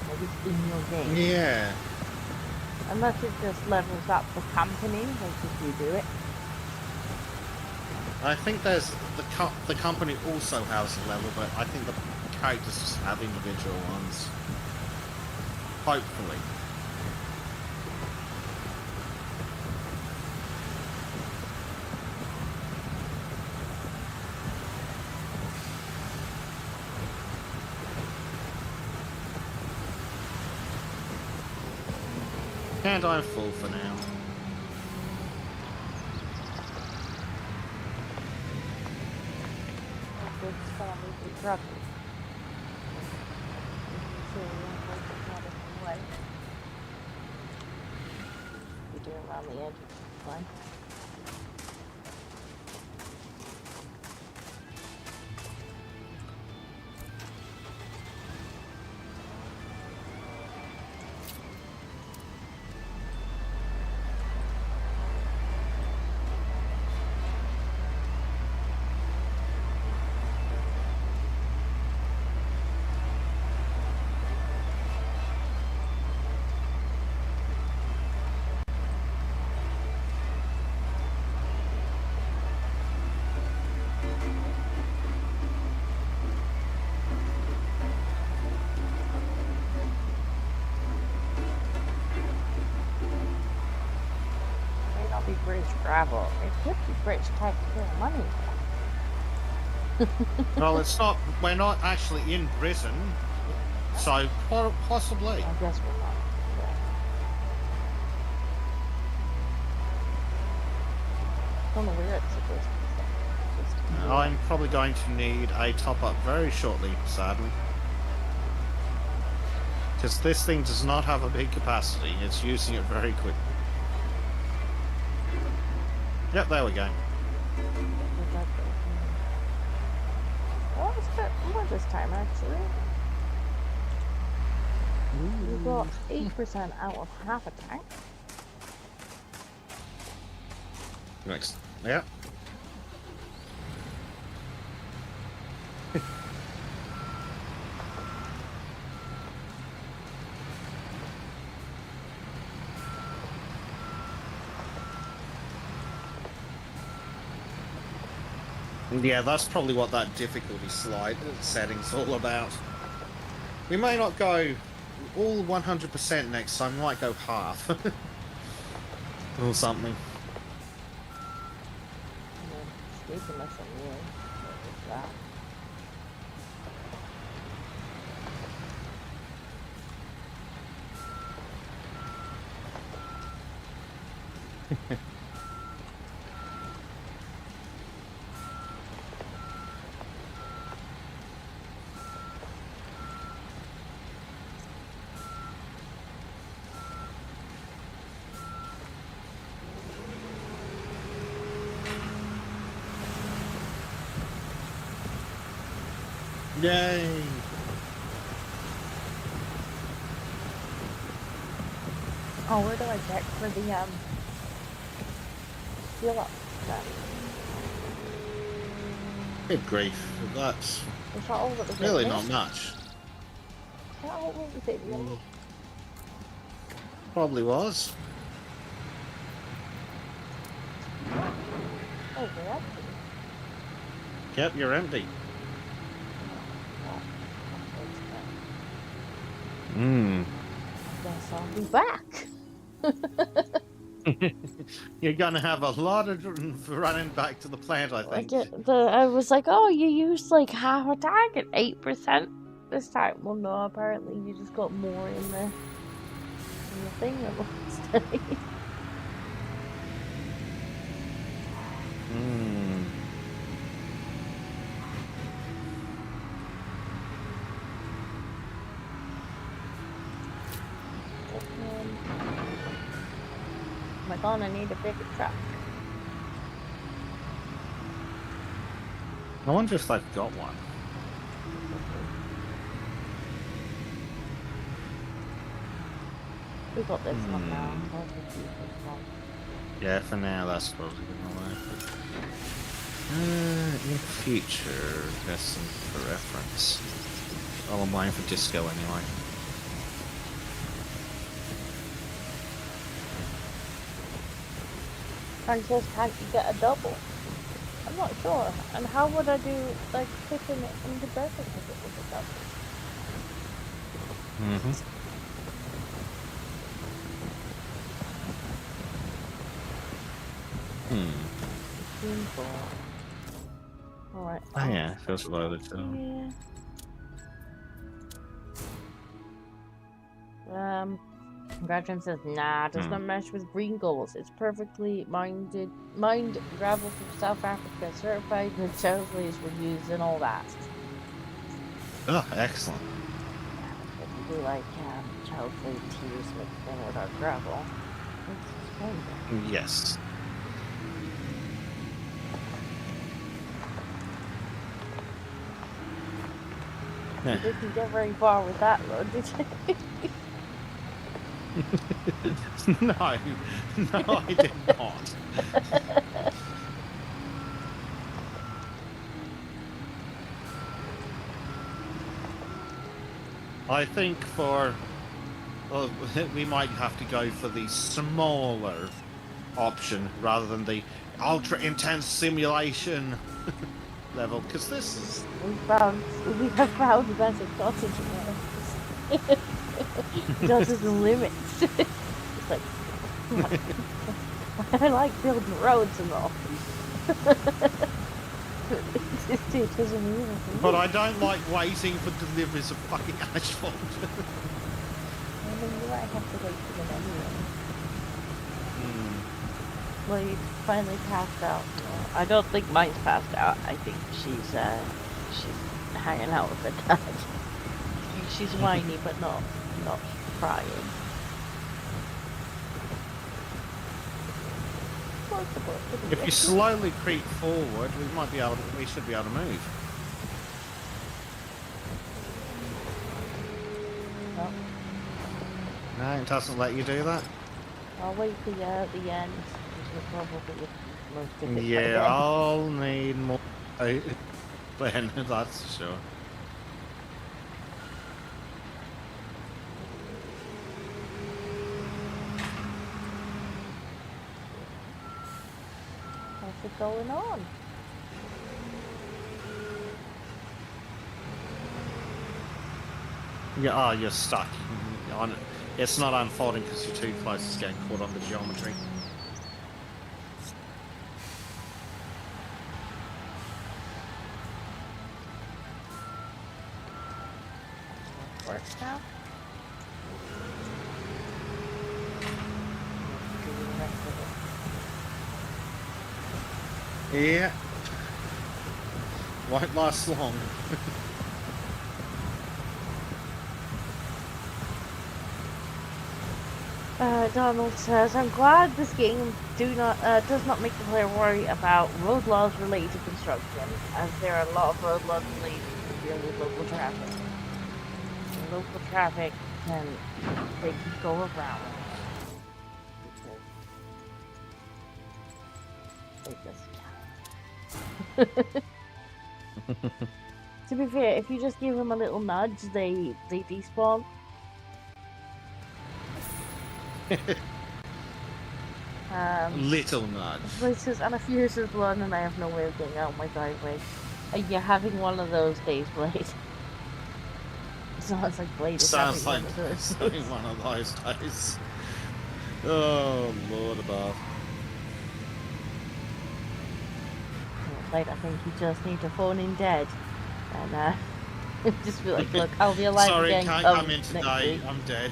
Maybe in your game. Yeah. Unless it just levels up the company, like if you do it. I think there's the company also has a level, but I think the characters just have individual ones. Hopefully. And I'm full for now. Good stuff, we drug it. So way. You do it around the edge, fine. British gravel. It could be British taxpayer money. Well, it's not. We're not actually in Britain, so possibly. I guess we're not. Yeah. I don't know where it's supposed to be. I'm probably going to need a top up very shortly, sadly. Because this thing does not have a big capacity. It's using it very quickly. Yep, there we go. Oh, it's a bit more this time, actually. We got 8% out of half a tank. Next. Yep. Yeah, that's probably what that difficulty slide setting's all about. We may not go all 100% next time, we might go half. Or something. Speaking of something new, what was that? Yay! Oh, where do I check for the seal up then? Good grief, that's Is that all that was really in not there? much. Is that all that was in there? Probably was. Oh, we're empty. Yep, you're empty. Hmm. Guess I'll be back. You're gonna have a lot of running back to the plant, I think. I was like, oh, you used like half a tank at 8% this time. Well, no, apparently you just got more in the thing that last time. Hmm. Oh my god, I need a bigger truck. I wonder if they've got one. We got this one now. I'll just use this one. Yeah, for now that's probably gonna work. In future, there's some for reference. Well, I'm waiting for disco anyway. Frank says, can't you get a double? I'm not sure. And how would I do, like, picking it into Bezek if it was a double? Green ball. Alright. Oh yeah, feels loaded too. Yeah. Gretchen says, nah, does not mesh with green goals. It's perfectly mined gravel from South Africa, certified with Chelsea's reviews and all that. Oh, excellent. If you do like Chelsea tears mixed in with our gravel, it's splendid. Yes. You didn't get very far with that, though, did you? No, I did not. I think we might have to go for the smaller option rather than the ultra intense simulation level, because this is... We have found the best cottage now. Just the limits. It's like, I like building roads and all. It doesn't mean anything. But I don't like waiting for deliveries of fucking asphalt. I mean, you might have to wait for them anyway. Well, you finally passed out. Well, I don't think mine's passed out. I think she's hanging out with her dad. She's whiny, but not crying. If you slowly creep forward, we should be able to move. Oh. No, it doesn't let you do that. I'll wait till you're at the end. Which will probably be most difficult. Yeah, I'll need more. Then that's for sure. What's it going on? Yeah, you're stuck. It's not unfolding because you're too close. It's getting caught on the geometry. Works now? Do the rest of it. Yeah. Won't last long. Donald says, I'm glad this game does not make the player worry about road laws related to construction, as there are a lot of road laws related to dealing with local traffic. And local traffic they can go around. Because they just can't. To be fair, if you just give them a little nudge, they despawn. Little nudge. Places and a furious is blood and I have no way of getting out my driveway. Are you having one of those days, Blade? Sounds like Blade is Sounds having like one of those days. one of those days. Oh, Lord above. Blade, I think you just need to phone in dead. And just be like, look, I'll be alive Sorry, again. can't come in today. I'm dead.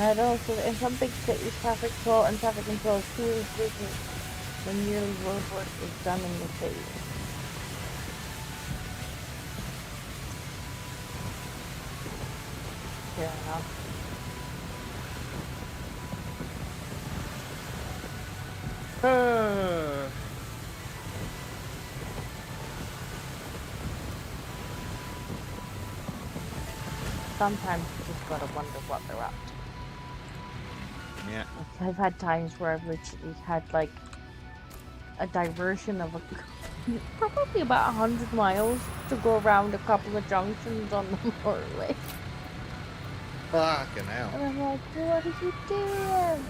And also, in some big cities, traffic control is truly busy when yearly roadwork is done in the city. Fair enough. Sometimes you just gotta wonder what they're up to. Yeah. Like, I've had times where I've literally had like a diversion of probably about 100 miles to go around a couple of junctions on the motorway. Fucking hell. And I'm like, what are you doing?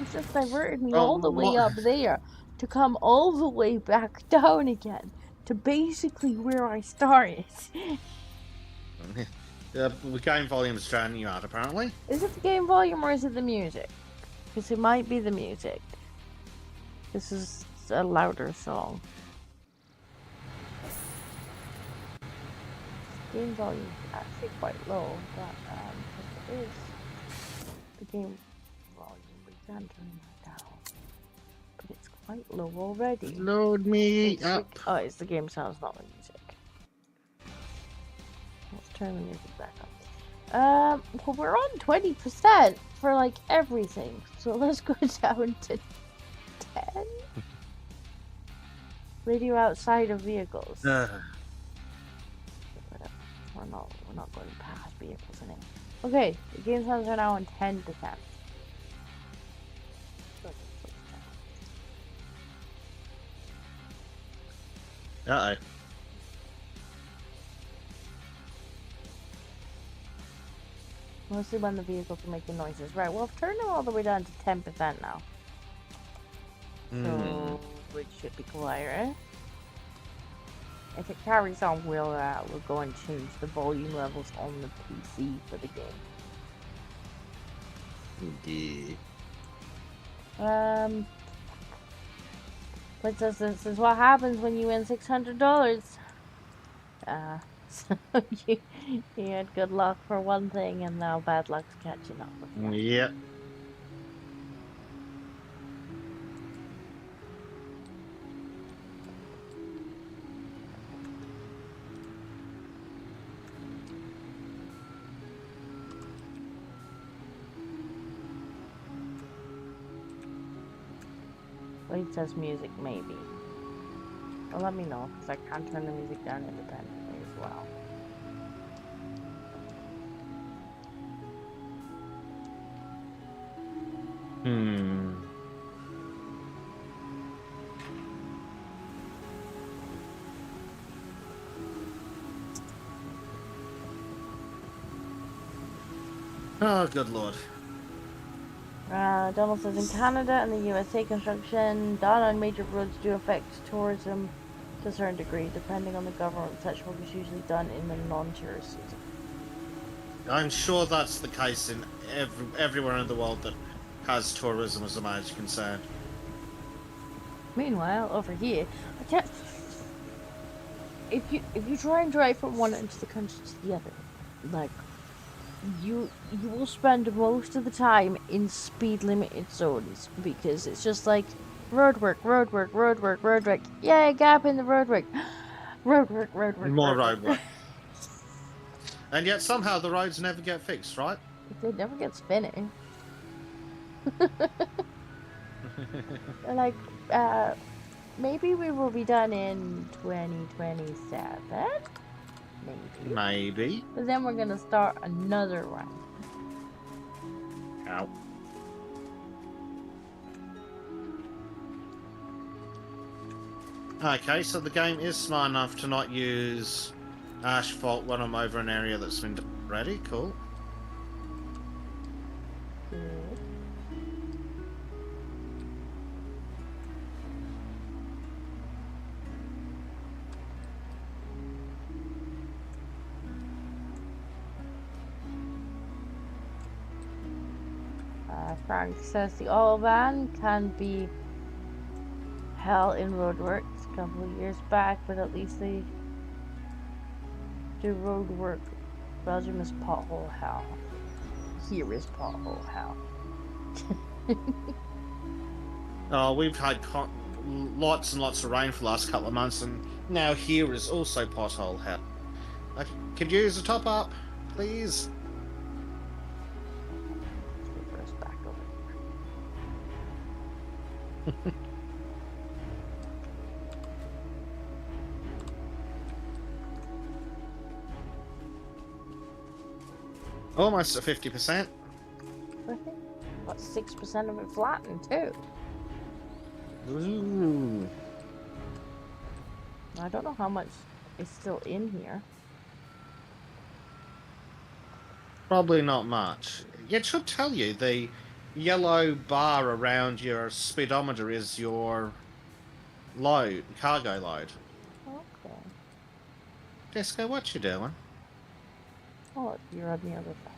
It's just diverted me all the way up there to come all the way back down again to basically where I started. The game volume's drowning you out, apparently. Is it the game volume or is it the music? Because it might be the music. This is a louder song. Game volume is actually quite low, but if it is the game volume, we can turn that down. But it's quite low already. Load me up. Oh, it's the game sounds, not the music. Let's turn the music back up. Well, we're on 20% for like everything, so let's go down to 10. Radio outside of vehicles. We're not going past vehicles anymore. Okay, the game sounds are now on 10%. Uh-oh. Mostly when the vehicles are making noises. Right, well, I've turned them all the way down to 10% now. So, which should be quieter. If it carries on, we'll go and change the volume levels on the PC for the game. But this is what happens when you win $600. So you had good luck for one thing, and now bad luck's catching up with you. Yep. Well, it says music, maybe. Well, let me know, because I can turn the music down independently as well. Oh, good lord. Donald says in Canada and the USA, construction done on major roads do affect tourism to a certain degree, depending on the government. Such work is usually done in the non-tourist season. I'm sure that's the case in everywhere in the world that has tourism as a major concern. Meanwhile, over here, if you try and drive from one end of the country to the other, like you will spend most of the time in speed limited zones, because it's just like roadwork. Yay, gap in the roadwork. Roadwork. More roadwork. And yet somehow the roads never get fixed, right? They never get spinning. Like, maybe we will be done in 2027. Maybe. But then we're gonna start another one. Ow. Okay, so the game is smart enough to not use asphalt when I'm over an area that's been ready. Cool. Good. Frank says the oil ban can be hell in roadworks a couple of years back, but at least they Do road work. Belgium is pothole hell. Here is pothole hell. Oh, we've had lots and lots of rain for the last couple of months, and now here is also pothole hell. I could use a top up, please. Let's reverse back over here. Almost at 50%. What, 6% of it flattened too? Ooh. I don't know how much is still in here. Probably not much. It should tell you the yellow bar around your speedometer is your load, cargo load. Okay. Disco, what you doing? Oh, you're on the other side.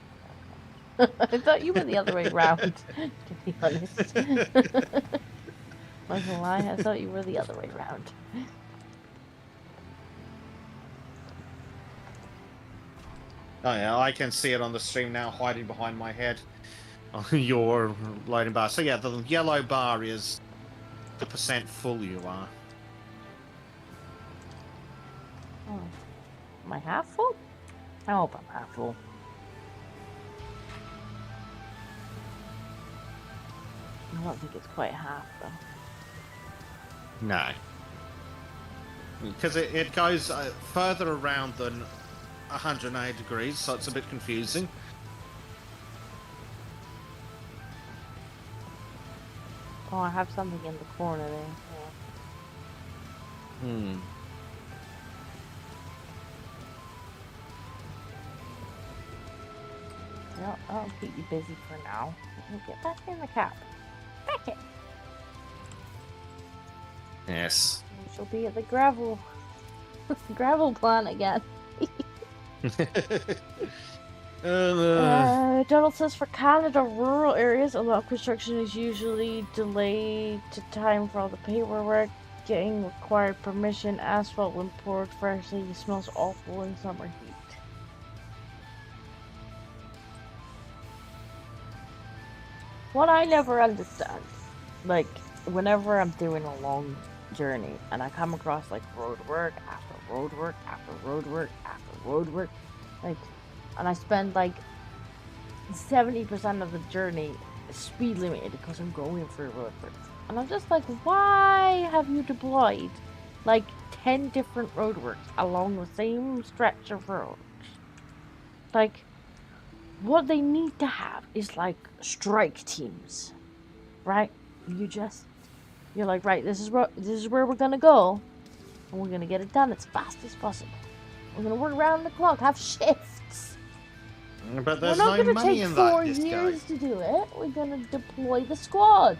I thought you were the other way round, to be honest. Not gonna lie, I thought you were the other way round. Oh yeah, I can see it on the stream now, hiding behind my head. Your loading bar. So yeah, the yellow bar is the percent full you are. Oh. Am I half full? I hope I'm half full. I don't think it's quite half, though. No. Because it goes further around than 180 degrees, so it's a bit confusing. Oh, I have something in the corner there. Yeah. Well, I'll keep you busy for now. Get back in the cap. Back it. Yes. We shall be at the gravel plant again. Donald says for Canada rural areas, a lot of construction is usually delayed to time for all the paperwork, getting required permission. Asphalt when poured freshly smells awful in summer heat. What I never understand, like, whenever I'm doing a long journey and I come across like road work after road work after road work after road work, like, and I spend like 70% of the journey speed limited because I'm going through road work. And I'm just like, why have you deployed like 10 different roadworks along the same stretch of road? Like, what they need to have is like strike teams, right? You're like, right, this is where we're gonna go, and we're gonna get it done as fast as possible. We're gonna work around the clock, have shifts. But there's we're not no gonna money take in 4 that, years to do it. We're gonna deploy the squad,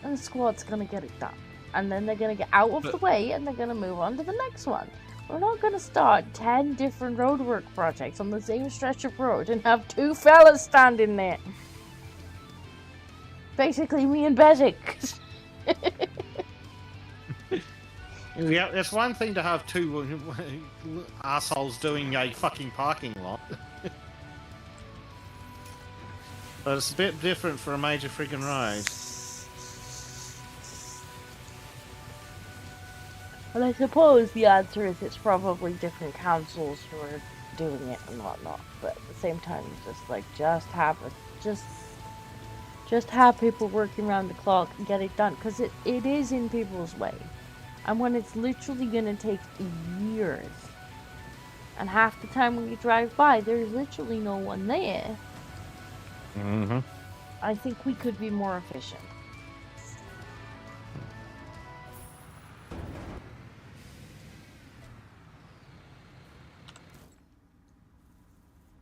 and the squad's gonna get it done. And then they're gonna get out of the way, and they're gonna move on to the next one. We're not gonna start 10 different roadwork projects on the same stretch of road and have 2 fellas standing there. Basically, me and Bezek. Yeah, it's one thing to have 2 assholes doing a fucking parking lot. But it's a bit different for a major friggin' road. Well, I suppose the answer is it's probably different councils who are doing it and whatnot. But at the same time, just have people working around the clock and get it done, because it is in people's way. And when it's literally gonna take years, and half the time when you drive by, there's literally no one there. Mm-hmm. I think we could be more efficient.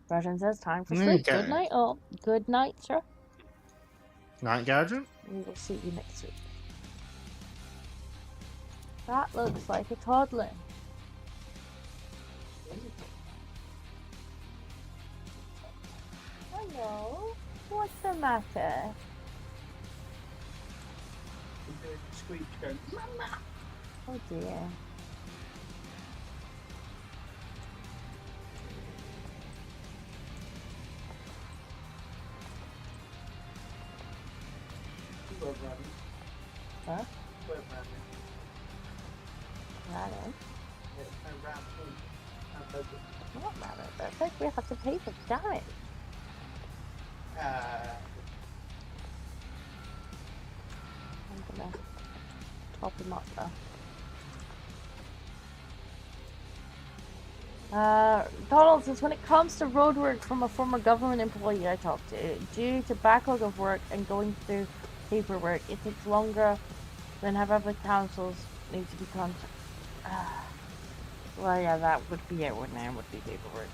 Russian says time for sleep. Okay. Good night, all. Good night, sir. Night, Gadget? We will see you next week. That looks like a toddler. Hello? What's the matter? Mama! Oh dear. Huh? Rabbit? What rabbit? That's like we have to pay for damage. I'm gonna top him up though. Donald says, when it comes to road work from a former government employee I talked to, due to backlog of work and going through paperwork, it takes longer than however councils need to be contacted. Well, yeah, that would be it, wouldn't it? Would be paperwork.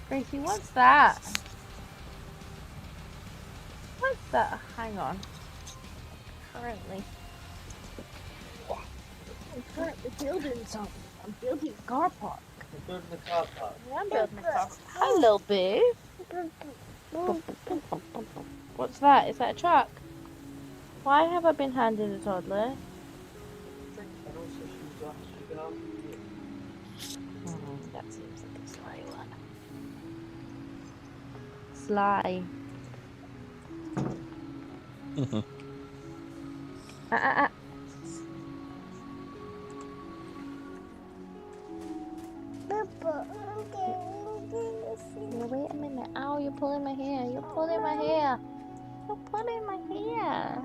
Gracie, what's that? What's that? Hang on. I'm currently building something. I'm building a car park. You're building a car park. Yeah, I'm building a car park. Hello, babe. What's that? Is that a truck? Why have I been handed a toddler? And also she's got That seems like a sly one. Sly. Wait a minute. Ow, you're pulling my hair. You're pulling my hair. You're pulling my hair.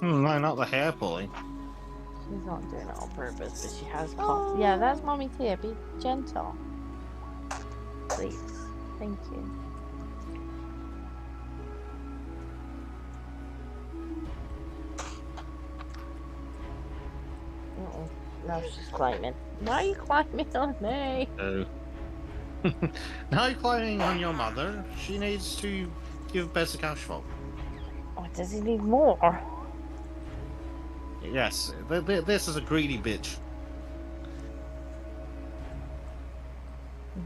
No, not the hair pulling. She's not doing it on purpose, but she has caught. Yeah, that's mommy's hair. Be gentle. Please. Thank you. No, she's climbing. Why are you climbing on me? Oh. Now you're climbing on your mother. She needs to give Bezek asphalt. Oh, does he need more? Yes, this is a greedy bitch.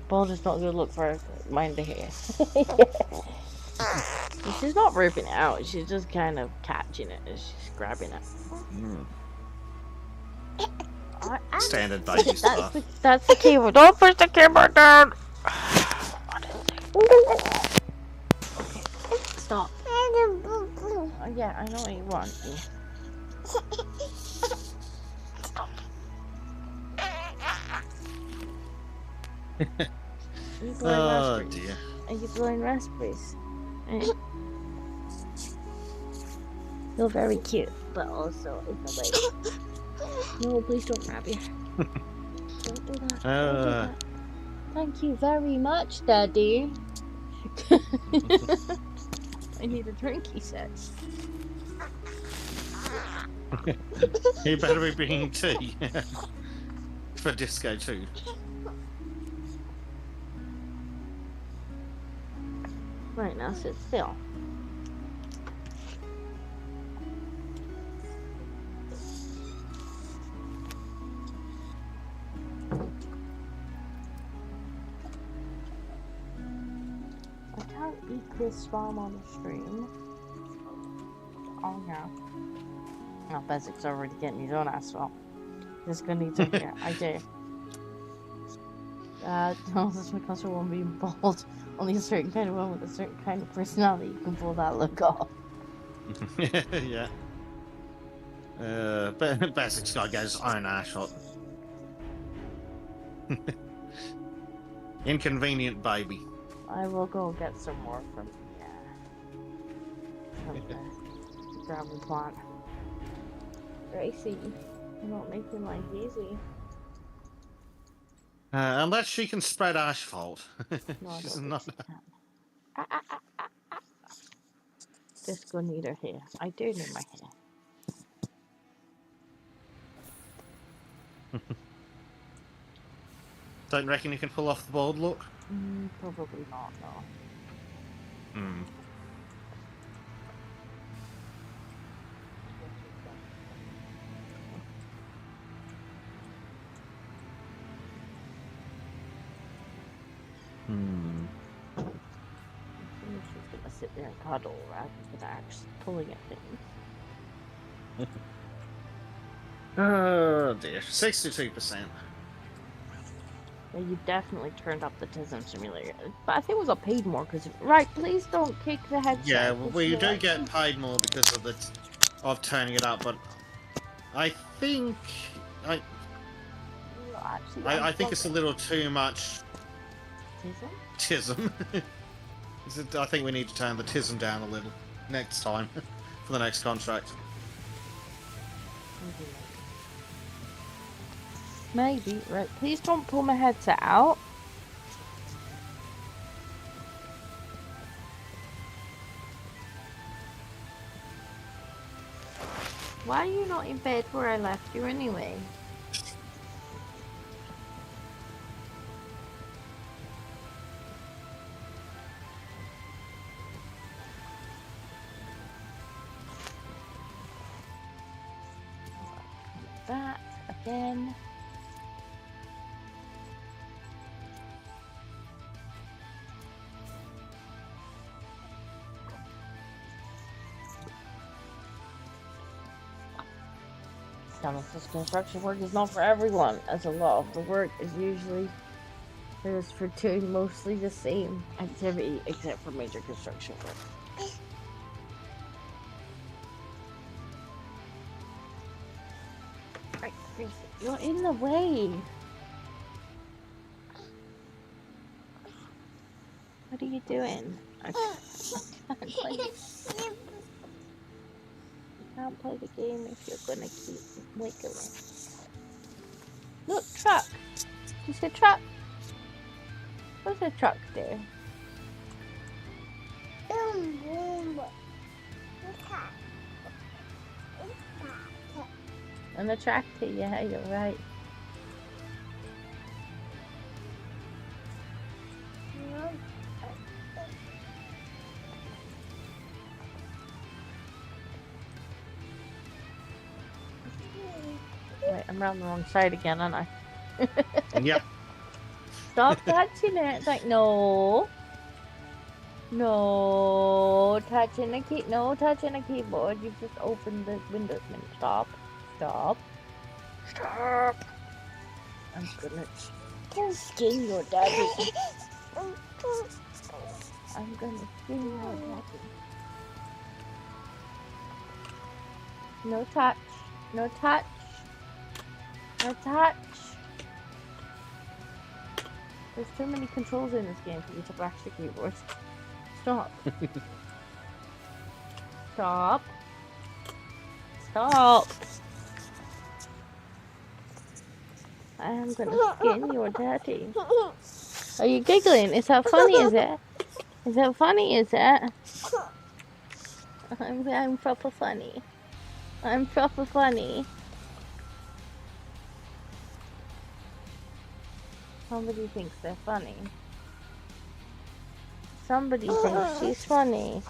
Boulder's not gonna look for mind the hair. She's not ripping it out. She's just kind of catching it as she's grabbing it. Standard baby stuff. That's the keyboard. Don't push the keyboard down. Okay, stop. Yeah, I know what you want. Stop. Oh dear. Are you blowing raspberries? You're very cute, but also in the way. No, please don't grab you. Don't do that. Don't do that. Thank you very much, Daddy. I need a drink, he says. You better be bringing tea for disco too. Right, now sit still. I can't eat this while I'm on the stream. Oh no. Oh, Bezek's already getting his own asphalt. Just gonna need some here. I do. No, this is because of one being bald. Only a certain kind of one with a certain kind of personality can pull that look off. Yeah. Bezek's got to get his own asphalt. Inconvenient baby. I will go get some more from the gravel plant. Gracie, you're not making life easy. Unless she can spread asphalt. No, I She's don't not. think she can. Just go need her hair. I do need my hair. Don't reckon you can pull off the bald look? Probably not, no. Hmm. I think she's gonna sit there and cuddle rather than actually pulling at things. Oh dear. 62%. Yeah, you definitely turned up the Tism simulator. But I think we got paid more because... Right, please don't kick the headset. Yeah, well, 'cause we you're do like- get paid more because of of turning it up, but I think Actually, I think it's a little too much Tism? tism. I think we need to turn the tism down a little next time for the next contract. Maybe. Right, please don't pull my headset out. Why are you not in bed where I left you anyway? That again. This construction work is not for everyone, as a lot of the work is usually is for doing mostly the same activity except for major construction work. Right, you're in the way. What are you doing? I can't play it. Can't play the game if you're gonna keep wiggling. Look, truck! Do you see a truck? What's a truck do? An attractor, yeah, you're right. Wait, I'm around the wrong side again, aren't I? Yep. Stop touching it. It's like, no. No touching the key. No touching the keyboard. You've just opened the Windows menu. Stop. Stop. Stop. I'm gonna skin your daddy. I'm gonna skin your daddy. No touch. No touch. No touch. There's too many controls in this game for you to bash the keyboard. Stop. Stop. Stop. I am gonna skin your daddy. Are you giggling? Is that funny, is it? Is that funny, is it? I'm proper funny. I'm proper funny. Somebody thinks they're funny. Somebody thinks she's funny.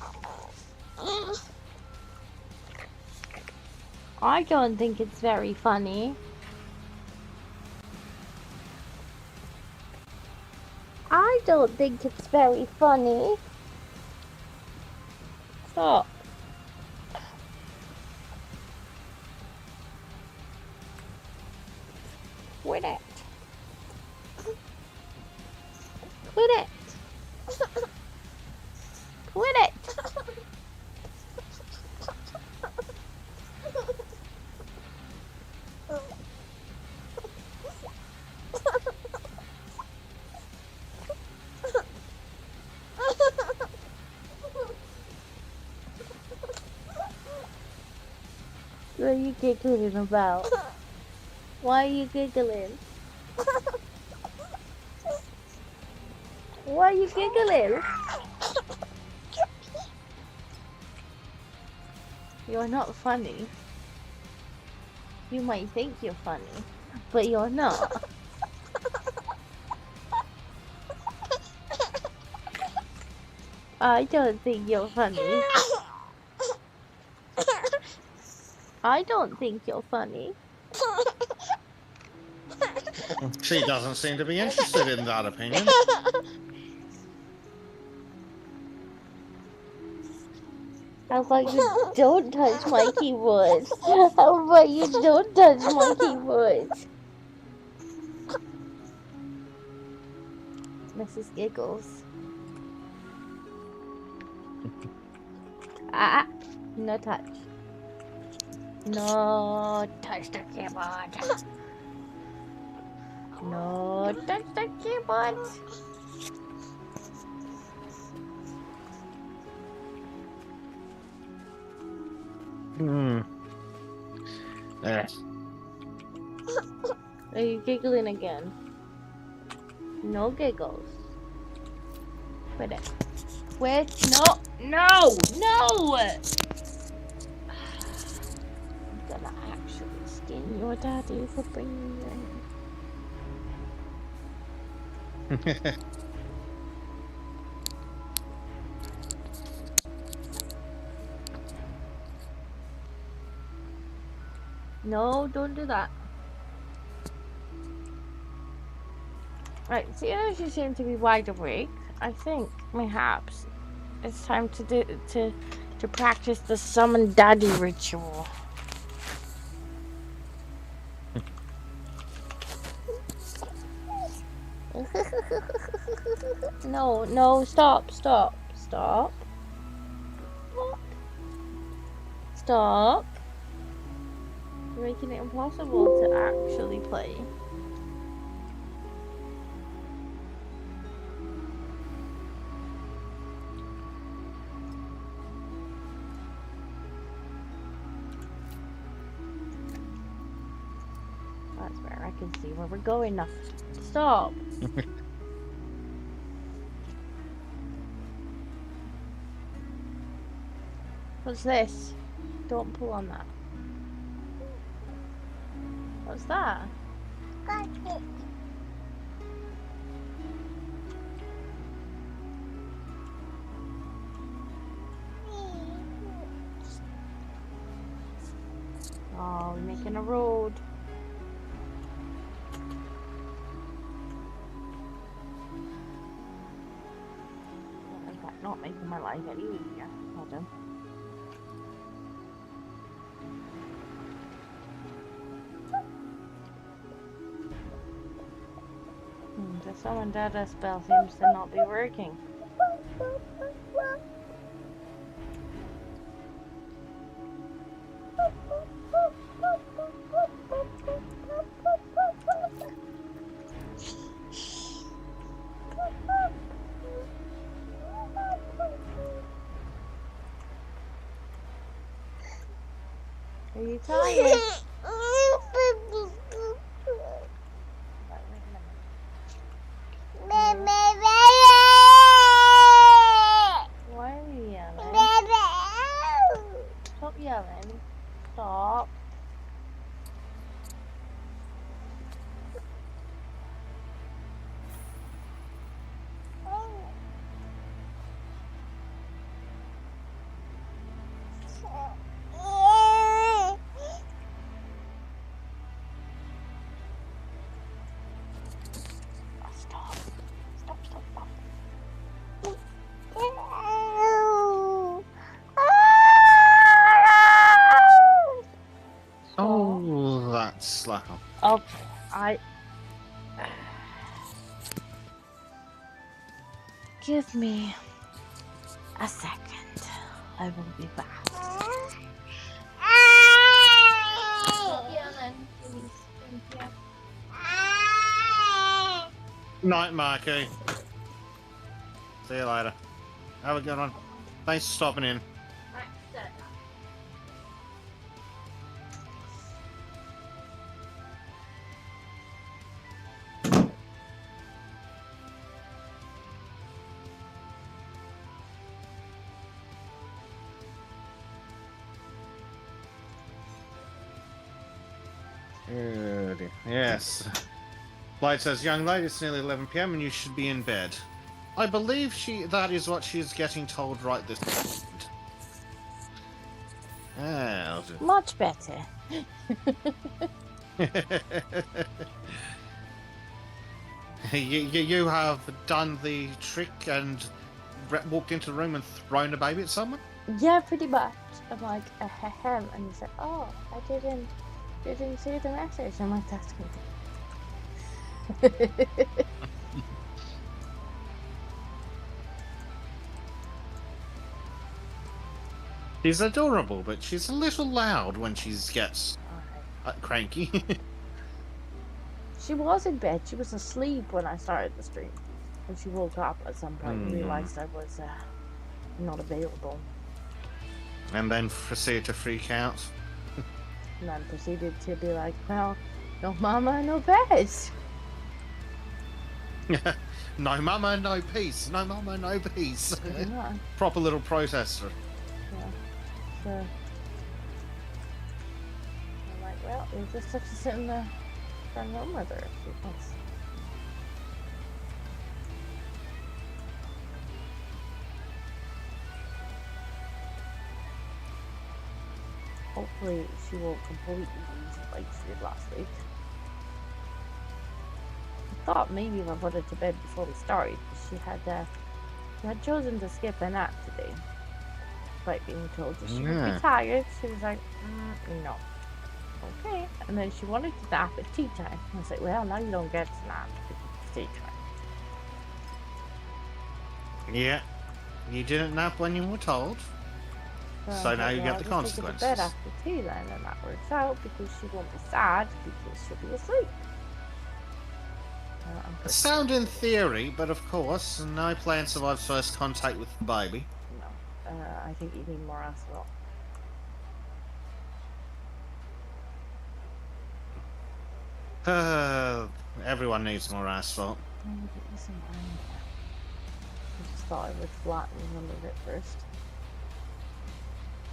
I don't think it's very funny. I don't think it's very funny. Stop. Quit it. Quit it. Quit it. What are you giggling about? Why are you giggling? Why are you giggling? You're not funny. You might think you're funny, but you're not. I don't think you're funny. I don't think you're funny. She doesn't seem to be interested in that opinion. How about you don't touch my keyboard? How about you don't touch my keyboard? Mrs. Giggles. Ah, no touch. No touch the keyboard. No touch the keyboard. Are you giggling again? No giggles. Quit it. Quit. No. No. No. I'm gonna actually skin your daddy for bringing you in. No, don't do that. Right, seeing as you seem to be wide awake, I think perhaps it's time to practice the summon daddy ritual. No, no, stop. Stop. You're making it impossible to actually play. That's where I can see where we're going now. Stop. What's this? Don't pull on that. What's that? Got it. Oh, we're making a road. In fact, not making my life any easier. Hold on. The summon dada spell seems to not be working. Are you tired? Why are you yelling? Stop yelling. Stop. Oh, that's slap. Okay, give me a second. I will be back. Stop yelling, please. Thank you. Night, Marky. See you later. Have a good one. Thanks for stopping in. Oh dear. Yes. Light says, young lady, it's nearly 11 p.m. and you should be in bed. I believe that is what she is getting told right this moment. Ah, Much better. you have done the trick and walked into the room and thrown a baby at someone? Yeah, pretty much. I'm like, ahem, and he said, oh, I didn't see the message. I'm like, that's good. She's adorable, but she's a little loud when she gets Alright. cranky. She was in bed. She was asleep when I started the stream. And she woke up at some point and realized I was not available. And then proceeded to freak out. And then proceeded to be like, well, no mama, no bed. No mama, no peace. No mama, no peace. Yeah. Proper little protester. Yeah. So I'm like, well, you just have to sit in the front room with her if she wants. Hopefully she won't completely lose it like she did last week. I thought maybe if I put her to bed before we started, she had chosen to skip a nap today. Despite being told that she would be tired, she was like, no. Okay. And then she wanted to nap at tea time. I was like, well, now you don't get to nap at tea time. Yeah. You didn't nap when you were told. So now you get the consequences. Take her to bed after tea then, and that works out because she won't be sad because she'll be asleep. Sound in theory, but of course, no plan survives first contact with the baby. No, I think you need more asphalt. Everyone needs more asphalt. I just thought I would flatten one of it first.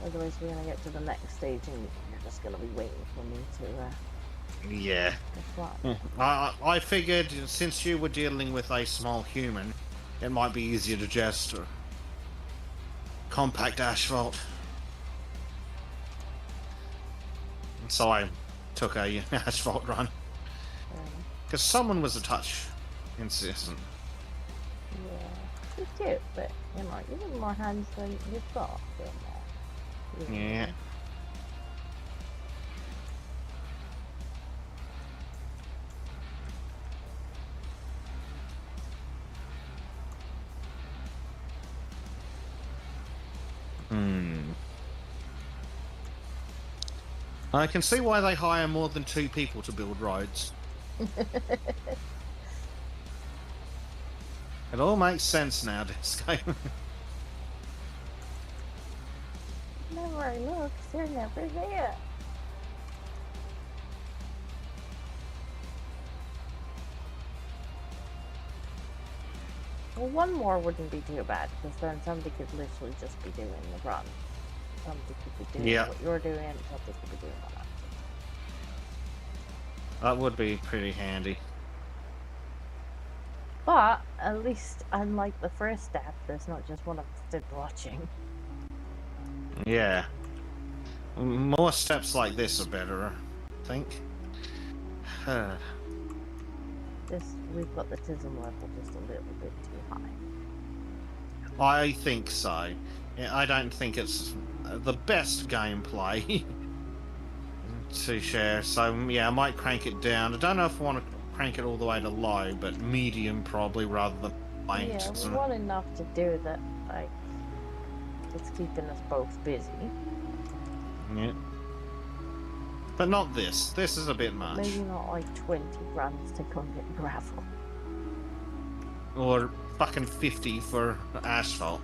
Otherwise, we're gonna get to the next stage and you're just gonna be waiting for me to. Yeah. I figured since you were dealing with a small human, it might be easier to just compact asphalt. So I took a asphalt run. Because someone was a touch insistent. Yeah, she's cute, but you know, you need more hands than you've got. Yeah. I can see why they hire more than 2 people to build roads. It all makes sense now, Disco. Whenever I look, they're never there. Well, one more wouldn't be too bad, because then somebody could literally just be doing the run. Somebody could be doing what you're doing, and somebody could be doing what I'm doing. That would be pretty handy. But, at least, unlike the first step, there's not just one of us stood watching. Yeah. More steps like this are better, I think. We've got the tism level just a little bit too high. I think so. Yeah, I don't think it's the best gameplay to share, so yeah, I might crank it down. I don't know if I want to crank it all the way to low, but medium probably rather than light. Yeah, we want enough to do that, like, it's keeping us both busy. Yeah. But not this. This is a bit much. Maybe not like 20 runs to go and get gravel. Or fucking 50 for asphalt.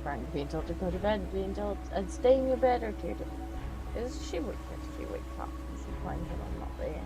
Frank being told to go to bed, being told and stay in your bed or two. Is she would if she wakes up and she finds that I'm not there.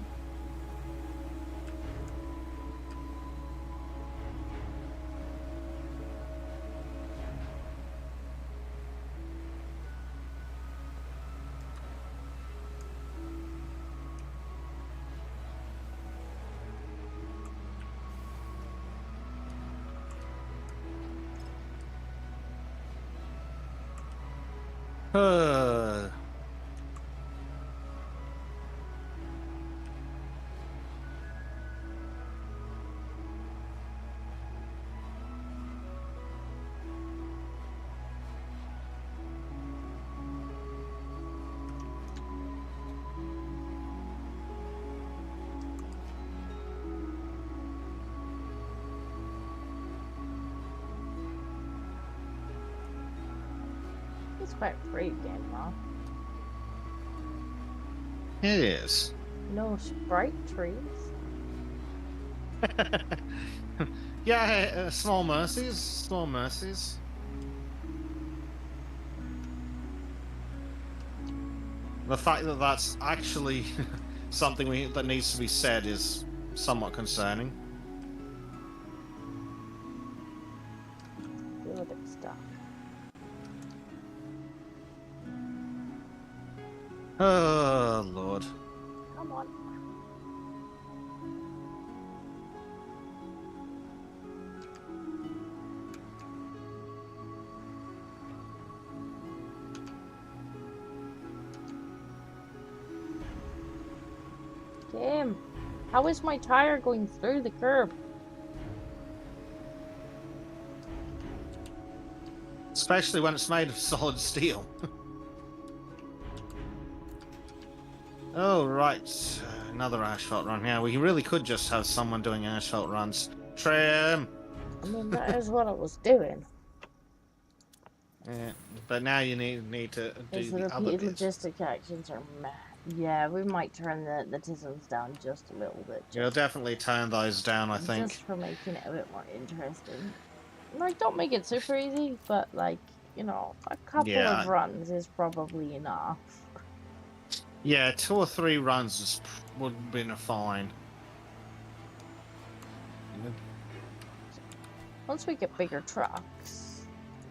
It's quite pretty game, huh? It is. No sprite trees. Yeah, small mercies, small mercies. The fact that that's actually something that needs to be said is somewhat concerning. Building stuff. Oh, Lord. Come on. Game. How is my tire going through the curb? Especially when it's made of solid steel. Oh, right. Another asphalt run. Yeah, we really could just have someone doing asphalt runs. Trim! I mean, that is what I was doing. Yeah, but now you need to do Is the the other repeated bits. logistic actions are meh. Yeah, we might turn the tisms down just a little bit. You'll definitely turn those down, I think. Just for making it a bit more interesting. Like, don't make it super easy, but like, you know, a couple Yeah. of runs is probably enough. Yeah, 2 or 3 runs would have been a fine. Once we get bigger trucks,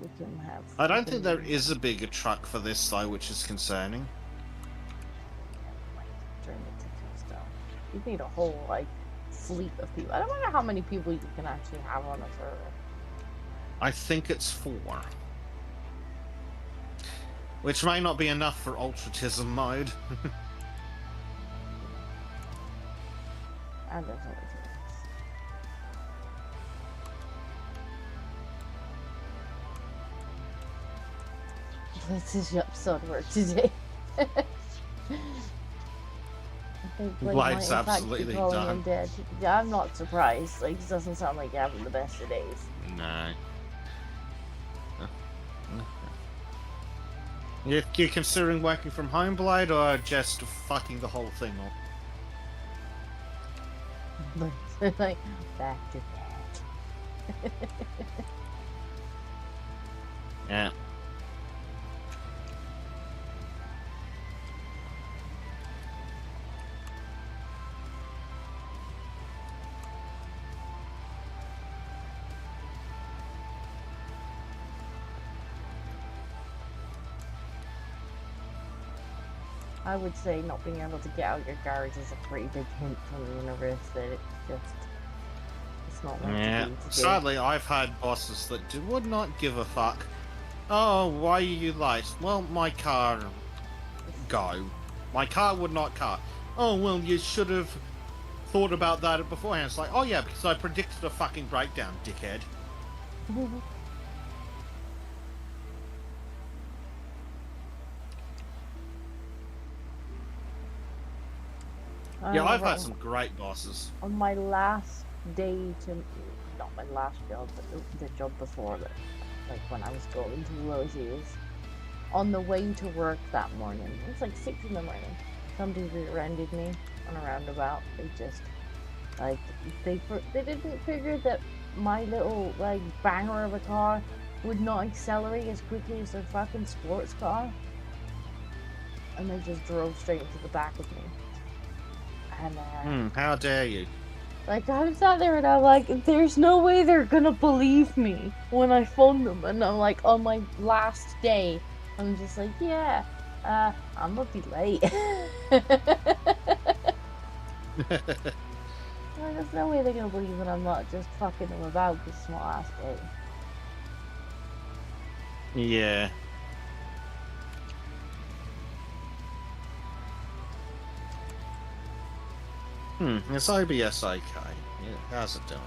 we can have... I don't think there is a bigger truck for this, though, which is concerning. Turn the tisms down. You need a whole, like, fleet of people. I don't know how many people you can actually have on a server. I think it's 4. Which may not be enough for ultratism mode. And there's other things. This is the episode work today. I think Blake might, Light's in fact, be absolutely calling done. him dead. Yeah, I'm not surprised. Like, it doesn't sound like you're having the best of days. No. You're considering working from home, Blade, or just fucking the whole thing off? Like, back to bed. Yeah. I would say not being able to get out your garage is a pretty big hint from the universe that it's not meant Yeah. to be today. Sadly, I've had bosses that would not give a fuck. Oh, why are you late? Well, my car... Go. My car would not cut. Oh, well, you should have thought about that beforehand. It's like, oh yeah, because I predicted a fucking breakdown, dickhead. Yeah, I've had some great bosses. On my last day to, not my last job, but the job before that, like when I was going to Rosie's, on the way to work that morning, it was like 6 in the morning, somebody rear-ended me on a roundabout. They just, like, they didn't figure that my little, like, banger of a car would not accelerate as quickly as their fucking sports car. And they just drove straight into the back of me. And, How dare you? like, I sat there and I'm like, there's no way they're gonna believe me when I phone them. And I'm like, on my last day, I'm just like, yeah, I'm gonna be late. Like, there's no way they're gonna believe that I'm not just fucking them about this small ass day. Yeah. Is OBS okay? Yeah, how's it doing?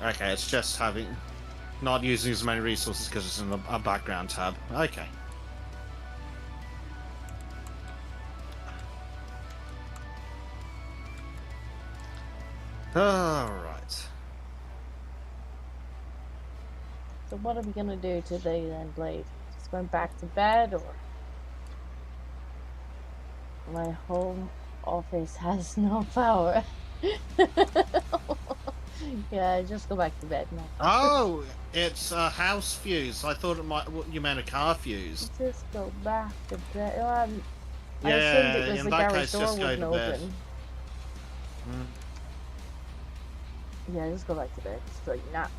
Okay, it's just not using as many resources because it's in a background tab. Okay. Alright. So what are we gonna do today then, Blade? Just going back to bed, or my home office has no power? Yeah, just go back to bed now. Oh, it's a house fuse. I thought you meant a car fuse. Just go back to bed. Well, I assumed it Yeah, was in the that garage case, door just go wouldn't to bed. open. Mm, Yeah, just go back to bed. Just like, not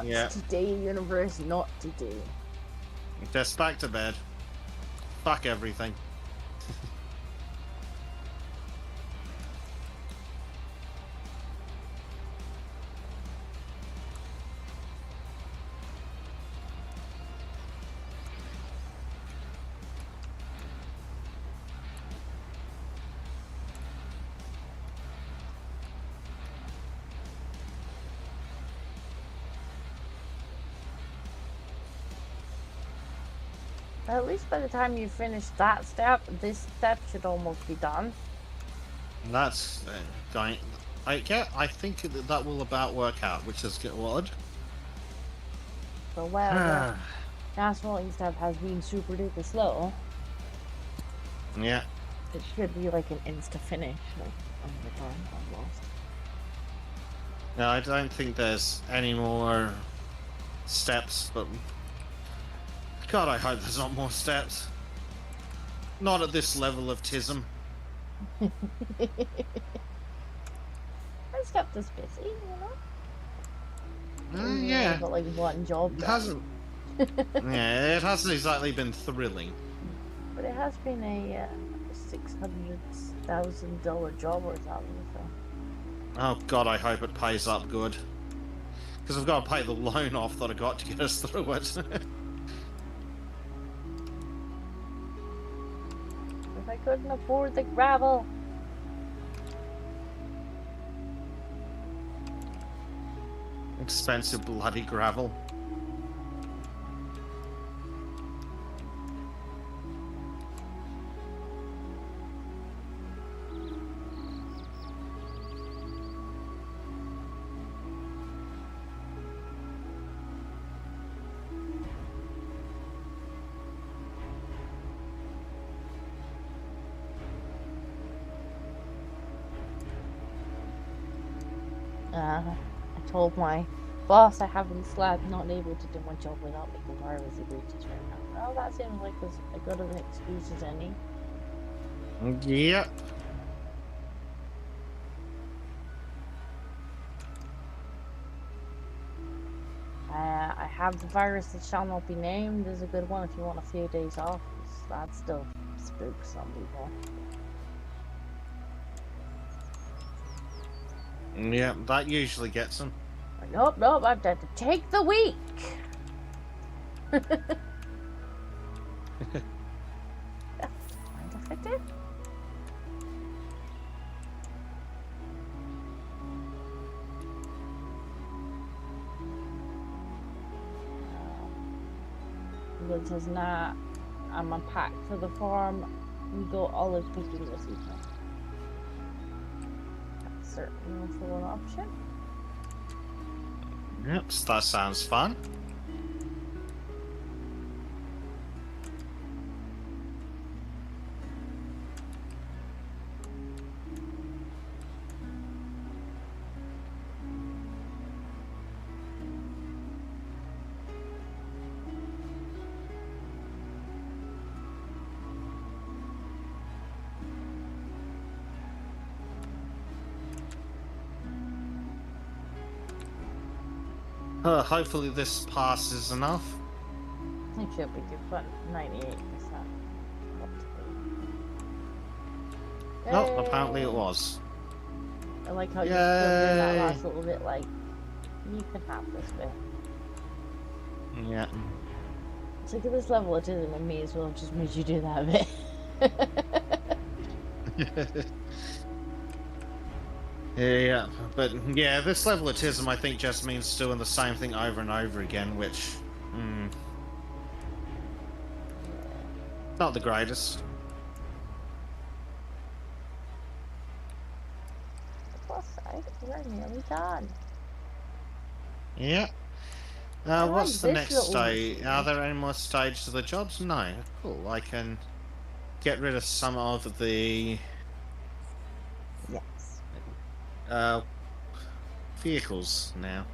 Yeah. today, universe, not today. just back to bed. Fuck everything. At least by the time you finish that step, this step should almost be done. That's going. I think that will about work out, which is good. So while the gas rolling step has been super duper slow, Yeah. it should be like an insta finish, like on the time almost. No, I don't think there's any more steps, but God, I hope there's not more steps. Not at this level of tism. It's kept us busy, you know? We've Yeah. only got like one job It done. hasn't. Yeah, it hasn't exactly been thrilling. But it has been a $600,000 job or something, so. Oh God, I hope it pays up good. Because I've got to pay the loan off that I got to get us through it. If I couldn't afford the gravel. Expensive bloody gravel. I told my boss I haven't slept, not able to do my job without making virus agree to turn out. Well, that seems like as good of an excuse as any. Yep. I have the virus that shall not be named. Is a good one if you want a few days off. That still spooks some people. Yeah, that usually gets them. Nope, I've had to take the week. Mind if I did? It says, nah, I'm unpacked for the farm. We go olive picking this evening. That's certainly also an option. Yep, that sounds fun. Hopefully this passes enough. It should be good fun. 98%. Nope, apparently it was. I like how you still do that Yay. last little bit, like, you can have this bit. Yeah. It's like at this level it isn't, and me as well just made you do that bit. Yeah, but yeah, this level of tism I think just means doing the same thing over and over again, which, not the greatest. Plus side, we're nearly done. Yeah. I like What's the this next little stage? machine. Are there any more stages of the jobs? No. Cool. I can get rid of some of the Yes. uh, vehicles now.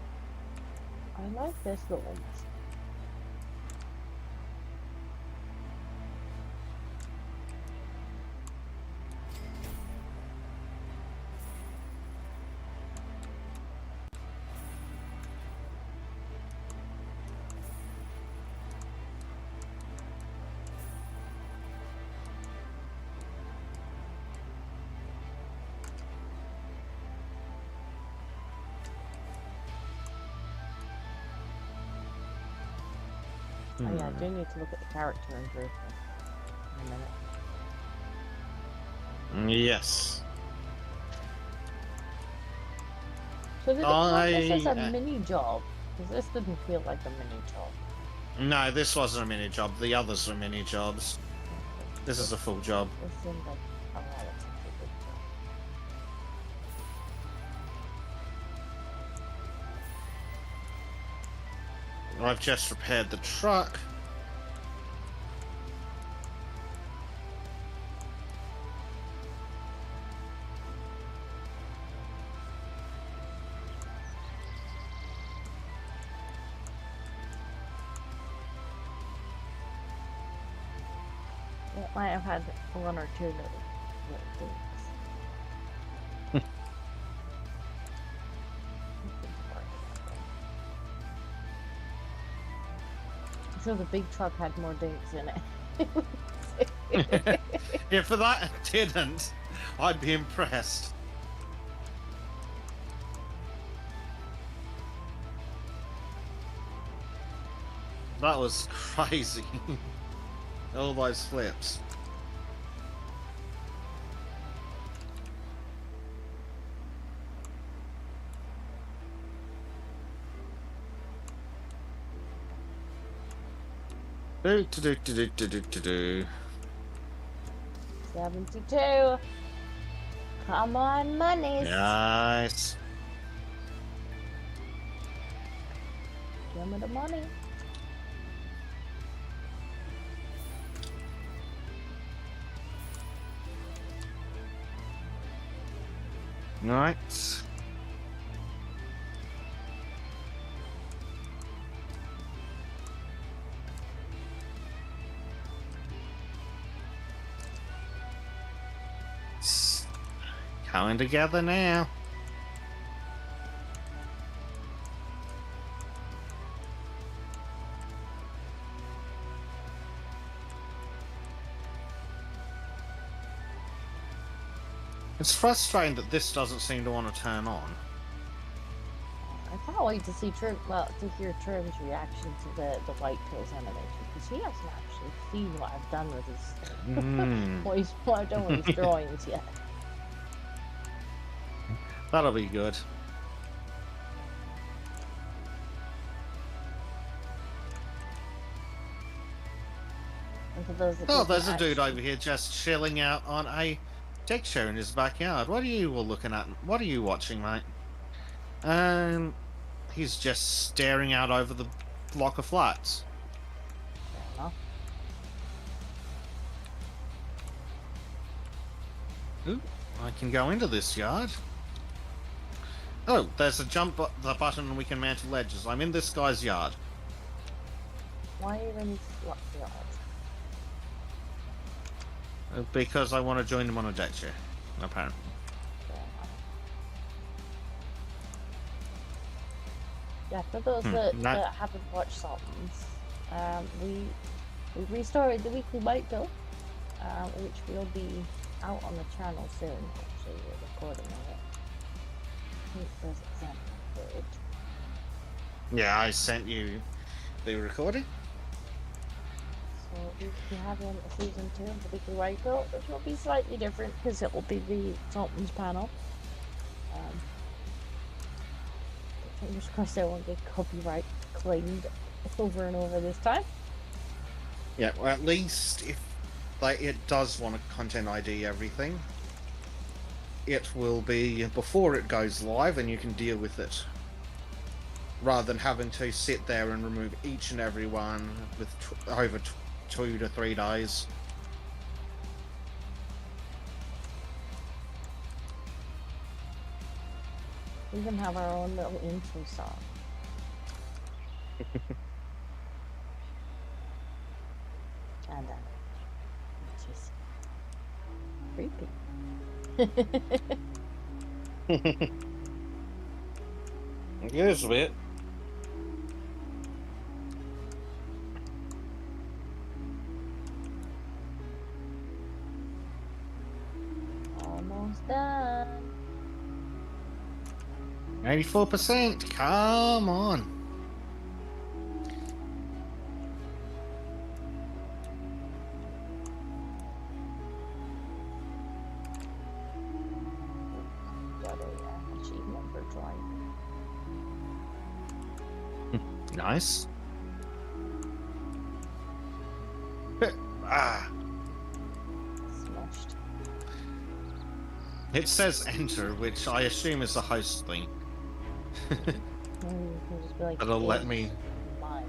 I like this little machine. Oh yeah, I do need to look at the character improvement in a minute. Yes. So did it count this as a I- mini job? Because this didn't feel like a mini job. No, this wasn't a mini job. The others were mini jobs. This is a full job. This seemed like a relatively big job. I've just repaired the truck. It might have had one or two little things. I'm sure the big truck had more dinks in it. If that didn't, I'd be impressed. That was crazy. All those flips. Do do do do do do do do. 72. Come on, monies. Nice. Give me the money. Right. It's coming together now. It's frustrating that this doesn't seem to want to turn on. I can't wait to see to hear Trim's reaction to the White Pills animation, because he hasn't actually seen what I've done with his what I've done with his drawings yet. That'll be good. And for those that Oh, didn't there's a dude actually- over here just chilling out on a deck chair in his backyard. What are you all looking at? What are you watching, mate? He's just staring out over the block of flats. Fair enough. Ooh, I can go into this yard. Oh, there's a the button and we can mantle ledges. I'm in this guy's yard. Why even slot yards? Because I want to join him on a deck chair, apparently. Fair enough. Yeah, for those that haven't watched Sultans, we restarted the weekly White Pill, which will be out on the channel soon. Actually, we're recording it. I think there's example footage. Yeah, I sent you the recording. So we have in season 2 of the weekly White Pill, which will be slightly different because it will be the Sultans panel. Fingers crossed I won't get copyright claimed over and over this time. Yeah, well, at least if it does want to content ID everything, it will be before it goes live and you can deal with it. rather than having to sit there and remove each and every one with over 2 to 3 days. We can have our own little intro song. And which is creepy. It is a bit. Almost done. 94%. Come on. Got a achievement for driving. Nice. Smushed. It says enter, which I assume is the host thing. Maybe you can just be like, That'll let "It's me. mine."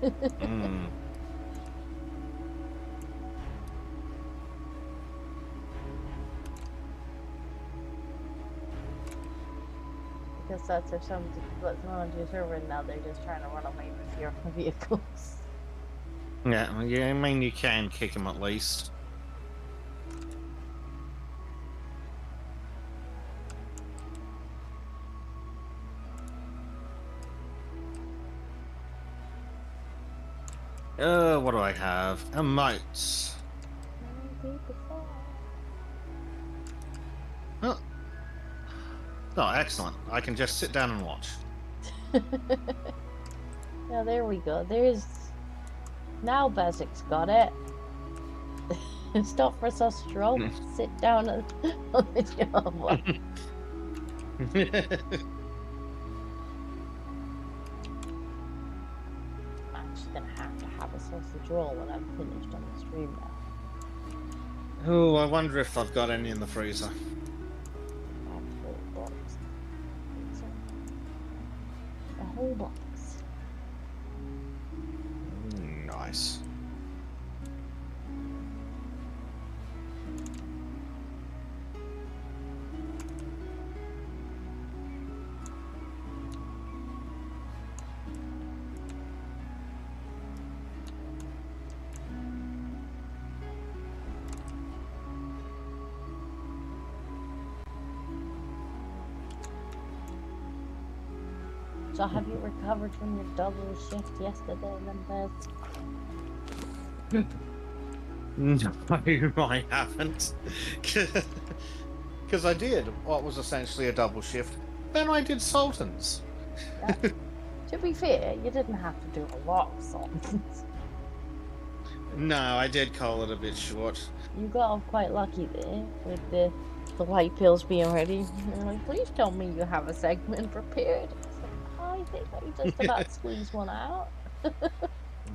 Mm. Because that's if someone puts someone onto your server and now they're just trying to run away with your vehicles. Yeah, I mean, you can kick him at least. What do I have? Emotes. Oh. Oh, excellent. I can just sit down and watch. Yeah, there we go. There's... Now Bezek's got it. Stop for so stroke. Sit down on the Java. I'm actually gonna have a sausage roll when I'm finished on the stream now. Oh, I wonder if I've got any in the freezer. A whole box. A whole box. Nice. So have you recovered from your double shift yesterday then, Bez? No, I haven't. Because I did what was essentially a double shift. Then I did Sultans. Yeah. To be fair, you didn't have to do a lot of songs. No, I did call it a bit short. You got off quite lucky there with the white pills being ready. You're like, please tell me you have a segment prepared. I think I just about squeeze one out.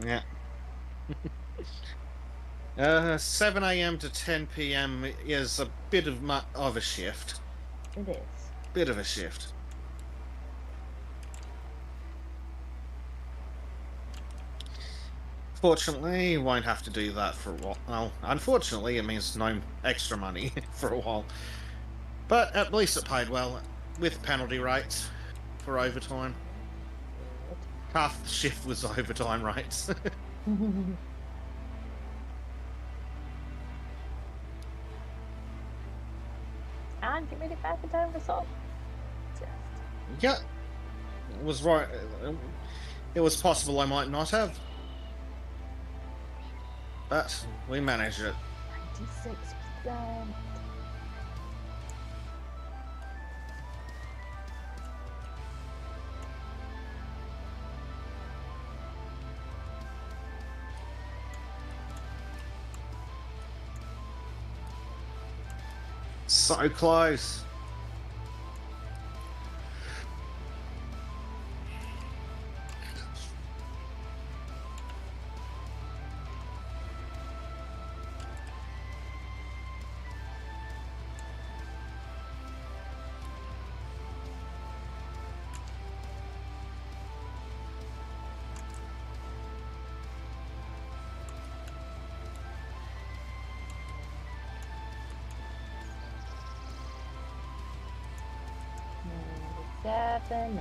Yeah. 7 a.m. to 10 p.m. is a bit of a shift. It is. Bit of a shift. Fortunately, you won't have to do that for a while. Well, unfortunately, it means no extra money for a while. But at least it paid well, with penalty rates for overtime. Half the shift was overtime rates. And you made it back in time for salt. Yeah, it was right. It was possible I might not have. But we managed it. 96%. So close. 97,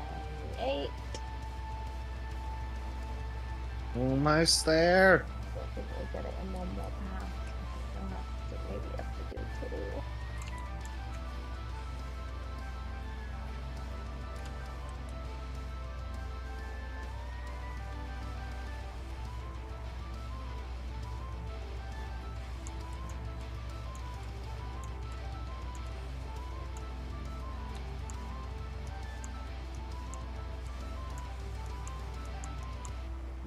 98. Almost there. I think we'll get it in one more pass. I'll have to maybe have to do two.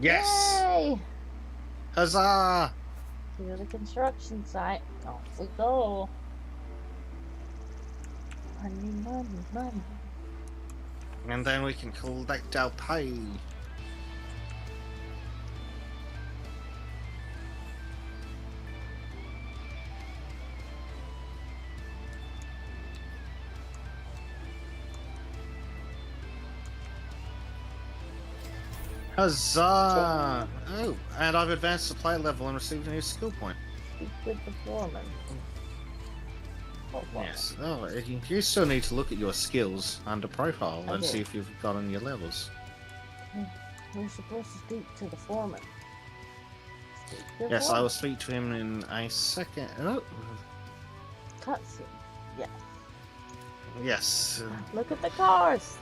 Yes! Yay! Huzzah! To the construction site. Off we go. Money, money, money. And then we can collect our pay. Huzzah! Oh, and I've advanced the player level and received a new skill point. Speak with the foreman. Oh, wow. Yes. Oh, you still need to look at your skills under profile and Okay. see if you've gotten your levels. We're supposed to speak to the foreman. Speak to the Yes, I foreman. will speak to him in a second. Oh, Cutscene. Yeah. yes. Look at the cars.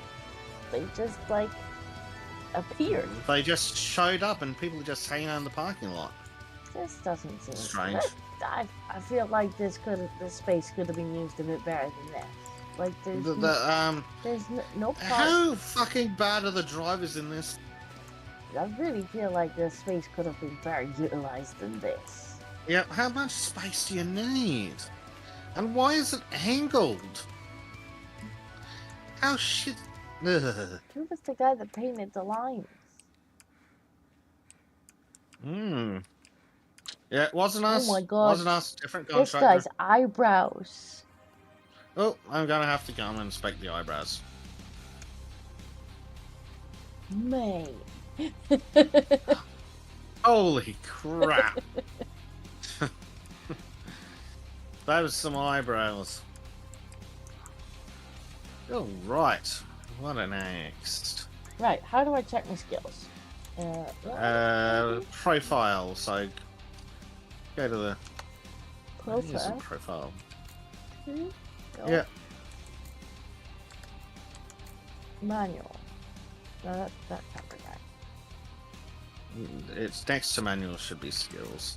They just like appeared. They just showed up and people are just hanging out in the parking lot. This doesn't seem Strange. I feel like this space could have been used a bit better than this. Like there's there's no part. How fucking bad are the drivers in this? I really feel like this space could have been better utilized than this. Yeah, how much space do you need? And why is it angled? How shit. Ugh. Who was the guy that painted the lines? Hmm. Yeah, it wasn't us. Oh my God. Wasn't us. Different This contractor. guy's eyebrows. Oh, I'm gonna have to go and inspect the eyebrows. Man. Holy crap! That was some eyebrows. All right. What next? Right, how do I check my skills? Profile. So go to the here's the Profile. profile. Go. Yeah. Manual. No, that can't be right. It's next to manual should be skills.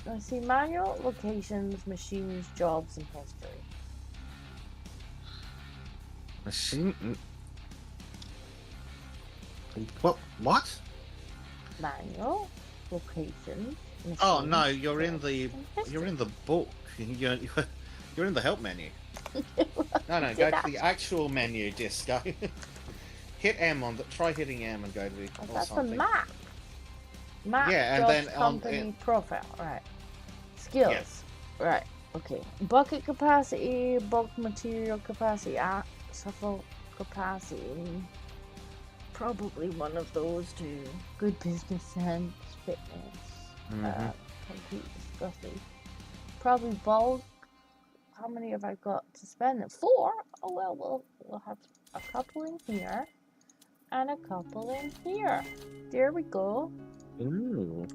I see manual, locations, machines, jobs, and history. Machine. What? Manual, locations, machines. Oh no, you're in the and history. you're in the book. You're in the help menu. No, Did go that. to the actual menu, Disco. Hit M on the. Try hitting M and go to the. Oh, or that's the something. map. Map, Yeah, and jobs, then on company, profile. Right. Skills. Right. Okay. Bucket capacity, bulk material capacity, shuffle capacity. Probably one of those two. Good business sense, fitness, Mhm. compete discussing. Probably bulk. How many have I got to spend? 4? Oh well, we'll have a couple in here and a couple in here. There we go. Ooh.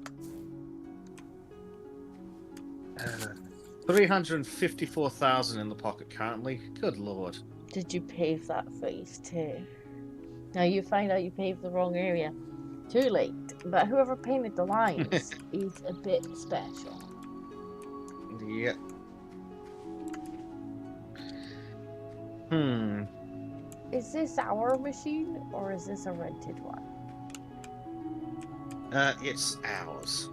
354,000 in the pocket currently. Good lord. Did you pave that face too? Now you find out you paved the wrong area. Too late. But whoever painted the lines is a bit special. Yeah. Hmm. Is this our machine or is this a rented one? It's ours.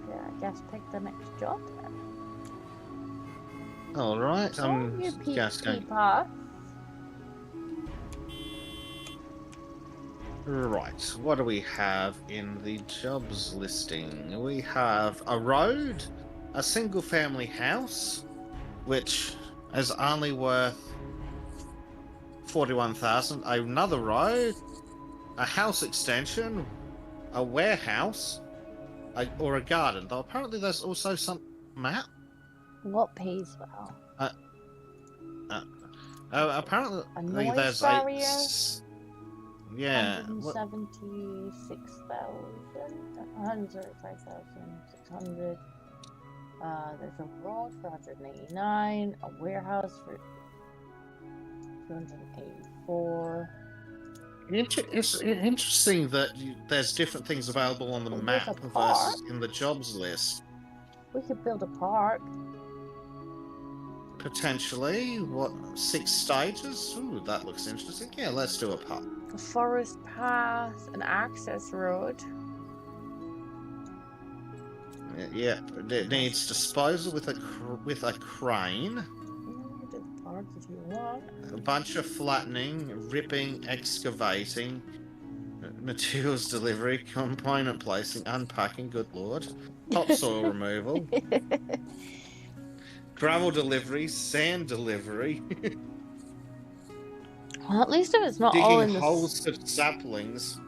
Yeah, I guess pick the next job then. All right. So I'm you just going. path. Right. What do we have in the jobs listing? We have a road, a single-family house, which is only worth 41,000. Another road, a house extension, a warehouse, or a garden. Though apparently there's also some map. What pays well? Apparently, A noise there's barrier? yeah. What, 176,135,600. There's a road for 189, a warehouse for 284. it's interesting that there's different things available on the Well, there's a map park. versus in the jobs list. We could build a park. Potentially, what 6 stages? Ooh, that looks interesting. Yeah, let's do a park. A forest path, an access road. Yeah, it needs disposal with a crane. We could do the park if you want. A bunch of flattening, ripping, excavating, materials delivery, component placing, unpacking. Good lord, topsoil removal, gravel delivery, sand delivery, Well, at least if it's not all in digging the holes to saplings.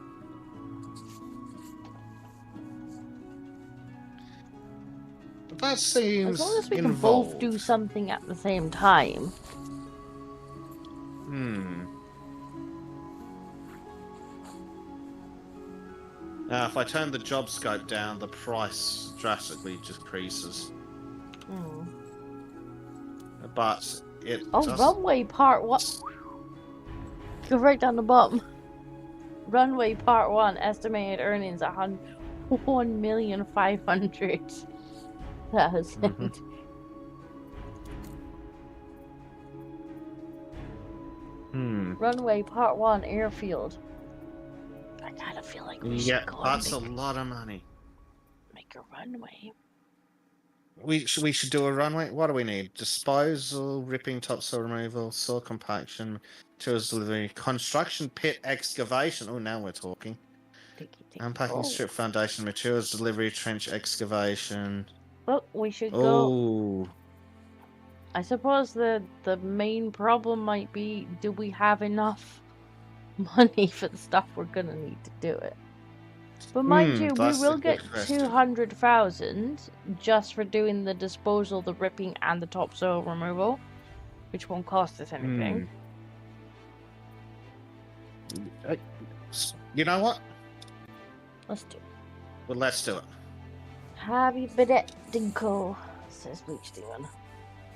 That seems as long as we can involved. both do something at the same time. Now, if I turn the job scope down, the price drastically decreases. Hmm. But it Oh, does... runway part 1. Go right down the bottom. Runway part 1, estimated earnings 1,500,000. Runway part 1, airfield. I kind of feel like we should go that's a and lot of money. make a runway. We should do a runway. What do we need? Disposal, ripping, topsoil removal, soil compaction, materials delivery, construction pit excavation. Oh, now we're talking. Unpacking strip foundation, materials delivery, trench excavation. Well, we should go. Oh, I suppose the main problem might be, do we have enough money for the stuff we're gonna need to do it? But mind you, we that's a will good get question. 200,000 just for doing the disposal, the ripping, and the topsoil removal, which won't cost us anything. You know what? Let's do it. Well, let's do it. Happy Belated Dinko, says Bleach Demon.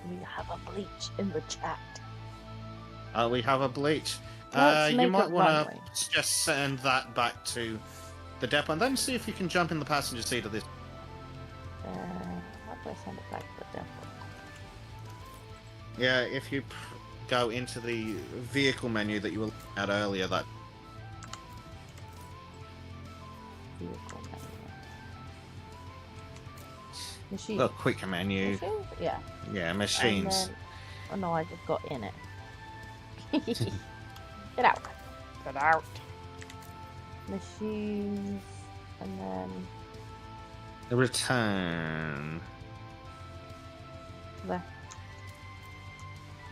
We have a bleach in the chat. We have a bleach. Let's You make might a want runway. to just send that back to the depot and then see if you can jump in the passenger seat of this. How do I send it back to the depot? Yeah, if you go into the vehicle menu that you were looking at earlier, that Vehicle menu. Machine. the quick menu. Machines? Yeah. Yeah, And machines. then, oh no, I just got in it. Get out. Get out. Machines. And then Return. there.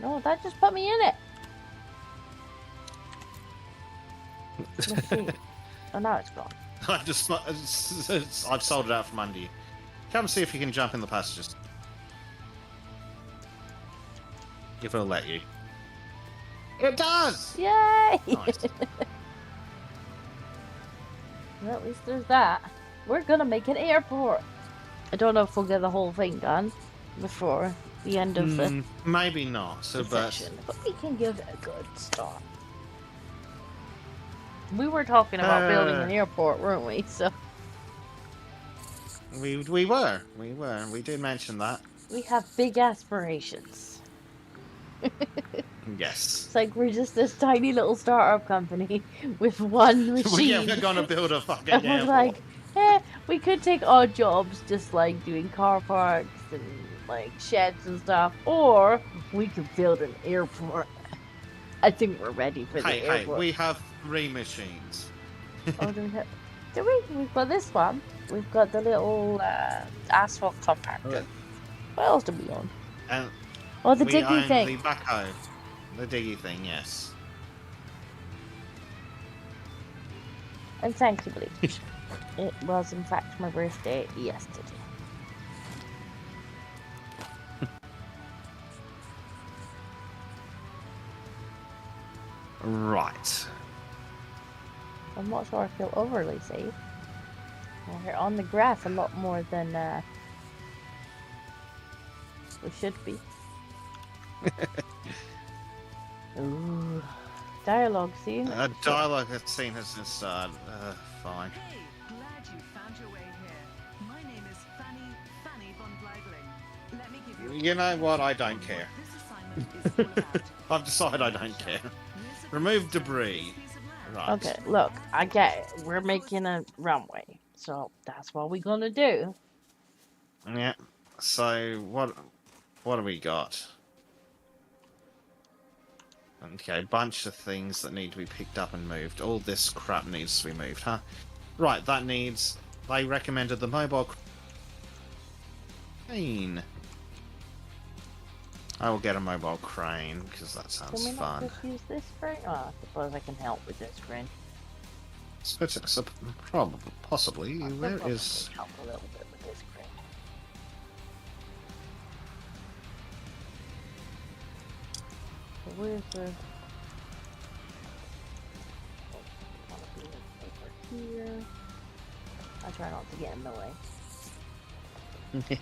No, that just put me in it. Machine. Oh, now it's gone. I've sold it out from under you. Come see if you can jump in the passengers. If it'll let you. It does! Yay! Nice. Well, at least there's that. We're gonna make an airport. I don't know if we'll get the whole thing done before the end of the Maybe not. So, but section, but we can give it a good start. We were talking about building an airport, weren't we? So we were. We did mention that. we have big aspirations. Yes. It's like we're just this tiny little startup company with one machine. We're gonna build a fucking And we're airport. like, we could take odd jobs, just like doing car parks and like sheds and stuff, or we could build an airport. I think we're ready for the Hey, airport. we have 3 machines. Oh, do we? We've got this one. We've got the little asphalt compactor. What else do we own? And Oh, the we diggy own thing. the backhoe. The diggy thing, yes. And thank you, Bleach. It was, in fact, my birthday yesterday. Right. I'm not sure I feel overly safe. We're on the grass a lot more than we should be. Ooh. Dialogue scene. Dialogue scene has just started. Fine. Hey, glad you found your way here. My name is Fanny von Bleigling. Let me give you. You know what? I don't care. This assignment is all about. I've decided I don't care. Remove debris. Right. Okay, look, I get it. We're making a runway, so that's what we're gonna do. Yeah. So what do we got? Okay, bunch of things that need to be picked up and moved. All this crap needs to be moved, huh? Right, that needs... They recommended the mobile crane. I will get a mobile crane, because that Can sounds we not fun. just use this crane? Oh, I suppose I can help with this crane. So, probably, possibly. I could Where probably is... help a little bit with this crane. So where's the... Over here. I try not to get in the way. This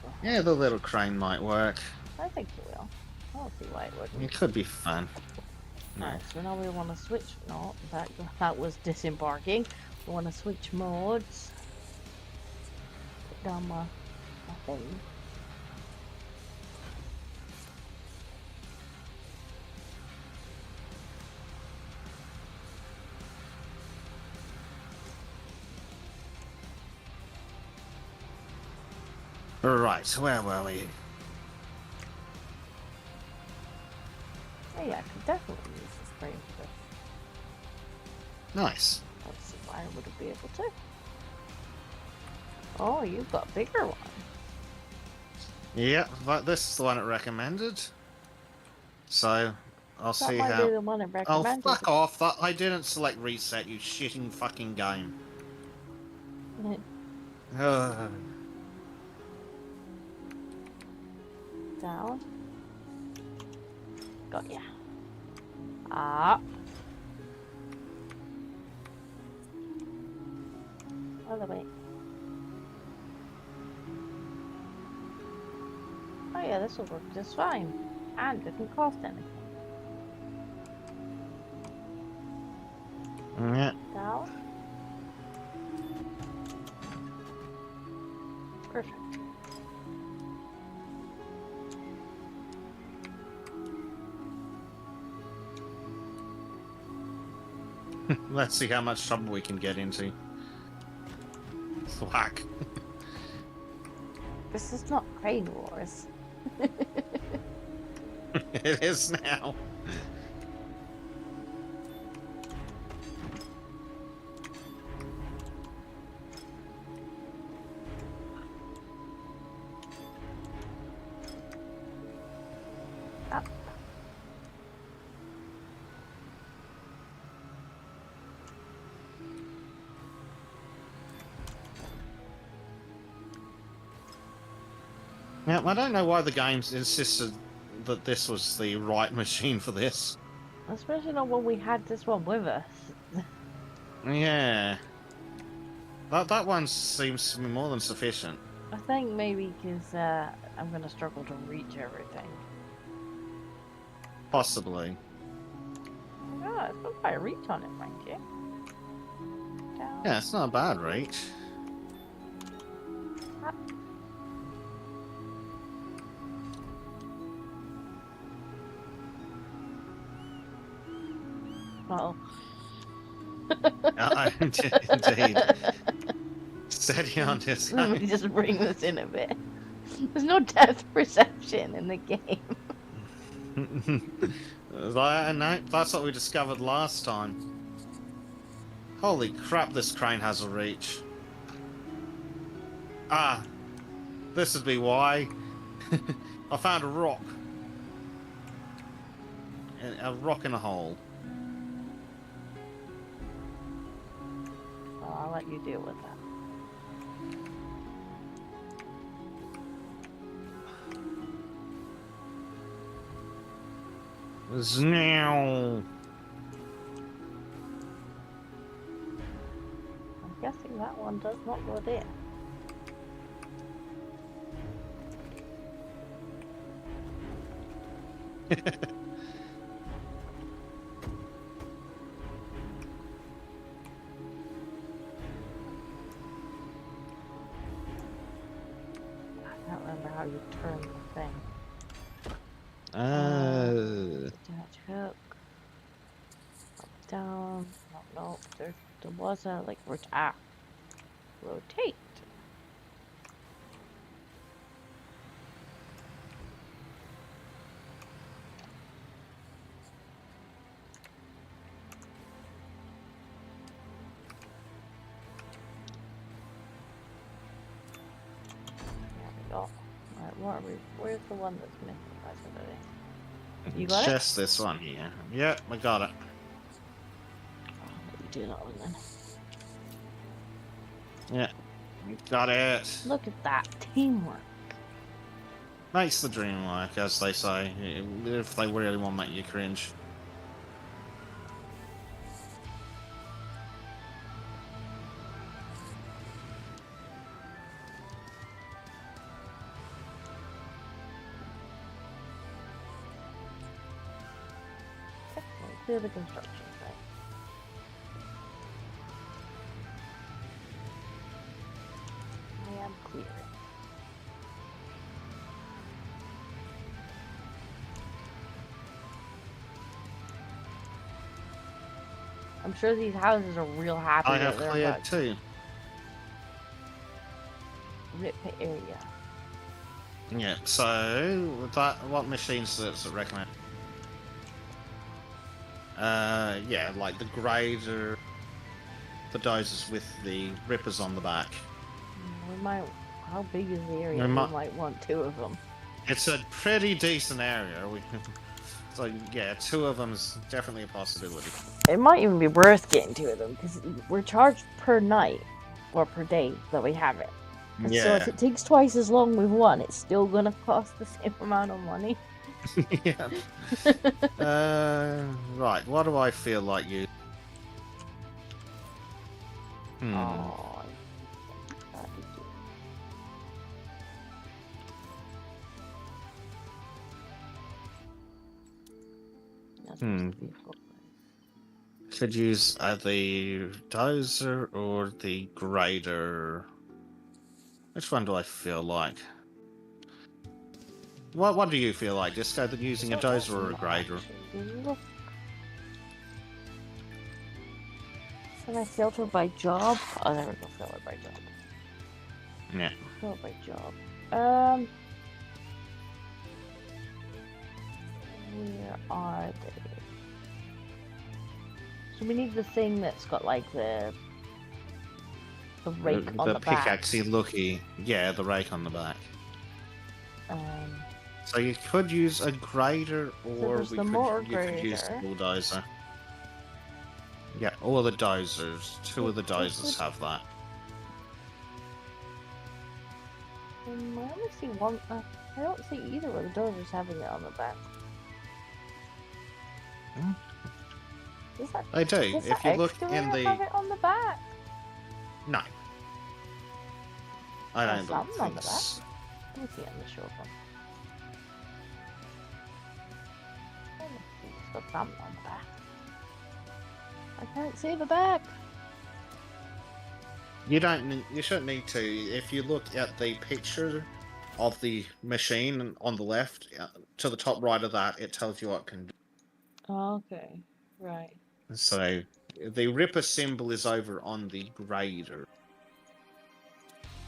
one. Yeah, the little crane might work. I think it will. I don't see why it wouldn't. It could be fun. No. Alright, so now we want to switch. No, that was disembarking. We want to switch modes. Put down my thing. Right, where were we? Oh yeah, I could definitely use this frame for this. Nice. Let's see why I wouldn't be able to. Oh, you've got a bigger one. Yeah, but this is the one it recommended. So, I'll That see might how... be the one it Oh, recommended. fuck off. That I didn't select reset, you shitting fucking game. Ugh. Down. Got ya. Up. Other way. Oh yeah, this will work just fine. And it doesn't cost anything. Yeah. Down. Perfect. Let's see how much trouble we can get into. Thwack. This is not Crane Wars. It is now. Up. Now, I don't know why the games insisted that this was the right machine for this. Especially not when we had this one with us. Yeah. That one seems to be more than sufficient. I think maybe because I'm going to struggle to reach everything. Possibly. Oh, it's got quite a reach on it, mind you. Down. Yeah, it's not a bad reach. Up. Uh-oh. Indeed. Steady on this. Let me just bring this in a bit. There's no depth perception in the game. No, that's what we discovered last time. Holy crap, this crane has a reach. Ah, this would be why. I found a rock. A rock in a hole. Oh, I'll let you deal with that. Znaw. I'm guessing that one does not load in. I don't remember how you turn the thing. Detach hook. Up, down. No. There was a like rotate. There we go. Alright, what are we? Where's the one that's missing? That's what it is. You got it? Just this one here. Yep, I got it. Oh, you do that one then. Yeah, got it. Look at that teamwork. Makes the dream work, as they say. If they really want to make you cringe. Clear the construction site. I am clearing. I'm sure these houses are real happy I that have they're cleared bugged. too. Rip area. Yeah, so what machines does it recommend? Yeah, like the grader, the dozers with the rippers on the back. We might. How big is the area? We We might- might want 2 of them. It's a pretty decent area. So yeah, 2 of them is definitely a possibility. It might even be worth getting 2 of them because we're charged per night or per day that we have it. And so if it takes twice as long with one, it's still gonna cost the same amount of money. Yeah. Right. What do I feel like you? Oh, that'd be cute. That's Hmm. supposed to be a full price. Could use the dozer or the grader. Which one do I feel like? What do you feel like? Disco, than using a So dozer or a let's grader? actually look. Can I filter by job? Oh, there we go. Filter by job. Yeah. Filter by job. Where are they? So we need the thing that's got like the rake on the back. pickaxey looky. Yeah, the rake on the back. Um, So you could use a grader, or there's we the could, motor you could use the grader. bulldozer. Yeah, all the dozers. 2 of the dozers have that. I only see one. I don't see either of the dozers having it on the back. Hmm. Does that, They do. does If that you look excavator in the have it on the back? no, I There's don't something on think the back. so. Let me see on the show one. Let me see. It's got something on the back. I can't see the back. You don't. You shouldn't need to. If you look at the picture of the machine on the left, to the top right of that, it tells you what it can do. Okay, right. So the Ripper symbol is over on the grader,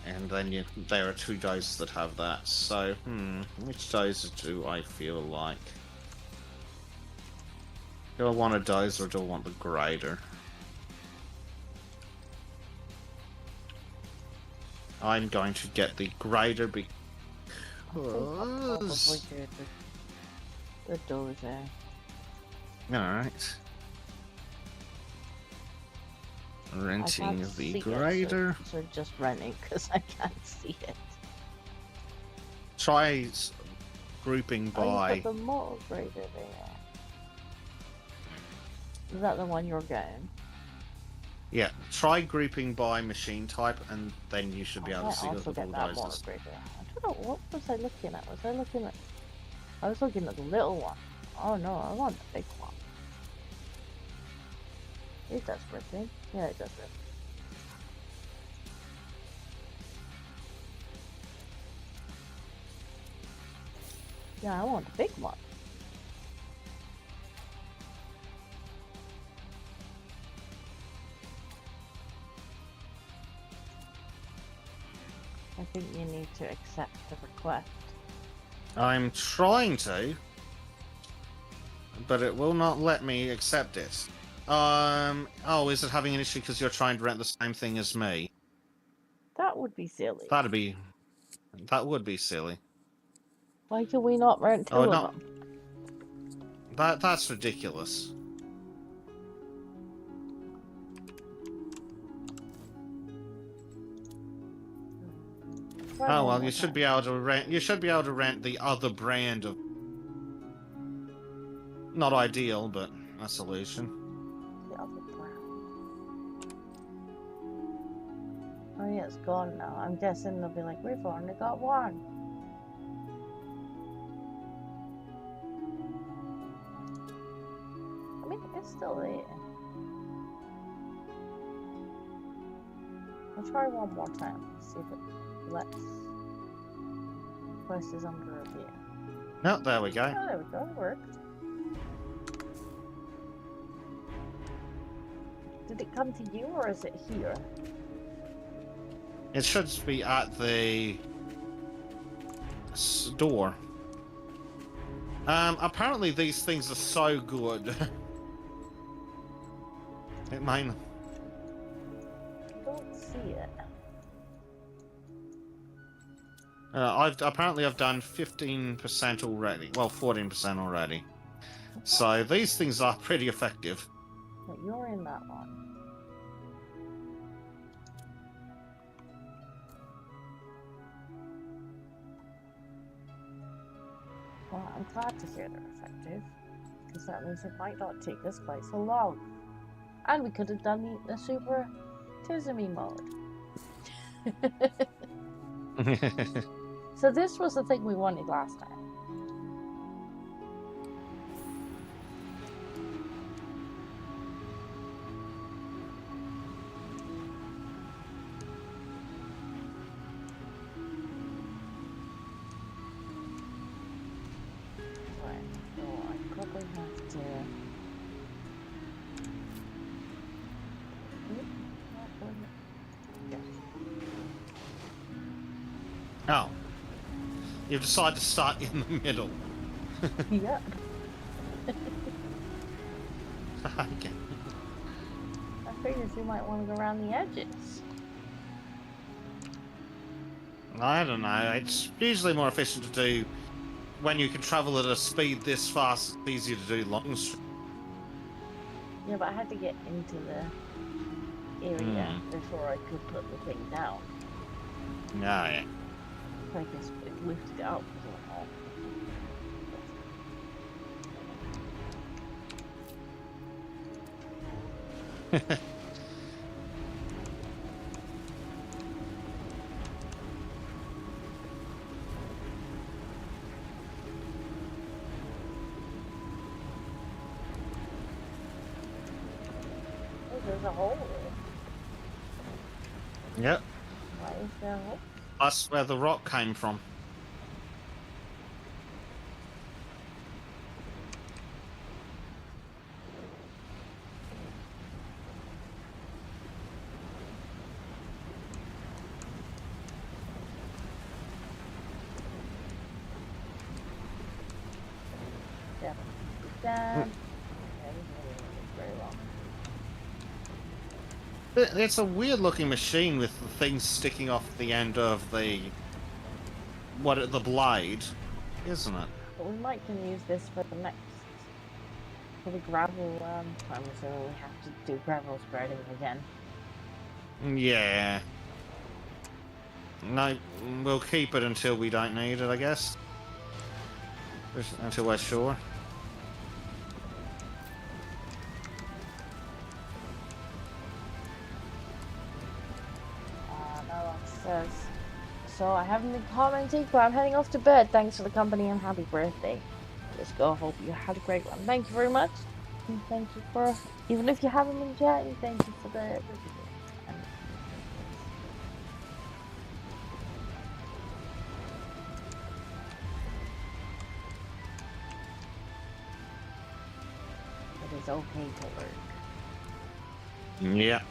and then there are 2 dozers that have that. So, which dozer do I feel like? Do I want a dozer or do I want the grader? I'm going to get the grader I'll because... probably do the dozer. Alright. I Renting can't the see it, grader. so just renting because I can't see it. Try grouping Oh, by... you've got the motor grader there. Is that the one you're getting? Yeah, try grouping by machine type, and then you should be able I to see also the get that motor bulldozers. grader. I don't know, what was I looking at? Was I looking at... I was looking at the little one. Oh no, I want the big one. It does ripping. Yeah, it does rip. Yeah, I want the big one. I think you need to accept the request. I'm trying to, but it will not let me accept it. Oh, is it having an issue because you're trying to rent the same thing as me? That would be silly. That would be silly. Why can we not rent two Oh, of no, them? that's ridiculous. Try Oh one well, more you should time. be able to rent. You should be able to rent the other brand of. Not ideal, but a solution. The other brand. Oh yeah, it's gone now. I'm guessing they'll be like, we've only got one. I mean, it's still there. I'll try one more time. See if it lets. Quest is under review. No, there we go. Oh, there we go. It worked. Did it come to you or is it here? It should be at the store. Apparently these things are so good. It might. I don't see it. I've done 15% already. Well, 14% already. So these things are pretty effective. But you're in that one. Well, I'm glad to hear they're effective. Because that means it might not take us quite so long. And we could have done the super Tizumi mode. So this was the thing we wanted last time. Right, so I probably have to... Yes. Oh. You've decided to start in the middle. Yep. Okay. I figured you might want to go around the edges. I don't know. It's usually more efficient to do when you can travel at a speed this fast. It's easier to do long. Yeah, but I had to get into the area before I could put the thing down. Yeah. So I guess it lifted it up as well. Oh, there's a hole there. Yep. Why is there a hole? That's where the rock came from. Down. Yeah, it's very long. It's a weird looking machine with the things sticking off the end of the the blade, isn't it? But we might can use this for the gravel. I'm assuming we have to do gravel spreading again. Yeah. No, we'll keep it until we don't need it, I guess. Until we're sure. says, so I haven't been commenting, but I'm heading off to bed. Thanks for the company and happy birthday. Let's go. Hope you had a great one. Thank you very much. And thank you for, even if you haven't been chatting, thank you for the It is okay to lurk. Yeah.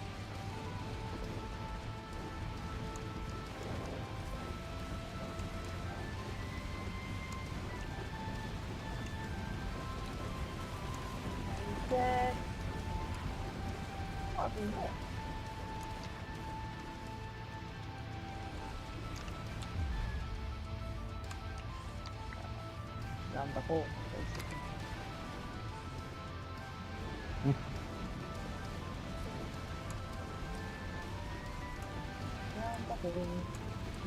Dead. Oh, be there. Down the hole, basically. Down the hole.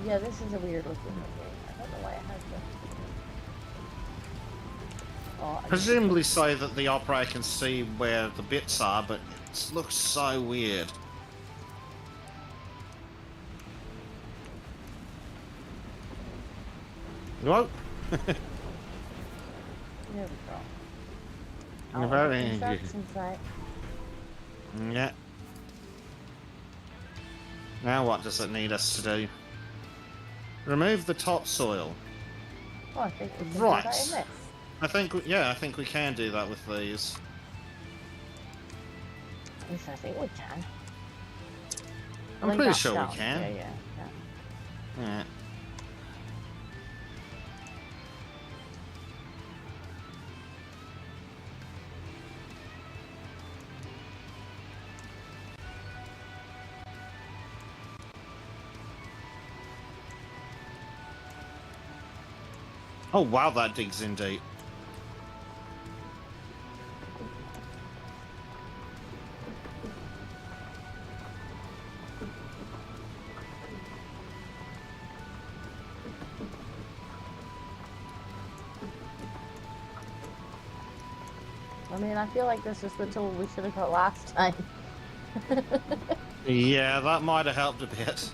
Yeah, this is a weird looking game. I don't know why it has the. Oh, I Presumably so that the operator can see where the bits are, but it looks so weird. Whoa! There we go. You're Oh, very- construction site. Yeah. Now what does it need us to do? Remove the topsoil. Oh, I think we can Right. do that in this. I think we can do that with these. Yes, I think we can. I'm Like pretty that sure down. we can. Yeah. Yeah. Oh wow, that digs in deep. I mean, I feel like this is the tool we should have got last time. Yeah, that might have helped a bit.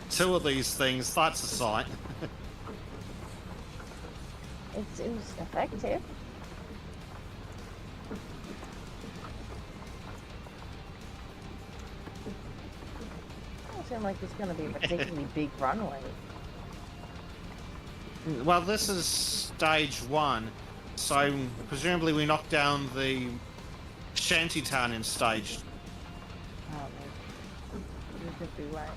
Two of these things, that's a sight. It seems effective. Doesn't seem like it's going to be a particularly big runway. Well, this is stage 1, so presumably we knocked down the shantytown in stage. Oh, maybe. You could be right.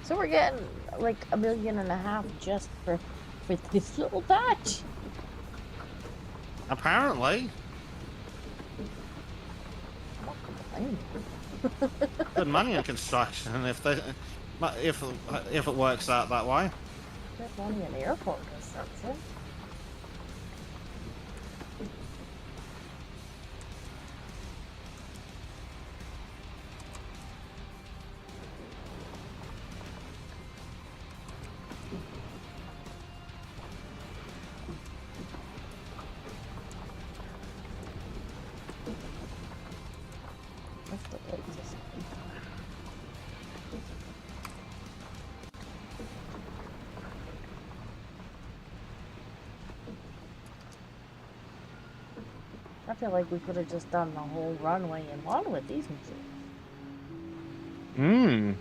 So we're getting like $1.5 million just for this little patch. Apparently. I'm not complaining. Good money in construction if it works out that way. Good money in airport construction. What's the latest? I feel like we could have just done the whole runway in one with these machines. Hmm.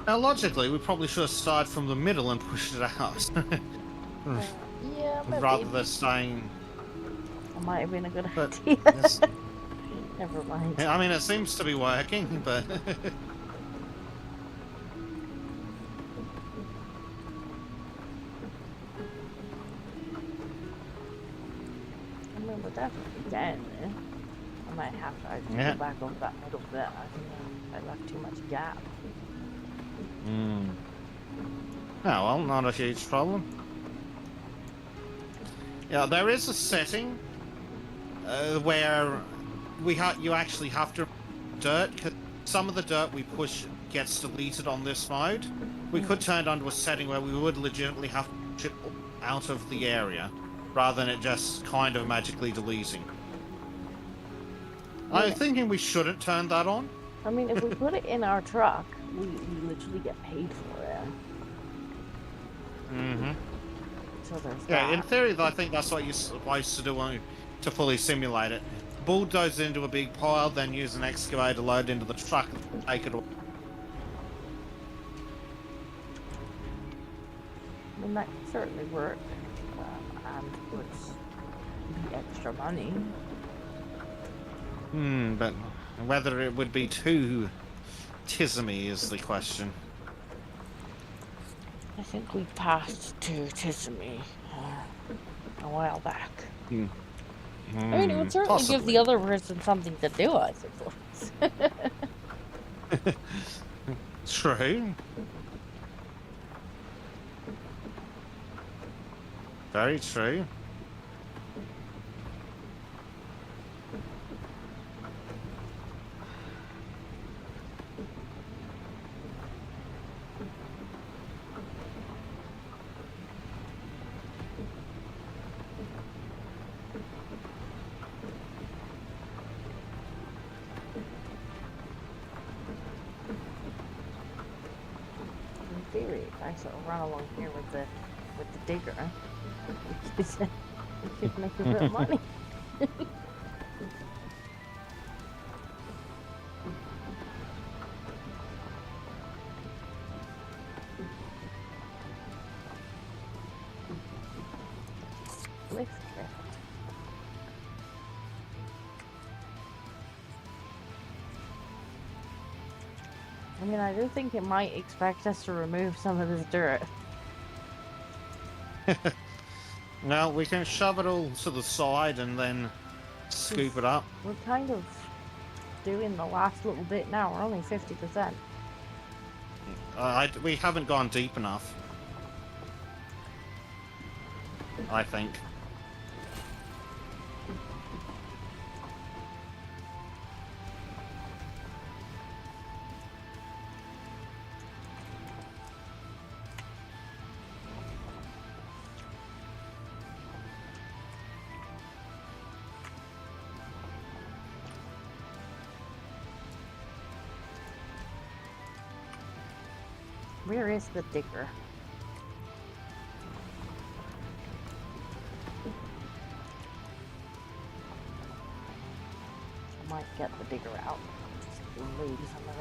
Now, logically, we probably should have started from the middle and pushed it out. Yeah, Rather maybe. than staying. That might have been a good But, idea. yes. Never mind. I mean, it seems to be working, but. I mean, we're definitely getting there. I might have to Yeah. go back over that middle bit. I think I left too much gap. Mm. Oh, well, not a huge problem. Yeah, there is a setting where you actually have to dirt, 'cause some of the dirt we push gets deleted on this mode. We could turn it onto a setting where we would legitimately have to push it out of the area, rather than it just kind of magically deleting. I'm thinking we shouldn't turn that on. I mean, if we put it in our truck, we literally get paid for it. Mm-hmm. So there's Yeah, in that. theory, I think that's what you're supposed to do to fully simulate it. Bulldoze into a big pile, then use an excavator, load into the truck, and take it away. I mean, that could certainly work. And would be extra money. But whether it would be too tismy is the question. I think we passed to Tissamy a while back. I mean, it would certainly give the other person something to do, I suppose. True. Very true. In theory, if I sort of run along here with the digger, we could make a bit of money. Lift. I mean, I do think it might expect us to remove some of this dirt. Now we can shove it all to the side and then scoop it up. We're kind of doing the last little bit now. We're only 50%. We haven't gone deep enough, I think. Where is the digger? I might get the digger out. Just leave some of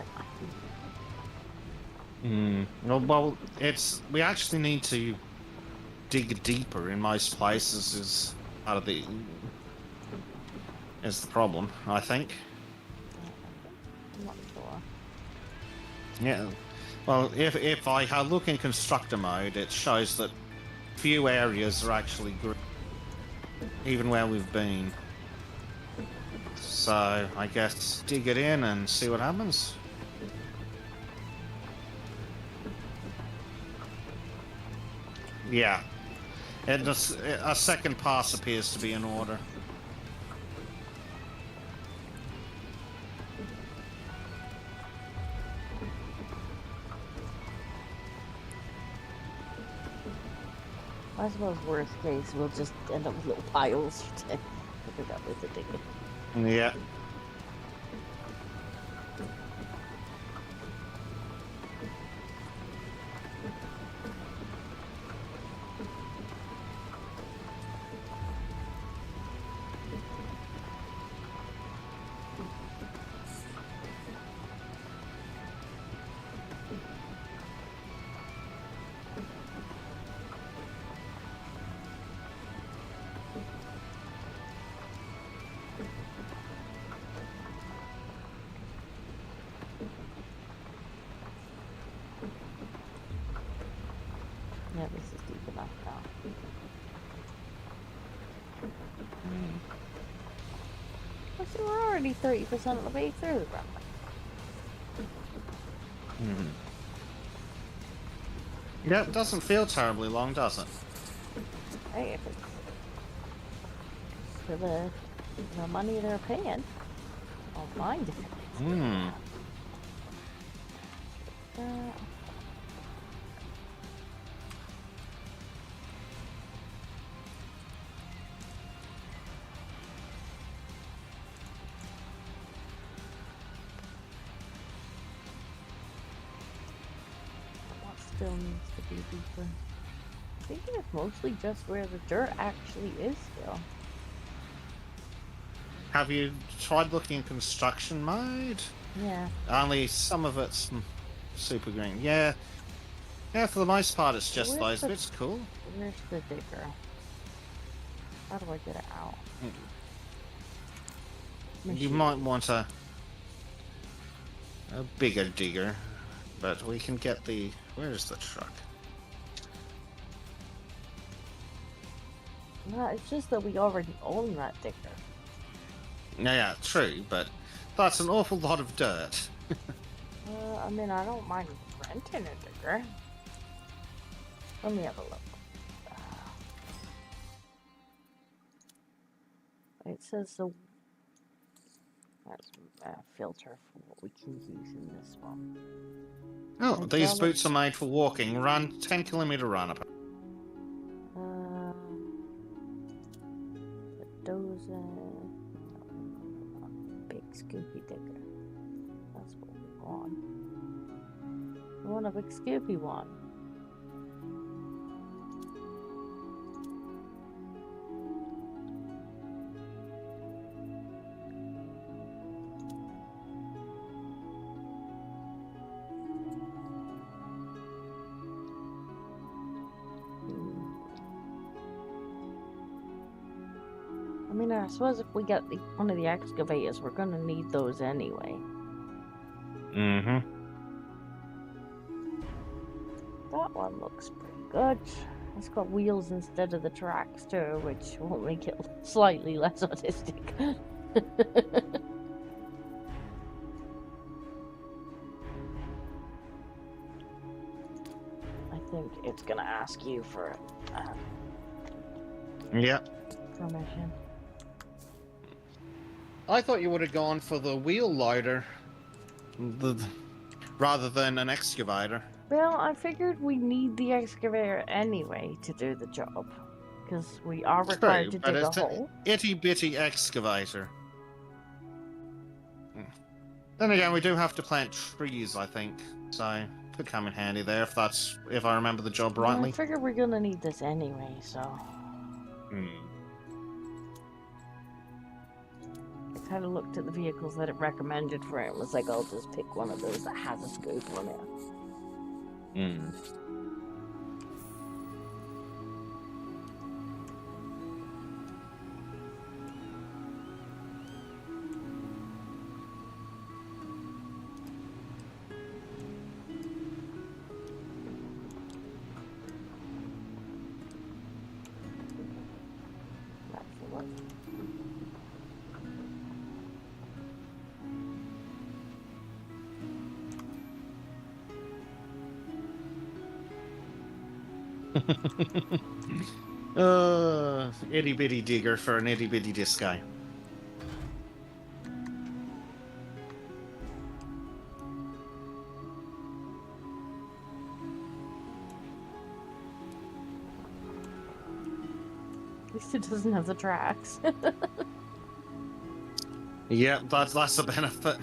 it. Well, we actually need to dig deeper in most places. Is the problem, I think. I'm not sure. Yeah. Well, if I look in constructor mode, it shows that few areas are actually green, even where we've been. So I guess dig it in and see what happens. Yeah. A second pass appears to be in order. I suppose worst case, we'll just end up with little piles to pick it up with the digger. Yeah. Yeah, this is deep enough now. Well, see, we're already 30% of the way through the run. Yeah, it doesn't feel terribly long, does it? Hey, if it's for the money they're paying, I don't mind if it takes a little while. What still needs to be deeper? I think it's mostly just where the dirt actually is still. Have you tried looking in construction mode? Yeah. Only some of it's super green. Yeah. Yeah, for the most part, it's just Where's those the- bits. Cool. Where's the digger? How do I get it out? You Machine. might want a bigger digger, but we can get the... Where's the truck? No, it's just that we already own that digger. Yeah, true, but that's an awful lot of dirt. I mean, I don't mind renting a digger. Let me have a look. It says the that's a filter for what we can use in this one. Oh, And these dollar- boots are made for walking. Run 10-kilometer run up. The dozer, big Scoopy digger. That's what we want. We want a big Scoopy one. I mean, I suppose if we get one of the excavators, we're gonna need those anyway. Mm-hmm. That one looks pretty good. It's got wheels instead of the tracks too, which will make it slightly less autistic. I think it's gonna ask you for Yep. permission. I thought you would have gone for the wheel loader rather than an excavator. Well, I figured we need the excavator anyway to do the job, because we are required to True, but dig a it's hole. an itty-bitty excavator. Then again, we do have to plant trees, I think, so could come in handy there if I remember the job Well, I rightly. figured we're gonna need this anyway, so I kind of looked at the vehicles that it recommended for it and was like, I'll just pick one of those that has a scoop on it. That's the one. Itty bitty digger for an itty bitty disco. At least it doesn't have the tracks. Yeah, that's a benefit.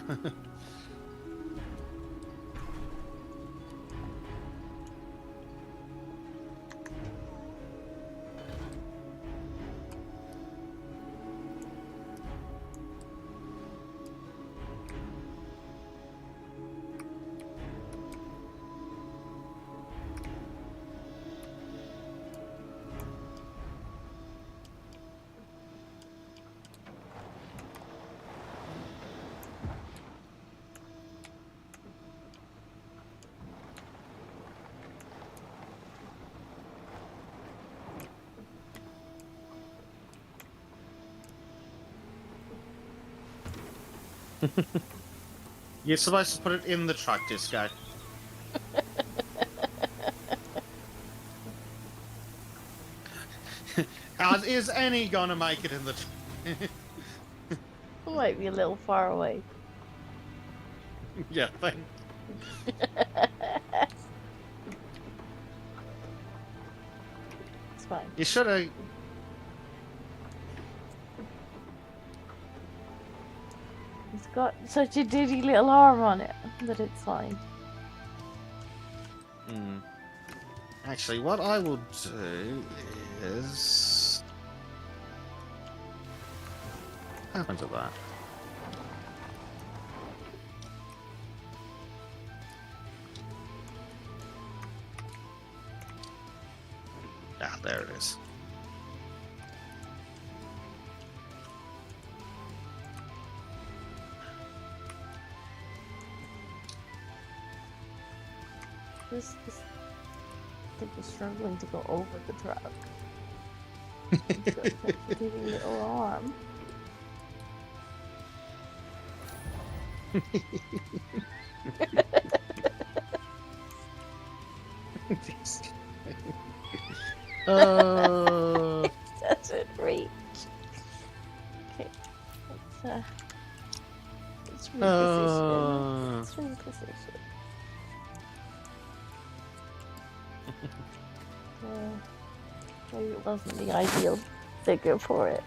You're supposed to put it in the truck, Disco. Is any gonna make it in the truck? Might be a little far away. Yeah, thank It's fine. you. Should have. It's got such a diddy little arm on it that it's fine. Actually, what I will do is. What happened to that? Ah, there it is. This thing is struggling to go over the truck. It's got such a diddy little arm. It doesn't reach. Okay, let's reposition. Let's reposition. Maybe it wasn't the ideal figure for it.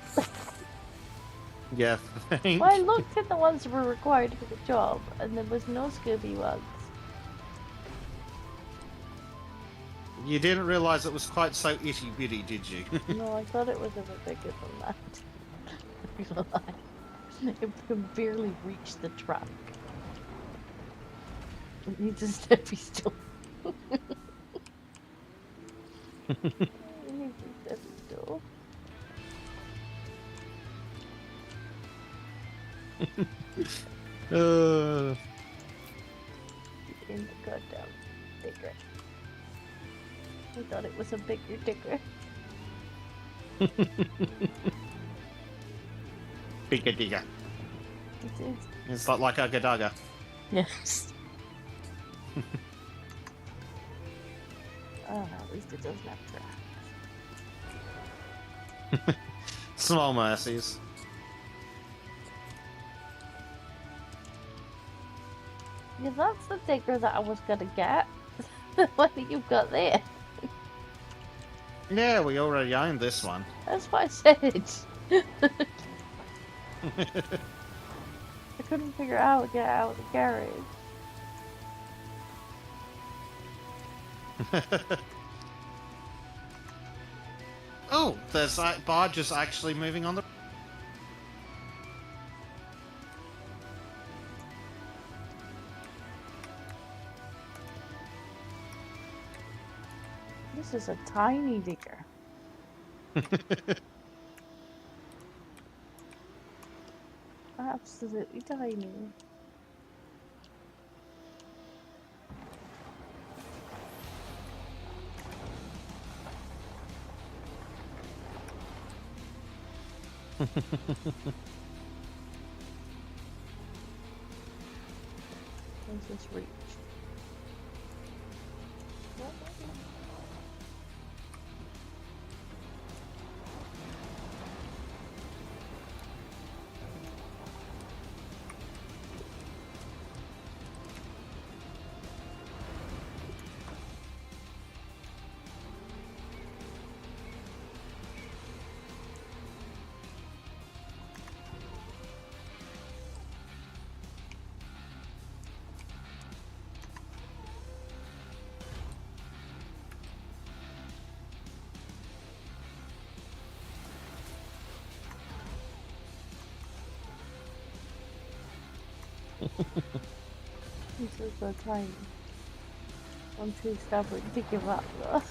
Yeah, thank Well, I looked at the ones that were required for the job, and there was no Scooby ones. You didn't realise it was quite so itty bitty, did you? No, I thought it was a bit bigger than that. I feel like it could barely reach the truck. It needs a steppy stool. It needs a steppy stool. In the goddamn digger. I thought it was a bigger digger. Bigga digger. It is. It's like a gadaga. Yes. Oh, at least it doesn't have tracks. Small mercies. Yeah, that's the digger that I was gonna get. What that you've got there? Yeah, we already own this one. That's what I said. I couldn't figure out how to get out of the garage. Oh, there's barges actually moving on the. This is a tiny digger. Absolutely tiny. Where's this reach? This is so tiny. I'm too stubborn to give up though.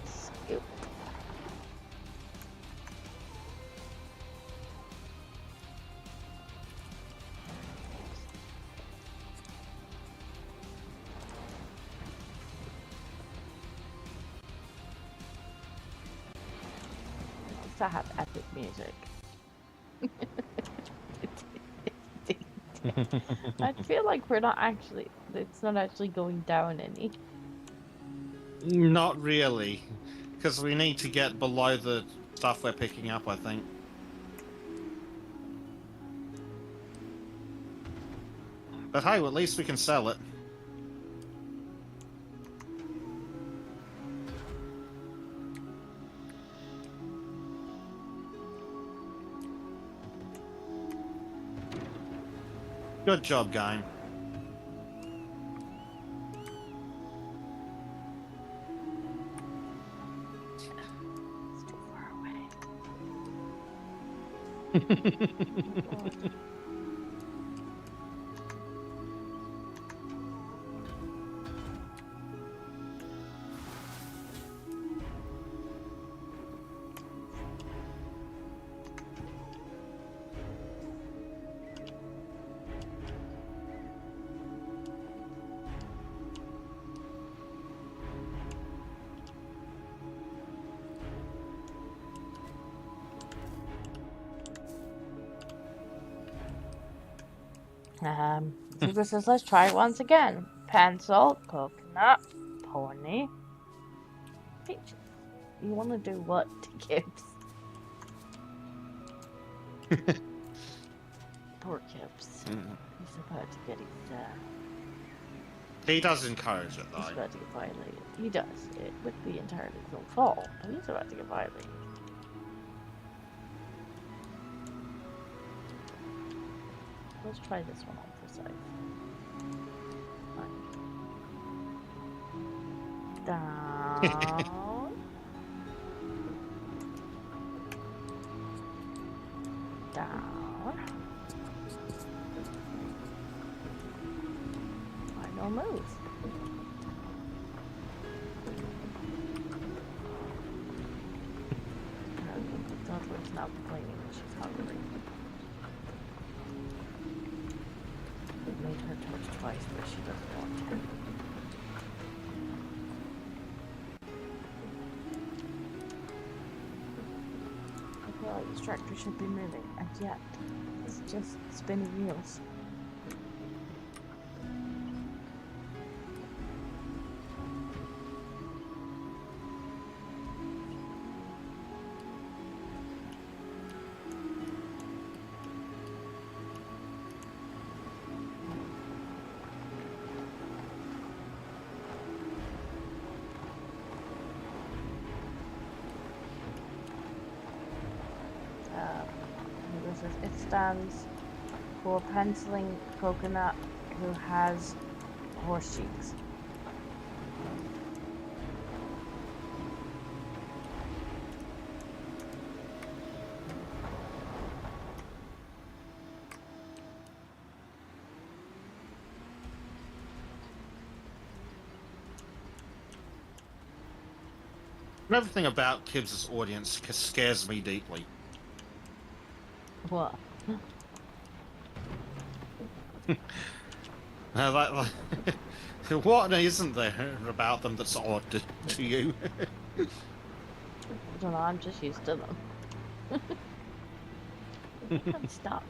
Scoop. to have epic music. I feel like we're not actually. It's not actually going down any. Not really, because we need to get below the stuff we're picking up, I think. But hey, well, at least we can sell it. Good job, game. It's too far away. Sugar says, let's try it once again. Pencil, coconut, pony, peaches. You want to do what to Gibbs? Poor Gibbs. He's about to get his, He does encourage it, he's though. about to get violated. He does. It would be entirely his own fault, but he's about to get violated. Let's try this one on for size. Down. Down. Why no move? The toddler's now complaining that she's hungry. We've made her toast twice, but she doesn't want to. I feel like this tractor should be moving, and yet it's just spinning wheels. It stands for penciling coconut who has horse cheeks. Everything about Kibbs' audience scares me deeply. What? What isn't there about them that's odd to you? I don't know, I'm just used to them. I'm stuck.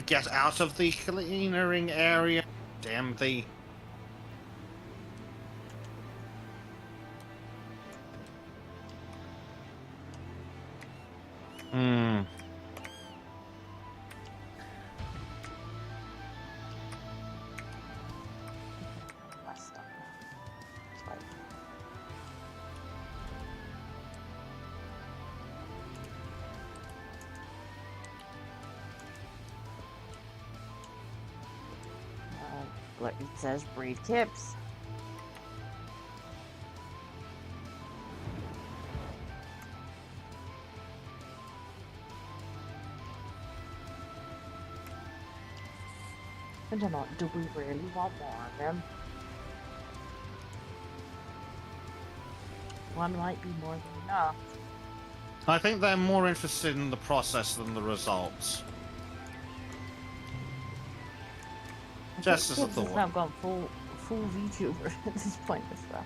Get out of the cleanering area. Damn thee. Messed up. It's like- Look, it says breed Kibbs. I don't know, do we really want more of them? One might be more than enough. I think they're more interested in the process than the results. Just as a Kibbs has thought. now gone full VTuber at this point as well.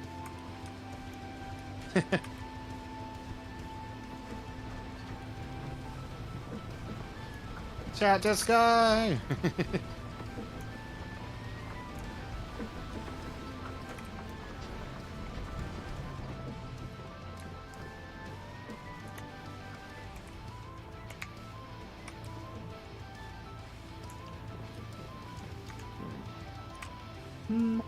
Chat disco! Hmm.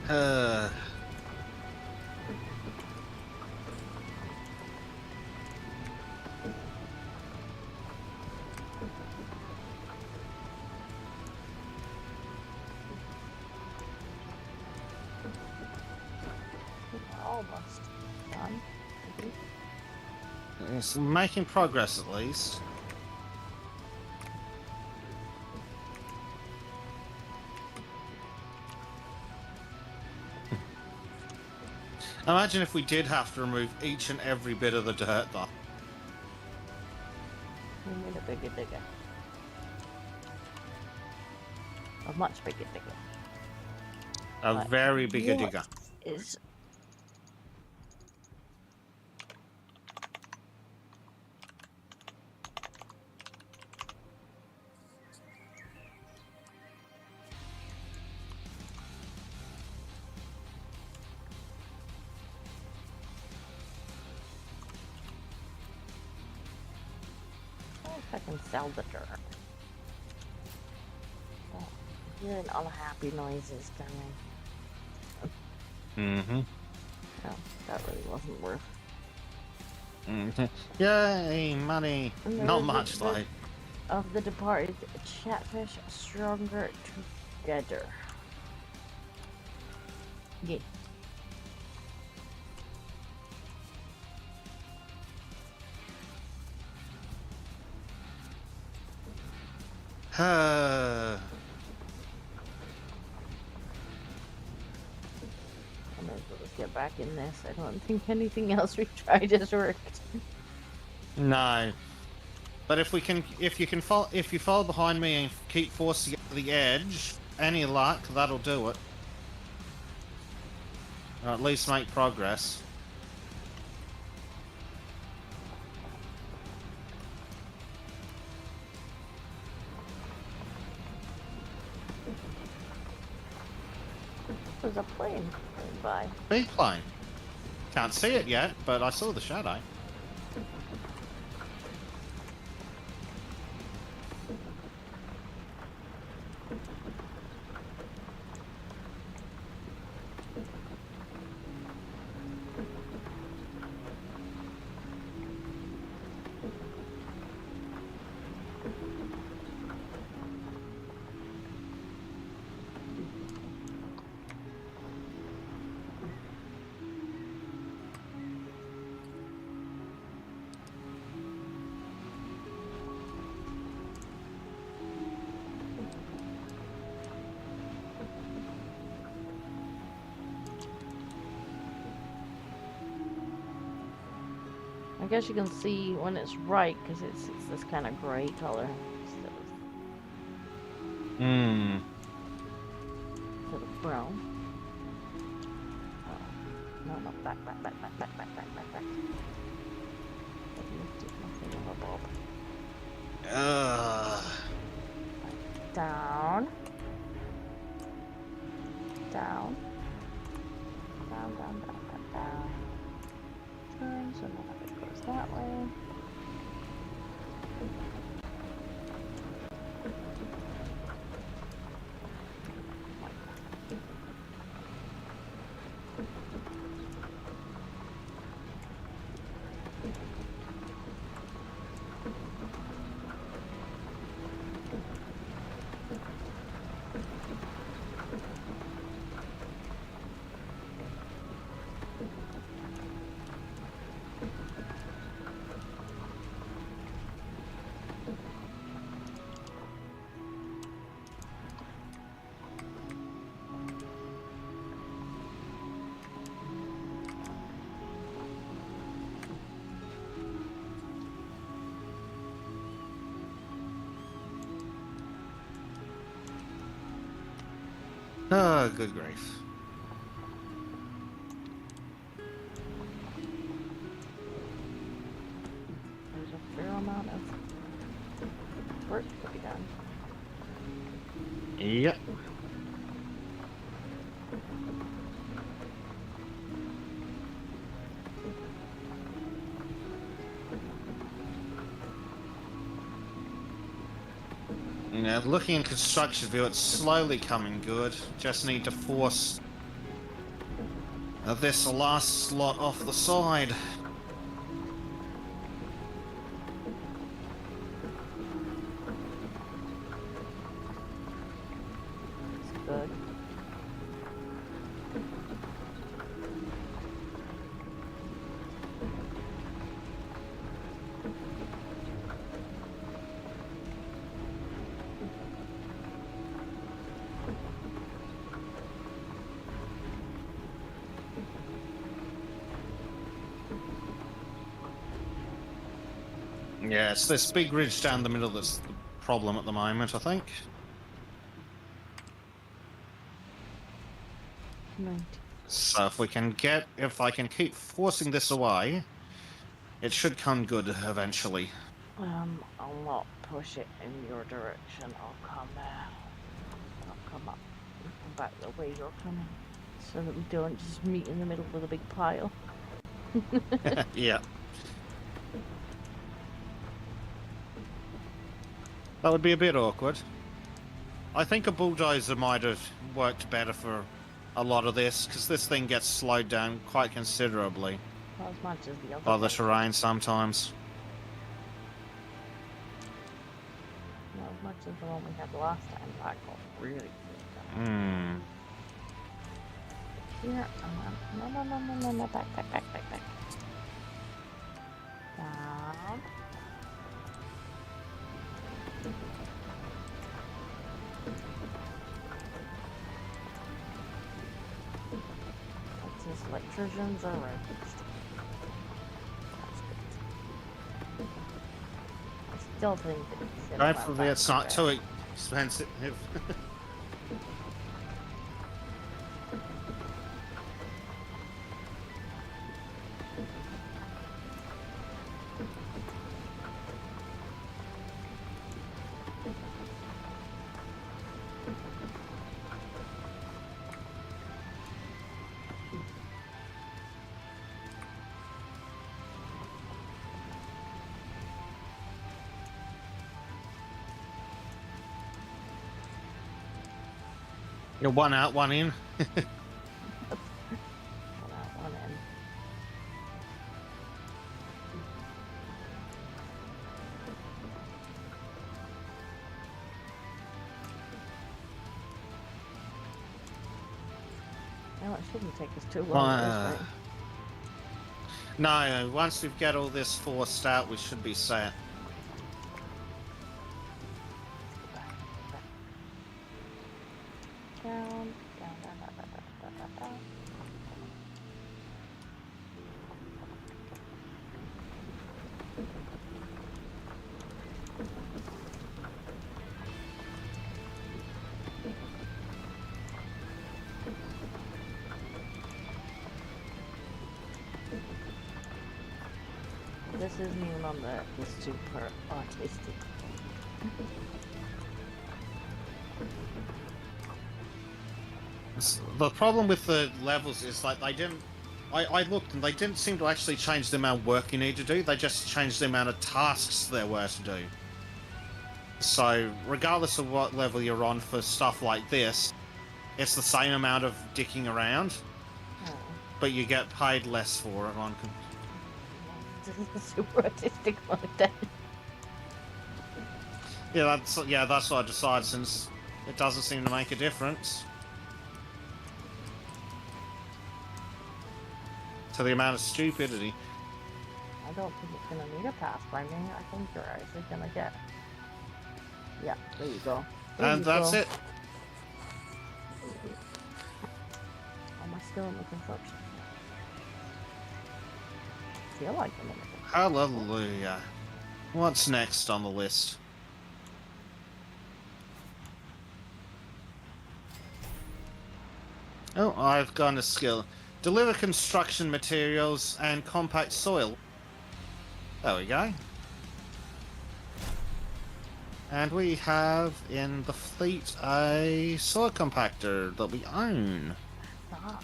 Uh, We're almost done. Maybe. it's making progress at least. Imagine if we did have to remove each and every bit of the dirt, though. We need a bigger digger. A much bigger digger. A Like, very bigger what digger. is... I wonder if I can sell the dirt. Oh, I'm hearing unhappy noises coming. Mm-hmm. Oh, that really wasn't worth. Yay, money. And there Not is much, the- like. Of the departed chatfish stronger together. Yeah. Uh, I might as well just get back in this. I don't think anything else we tried has worked. no. But if you fall behind me and keep forcing it to the edge, any luck, that'll do it. Or at least make progress. There's a plane going by. Big plane. Can't see it yet, but I saw the shadow. I guess you can see when it's right because it's this kind of gray color instead Hmm. of brown. Oh, no, back. I lifted nothing of a bob. Down. Down. Turn, so none of it goes that way. Oh, good grief. There's a fair amount of work to be done. Yep. Yeah, looking in construction view, it's slowly coming good. Just need to force this last slot off the side. It's good. Yeah, it's this big ridge down the middle that's the problem at the moment, I think. 90. So if I can keep forcing this away, it should come good eventually. I'll not push it in your direction. I'll come up and come back the way you're coming, so that we don't just meet in the middle with a big pile. Yeah. That would be a bit awkward. I think a bulldozer might have worked better for a lot of this, because this thing gets slowed down quite considerably Not as much as the other by the thing. terrain sometimes. Not as much as the one we had last time. That got really good. Hmm. Here, no, back. Down. That's his electricians are registered. That's good. I still think that he should have Hopefully went it's back not to too expensive. You're one out, one in. Pull that one in. No, it shouldn't take us too long. Right? No, once we get all this forced out, we should be set. Down. This is new on the super artistic. The problem with the levels is like they didn't. I looked and they didn't seem to actually change the amount of work you need to do. They just changed the amount of tasks there were to do. So regardless of what level you're on for stuff like this, it's the same amount of dicking around, Oh. but you get paid less for it on. This is the super artistic one then. Yeah, that's what I decided, since it doesn't seem to make a difference to the amount of stupidity. I don't think it's gonna need a pathfinding. I think you're actually gonna get. Yeah, there you go. And that's it. Am I still in the construction? I feel like I'm in the construction. Hallelujah. What's next on the list? Oh, I've got a skill. Deliver construction materials and compact soil. There we go. And we have in the fleet a soil compactor that we own. Ah.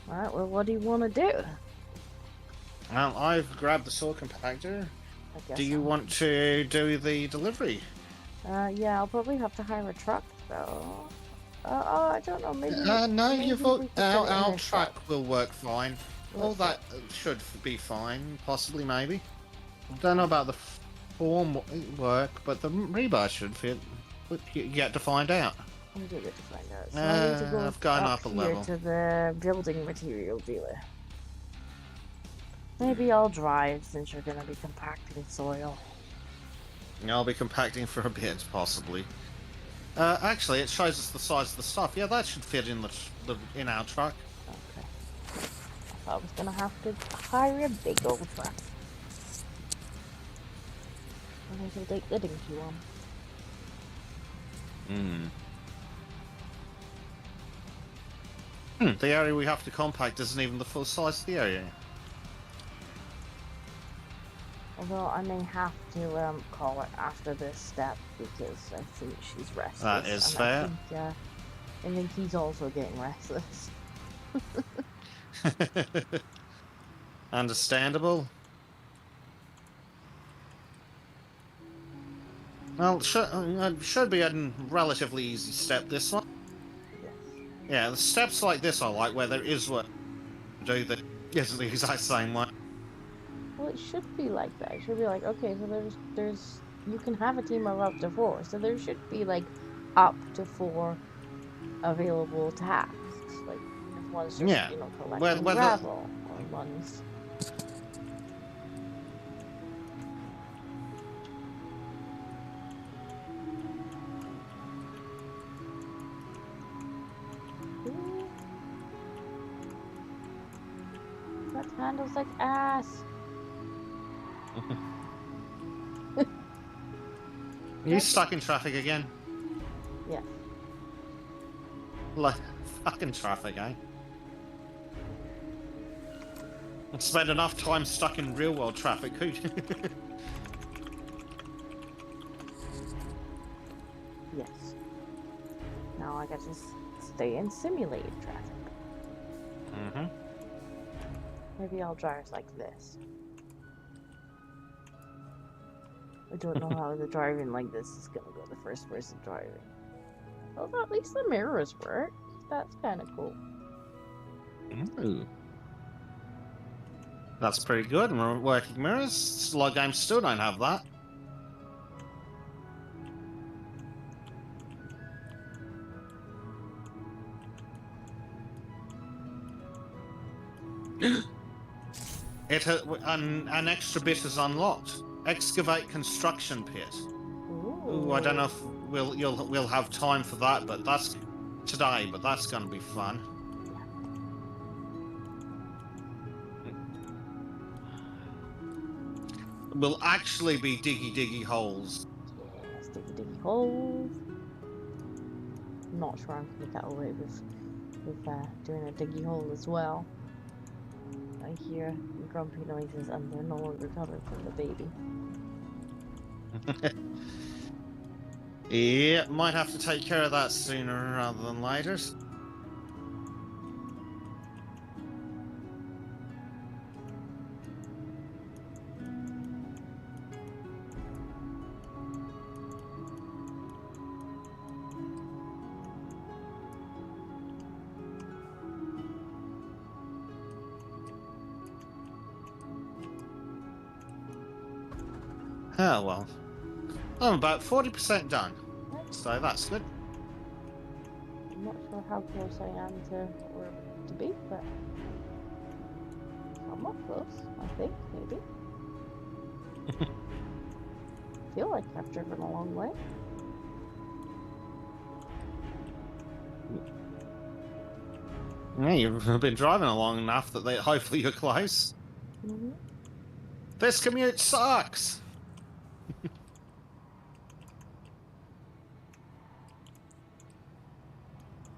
Alright, well, what do you want to do? Well, I've grabbed the soil compactor. I guess Do you want to do the delivery? yeah, I'll probably have to hire a truck, though. I don't know, maybe... No, maybe you've we could do it in our a truck will work fine. All Let's that should be fine, possibly, maybe. Don't know about the form work, but the rebar should fit. You get to find out. I'm eager to find out. So I need to go I've gone up a here level. to the building material dealer. Maybe I'll drive since you're gonna be compacting soil. I'll be compacting for a bit, possibly. Actually, it shows us the size of the stuff. Yeah, that should fit in in our truck. Okay. I thought I was gonna have to hire a big old truck. And I can take the dinky one. The area we have to compact isn't even the full size of the area. Although I may have to call it after this step because I think she's restless. That is and fair. I think he's also getting restless. Understandable. Well, should be a relatively easy step, this one. Yes. Yeah, the steps like this I like, where there is what do that is the exact same one. Well, it should be like that. It should be like, okay, so there's you can have a team of up to 4, so there should be like up to 4 available tasks. Like if one's just Yeah. collecting gravel, or one's that handles like ass. You stuck in traffic again? Yeah. Like, fucking traffic, eh? I've spent enough time stuck in real world traffic. Yes. Now I got to stay in simulated traffic. Maybe I'll drive like this. I don't know how the driving like this is gonna go, the first person driving. Although at least the mirrors work. That's kind of cool. Ooh. That's pretty good. Working mirrors. A lot of games still don't have that. An extra bit is unlocked. Excavate construction pit. Ooh, I don't know if we'll have time for that, but that's today. But that's going to be fun. Will actually be diggy holes. Yes, diggy holes. I'm not sure I'm gonna get away with doing a diggy hole as well. I hear grumpy noises and they're no longer coming from the baby. Yeah, might have to take care of that sooner rather than later. Oh well. I'm about 40% done. So that's good. I'm not sure how close I am to where to be, but somewhat close, I think, maybe. I feel like I've driven a long way. Yeah, you've been driving long enough that hopefully you're close. Mm-hmm. This commute sucks!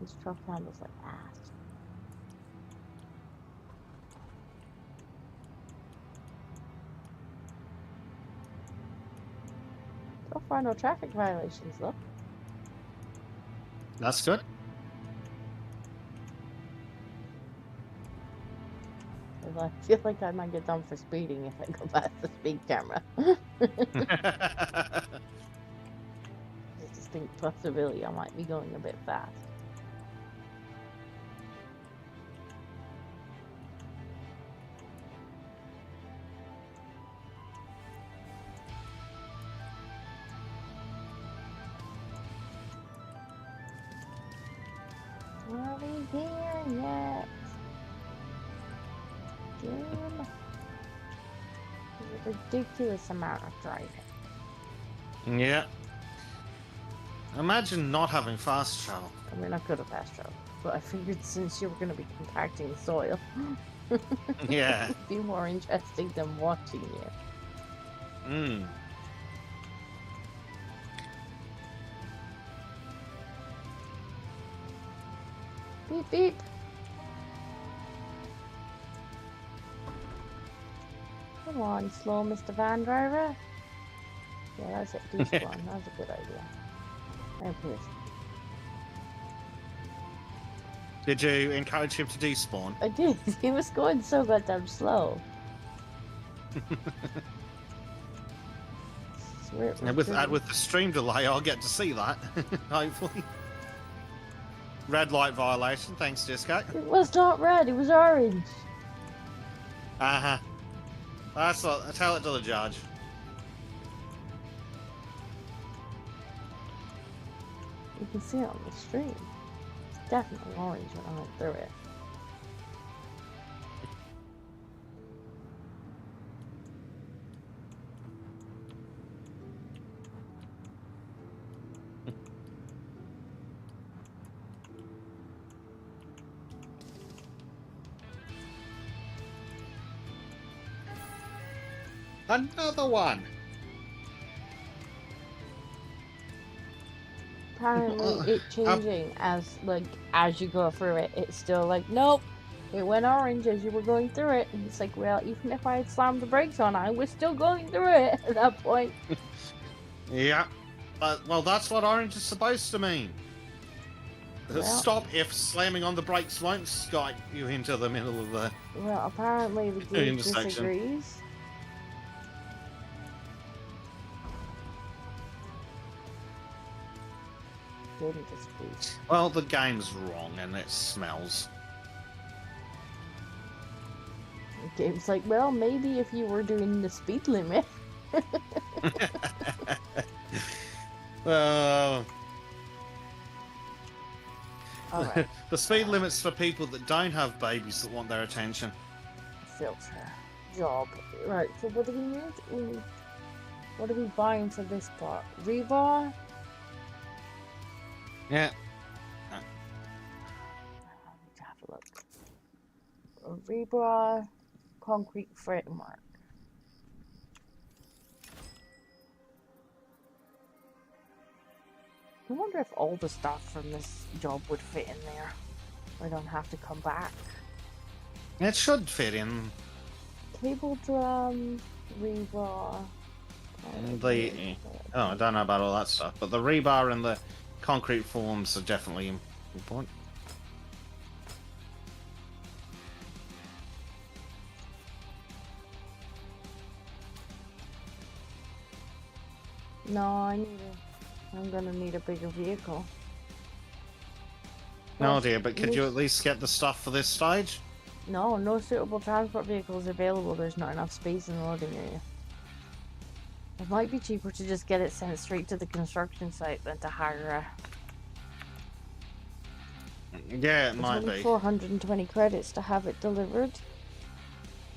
This truck handles like ass. So far, no traffic violations, though. That's good. I feel like I might get done for speeding if I go past the speed camera. There's a distinct possibility I might be going a bit fast. Are we here yet? Game. There's a ridiculous amount of driving. Yeah. Imagine not having fast travel. I mean, I could have fast traveled, but I figured since you were going to be compacting the soil, Yeah. it'd be more interesting than watching you. Mm. Beep beep. Come on, slow Mr. Van Driver. Yeah, that's it. Despawn. That was a good idea. I'm pissed. Did you encourage him to despawn? I did. He was going so goddamn slow. Swear it was And with the stream delay, I'll get to see that. Hopefully. Red light violation. Thanks, Disco. It was not red. It was orange. Uh-huh. That's what. Tell it to the judge. You can see it on the stream. It's definitely orange when I went through it. Another one. Apparently it changing as you go through it. It's still like, nope, it went orange as you were going through it. And it's like, well, even if I had slammed the brakes on, I was still going through it at that point. Yeah. Well, that's what orange is supposed to mean. Well, Stop if slamming on the brakes won't Skype you into the middle of the well, apparently the group intersection. disagrees. Didn't disagree. Well, the game's wrong and it smells. The game's like, well, maybe if you were doing the speed limit. Uh, Alright, the speed limit's for people that don't have babies that want their attention. filter. Job. Right, so what do we need? What are we buying for this part? Rebar? Yeah. Let's have a look. A rebar concrete framework. I wonder if all the stuff from this job would fit in there. I don't have to come back. It should fit in. Cable drum, rebar. I don't know about all that stuff, but the rebar and the concrete forms are definitely important. No, I'm gonna need a bigger vehicle. No, Well, dear, but could you at least get the stuff for this stage? No, no suitable transport vehicles available. There's not enough space in the loading area. It might be cheaper to just get it sent straight to the construction site than to hire Yeah, it a... might It's only be. 420 credits to have it delivered.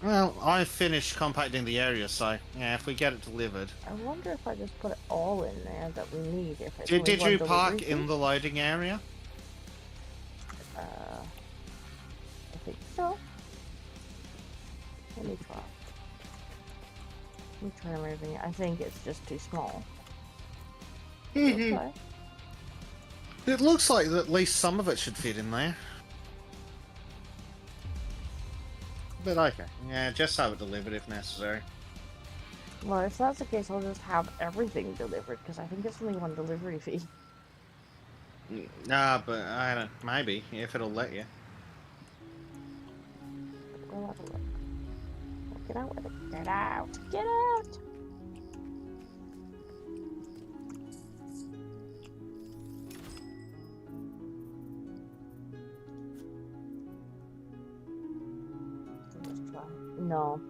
Well, I finished compacting the area, so yeah, if we get it delivered. I wonder if I just put it all in there that we need. If it's Did only you one park delivery in fee. the loading area? I think so. Let me try. Let me try moving it. I think it's just too small. Okay. It looks like at least some of it should fit in there. But okay. Yeah, just have it delivered if necessary. Well, if that's the case, I'll just have everything delivered, because I think it's only one delivery fee. Nah, but I don't. Maybe if it'll let you. We'll have a look. Get out with it. Get out. Get out. Let's try. No.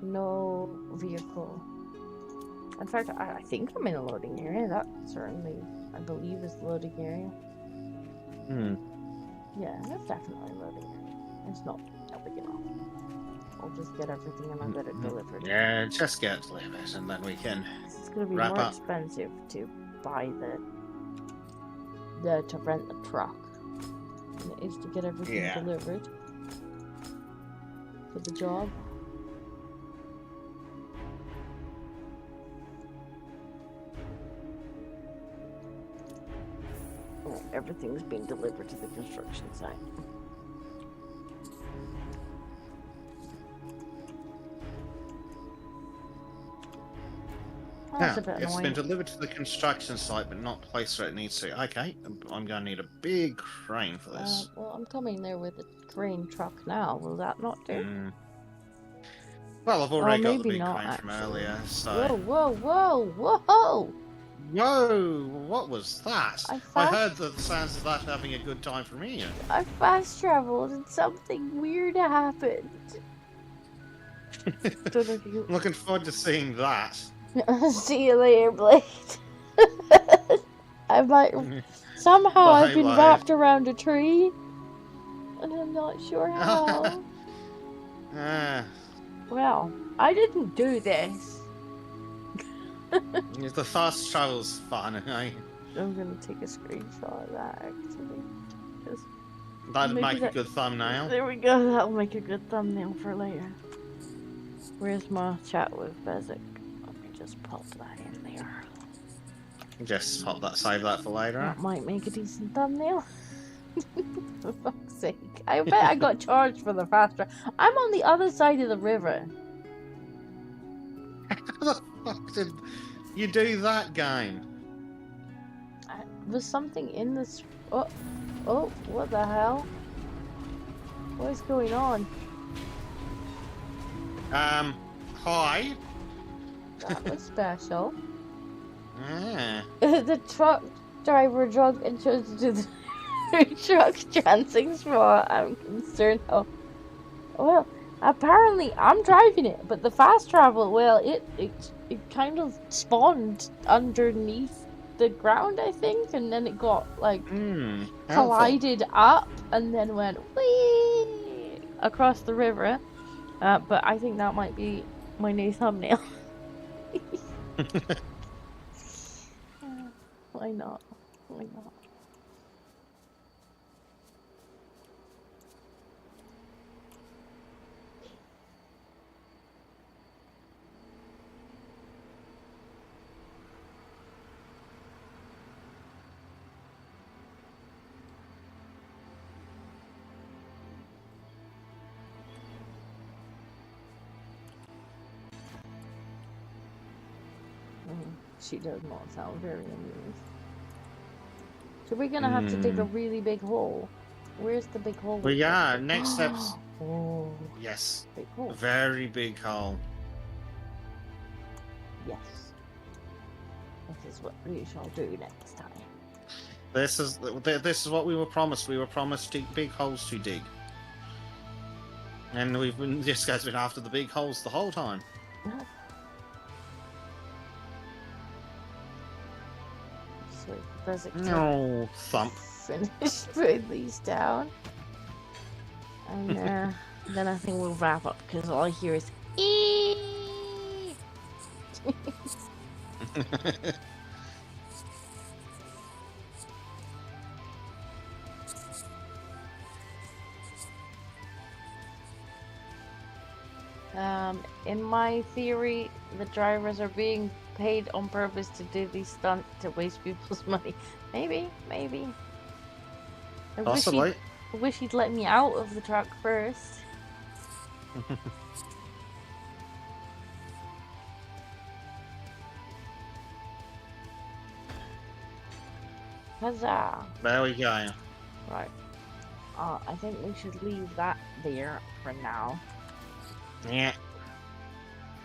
No vehicle. In fact, I think I'm in a loading area. That certainly, I believe, is the loading area. Hmm. Yeah, that's definitely a loading area. It's not that big enough. I'll just get everything and I'll get it delivered. Yeah, just get it delivered and then we can. It's gonna be Wrap more up. expensive to buy to rent the truck than it is to get everything Yeah. delivered for the job. Oh, everything's being delivered to the construction site. Oh, that's a bit It's annoying. been delivered to the construction site, but not placed where it needs to. Okay, I'm going to need a big crane for this. Well, I'm coming there with a crane truck now. Will that not do? Hmm. Well, I've Oh, already got the maybe big not, crane from actually. earlier, so. Whoa, whoa, whoa, whoa! Whoa! What was that? I I heard the sounds of that having a good time from here. I fast traveled and something weird happened. Don't know if you... Looking forward to seeing that. See you later, Blade. I might... Somehow Bye, I've been Blade. wrapped around a tree. And I'm not sure how. Ah, Well, I didn't do this. the fast travel's fun, eh? I'm gonna take a screenshot of that, actually. Just... That'd Maybe make a that- good thumbnail. There we go, that'll make a good thumbnail for later. Where's my chat with Bezek? Let me just pop that in there. Just pop that, save that for later. That might make a decent thumbnail. For fuck's sake. I bet I got charged for the fast travel. I'm on the other side of the river. How the fuck did you do that game? Was something in this... Oh, oh, what the hell? What is going on? Hi. That was special. Ah. The truck driver drunk and chose to do the truck chancing spot. I'm concerned how... Well, apparently I'm driving it, but the fast travel, well, it kind of spawned underneath the ground, I think, and then it got, like, collided up and then went whee across the river. But I think that might be my new thumbnail. Why not? Why not? She does not sound very amused. So we're gonna have to dig a really big hole. Where's the big hole? Well, yeah, next steps. Oh, Yes. big hole. A very big hole. Yes. This is what we shall do next time. This is what we were promised. We were promised big holes to dig. And this guy's been after the big holes the whole time. So Bezek No, thump. finish putting these down. And then I think we'll wrap up because all I hear is eee. In my theory, the drivers are being paid on purpose to do these stunts to waste people's money. Maybe. Possibly. I wish he'd let me out of the truck first. Huzzah! There we go. Right. I think we should leave that there for now. Yeah.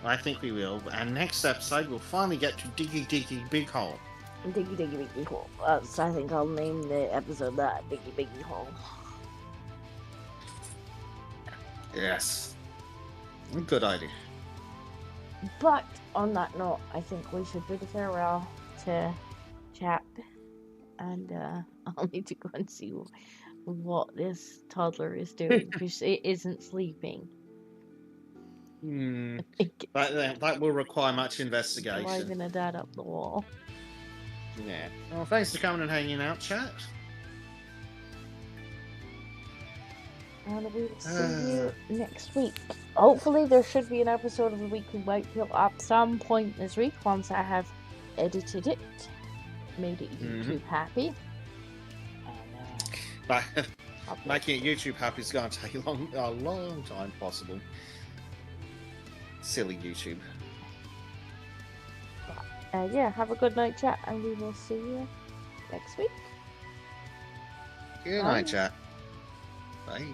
I think we will. And next episode, we'll finally get to Diggy Big Hole. Diggy hole. So I think I'll name the episode that Diggy hole. Yes. Good idea. But on that note, I think we should bid farewell to Chap, and I'll need to go and see what this toddler is doing because it isn't sleeping. That will require much investigation. Driving a dad up the wall. Yeah. Well, thanks for coming and hanging out, chat. And we will see you next week. Hopefully there should be an episode of the Weekly Whitefield at some point this week once I have edited it, made it YouTube happy. And, making it YouTube happy is going to take a long time possible. Silly YouTube. Yeah, have a good night, chat, and we will see you next week. Good night, chat. Bye.